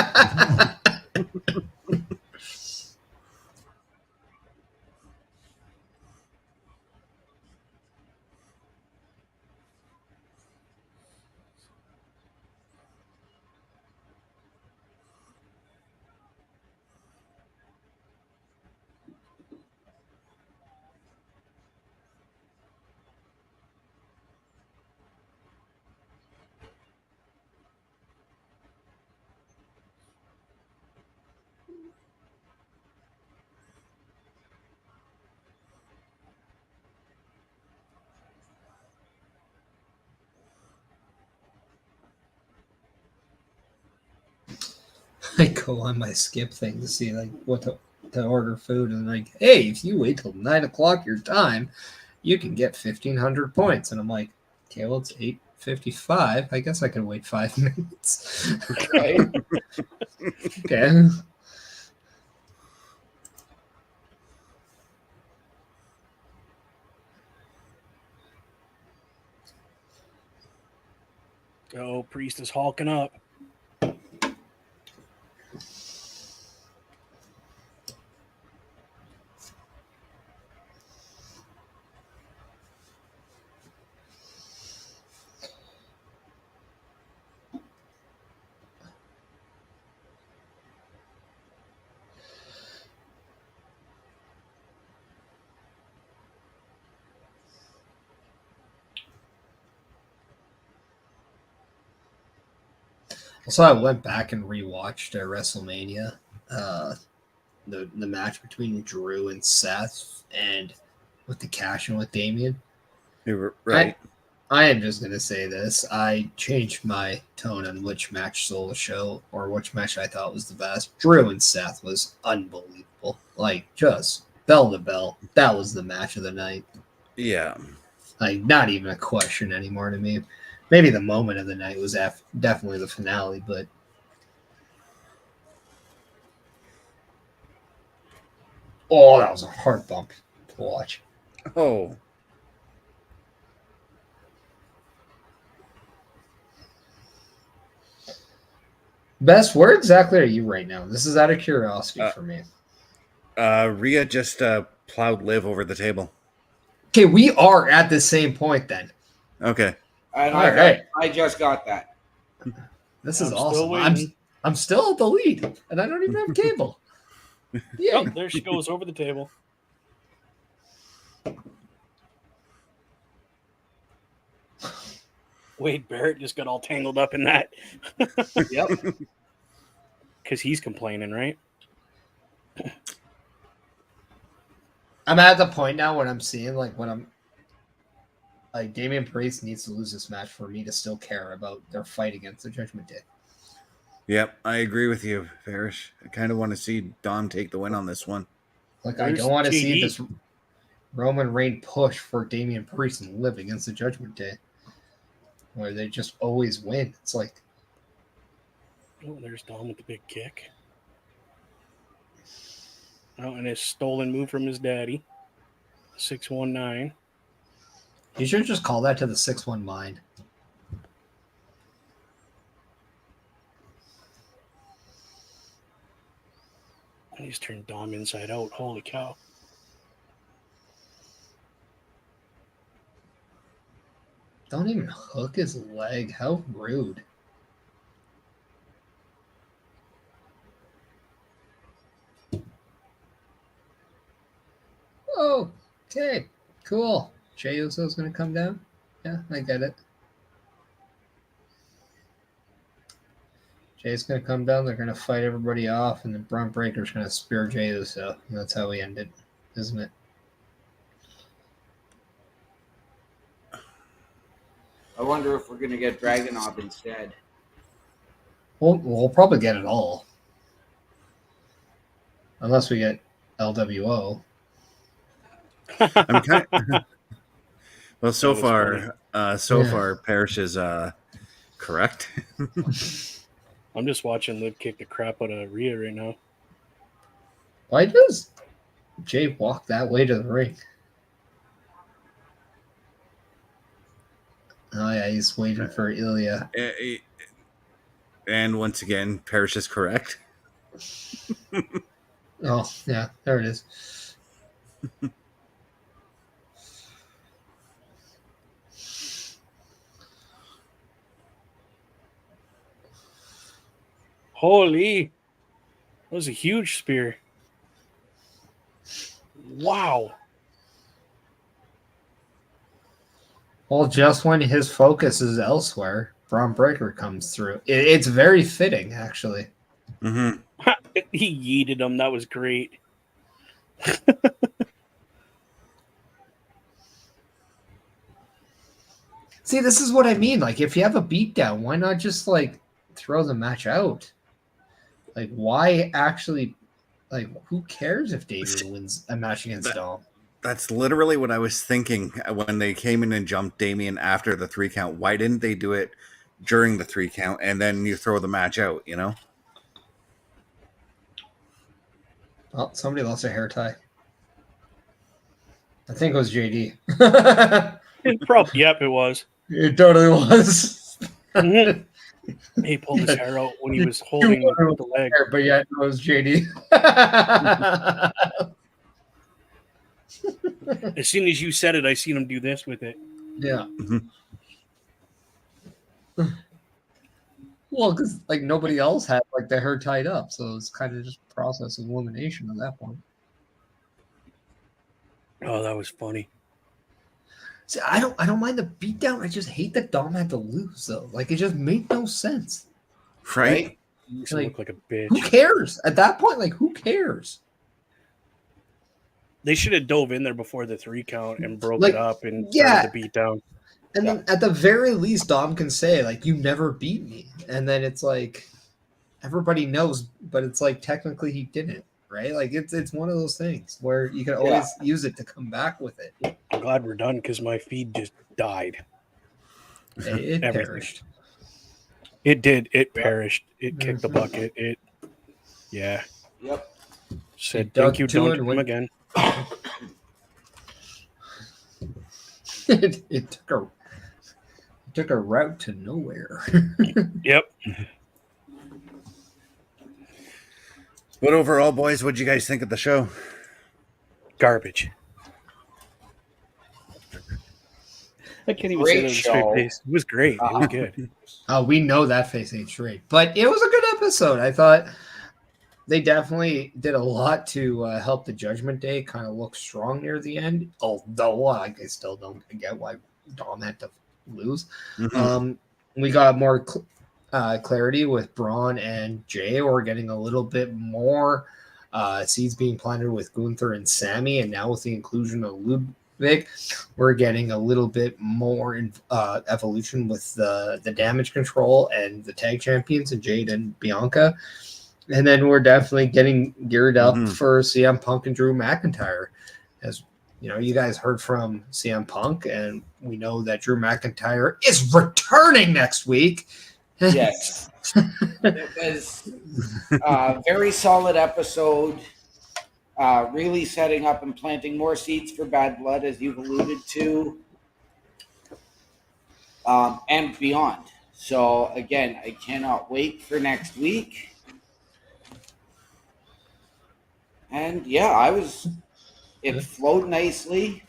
D: I go on my skip thing to see like what to order food, and like, hey, if you wait till 9 o'clock your time, you can get 1,500 points. And I'm like, okay, well, it's 8:55. I guess I can wait 5 minutes.
C: Right?
D: Okay.
A: Oh, Priest is hulking up.
D: So I went back and rewatched WrestleMania, the match between Drew and Seth, and with the cash and with Damien.
B: You're right.
D: I am just going to say this. I changed my tone on which match stole the show or which match I thought was the best. Drew and Seth was unbelievable. Like, just bell to bell. That was the match of the night.
B: Yeah.
D: Like, not even a question anymore to me. Maybe the moment of the night was definitely the finale, but oh, that was a heart bump to watch.
B: Oh.
D: Best, where exactly are you right now? This is out of curiosity for me.
B: Rhea just plowed Liv over the table.
D: Okay, we are at the same point then.
B: Okay.
C: And I just got that.
D: This is awesome. I'm still at the lead, and I don't even have cable.
A: Yeah, oh, there she goes over the table. Wade Barrett just got all tangled up in that.
C: Yep.
A: Because he's complaining, right?
D: I'm at the point now when I'm seeing like Damien Priest needs to lose this match for me to still care about their fight against the Judgment Day.
B: Yep, I agree with you, Ferris. I kind of want to see Dom take the win on this one.
D: Like, I don't want to see this Roman Reigns push for Damien Priest and live against the Judgment Day, where they just always win. It's like,
A: oh, there's Dom with the big kick. Oh, and his stolen move from his daddy. 619.
D: You should just call that to the 6-1 mind.
A: He's turned Dom inside out. Holy cow.
D: Don't even hook his leg. How rude. Oh, okay. Cool. Jey Uso's going to come down? Yeah, I get it. Jay's going to come down. They're going to fight everybody off, and then Braun Breaker's going to spear Jey Uso. And that's how we end it, isn't it?
C: I wonder if we're going to get Dragunov instead.
D: We'll probably get it all. Unless we get LWO.
B: I'm kind of, well, so far, Parrish is correct.
A: I'm just watching Liv kick the crap out of Rhea right now.
D: Why does Jay walk that way to the ring? Oh, yeah, he's waiting for Ilya.
B: And once again, Parrish is correct.
D: Oh, yeah, there it is.
A: Holy. That was a huge spear. Wow.
D: Well, just when his focus is elsewhere, Braun Breaker comes through. It's very fitting, actually.
B: Mm-hmm.
A: He yeeted him. That was great.
D: See, this is what I mean. Like, if you have a beatdown, why not just, like, throw the match out? Like, why actually, like, who cares if Damien wins a match against Dom?
B: That's literally what I was thinking when they came in and jumped Damien after the 3 count. Why didn't they do it during the 3 count and then you throw the match out, you know?
D: Oh, somebody lost a hair tie. I think it was JD.
A: Yep, it was.
D: It totally was.
A: Mm-hmm. He pulled his hair out when he was holding the leg.
D: But yeah, it was JD.
A: As soon as you said it, I seen him do this with it.
D: Yeah. Well, because like nobody else had like their hair tied up, so it's kind of just a process of elimination at that point.
A: Oh, that was funny.
D: See, I don't mind the beatdown. I just hate that Dom had to lose though. Like it just made no sense.
B: Right?
A: He looked like a bitch.
D: Who cares at that point? Like who cares?
A: They should have dove in there before the 3 count and broke it up and started the beatdown.
D: And then at the very least, Dom can say, like, you never beat me. And then it's like, everybody knows, but it's like, technically he didn't, right? Like, it's one of those things where you can always use it to come back with it.
A: I'm glad we're done because my feed just died.
D: It perished.
A: It did. It perished. It kicked the bucket.
C: Yep.
A: Said, thank you, don't do him again.
D: It took a route to nowhere.
A: Yep.
B: But overall, boys, what did you guys think of the show?
A: Garbage. I can't even say that with a straight face. It was great. It was good.
D: We know that face ain't straight, but it was a good episode. I thought they definitely did a lot to help the Judgment Day kind of look strong near the end. Although I still don't get why Dom had to lose. Mm-hmm. We got more clarity with Braun and Jay. We're getting a little bit more seeds being planted with Gunther and Sammy, and now with the inclusion of Ludwig, we're getting a little bit more evolution with the damage control and the tag champions and Jade and Bianca. And then we're definitely getting geared up for CM Punk and Drew McIntyre. As you know, you guys heard from CM Punk, and we know that Drew McIntyre is returning next week.
C: Yes. It was a very solid episode. Really setting up and planting more seeds for Bad Blood, as you've alluded to, and beyond. So, again, I cannot wait for next week. And yeah, it flowed nicely.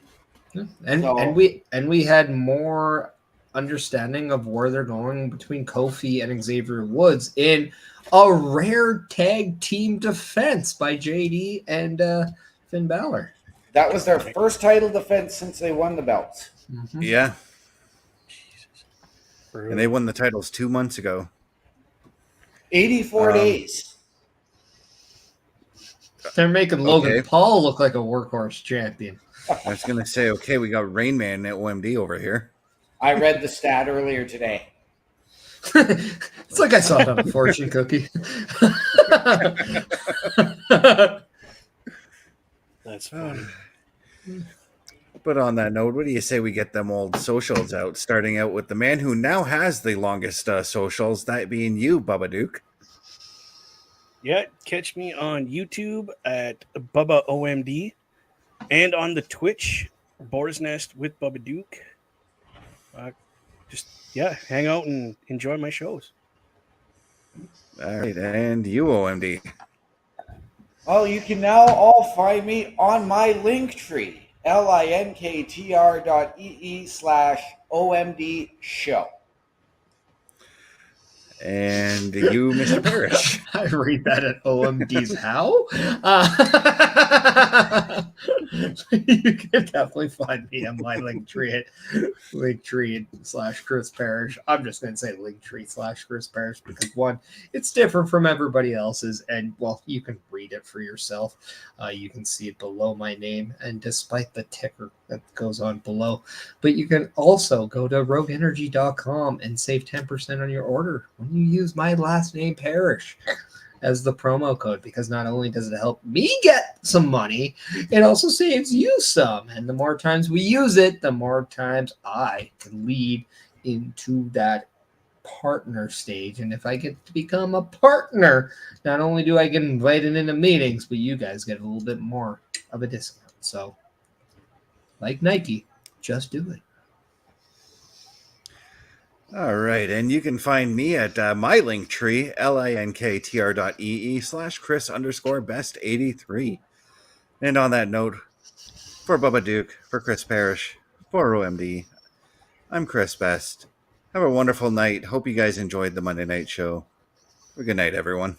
D: And we had more understanding of where they're going between Kofi and Xavier Woods in a rare tag team defense by JD and Finn Balor.
C: That was their first title defense since they won the belts.
B: Mm-hmm. Yeah. And they won the titles 2 months ago.
C: 84 days.
D: They're making Logan Paul look like a workhorse champion.
B: I was going to say, okay, we got Rain Man at OMD over here.
C: I read the stat earlier today.
D: It's like I saw it on a fortune cookie.
A: That's funny.
B: But on that note, what do you say we get them old socials out, starting out with the man who now has the longest socials, that being you, Bubba Duke.
A: Yeah, catch me on YouTube at Bubba OMD and on the Twitch, Boar's Nest with Bubba Duke. Hang out and enjoy my shows.
B: All right, and you, OMD.
C: Well, you can now all find me on my Linktree, linktr.ee/OMD show.
B: And you, Mr. Parrish.
D: I read that at OMD's how? You can definitely find me on my Linktree at Linktree/Chris Parrish. I'm just going to say Linktree/Chris Parrish because, one, it's different from everybody else's, and, well, you can read it for yourself. You can see it below my name, and despite the ticker that goes on below. But you can also go to rogueenergy.com and save 10% on your order when you use my last name, Parrish, as the promo code, because not only does it help me get some money, it also saves you some. And the more times we use it, the more times I can lead into that partner stage. And if I get to become a partner, not only do I get invited into meetings, but you guys get a little bit more of a discount. So, like Nike, just do it.
B: All right, and you can find me at my Linktree, linktr.ee/Chris_best83. And on that note, for Bubba Duke, for Chris Parrish, for OMD, I'm Chris Best. Have a wonderful night. Hope you guys enjoyed the Monday night show. Have a good night, everyone.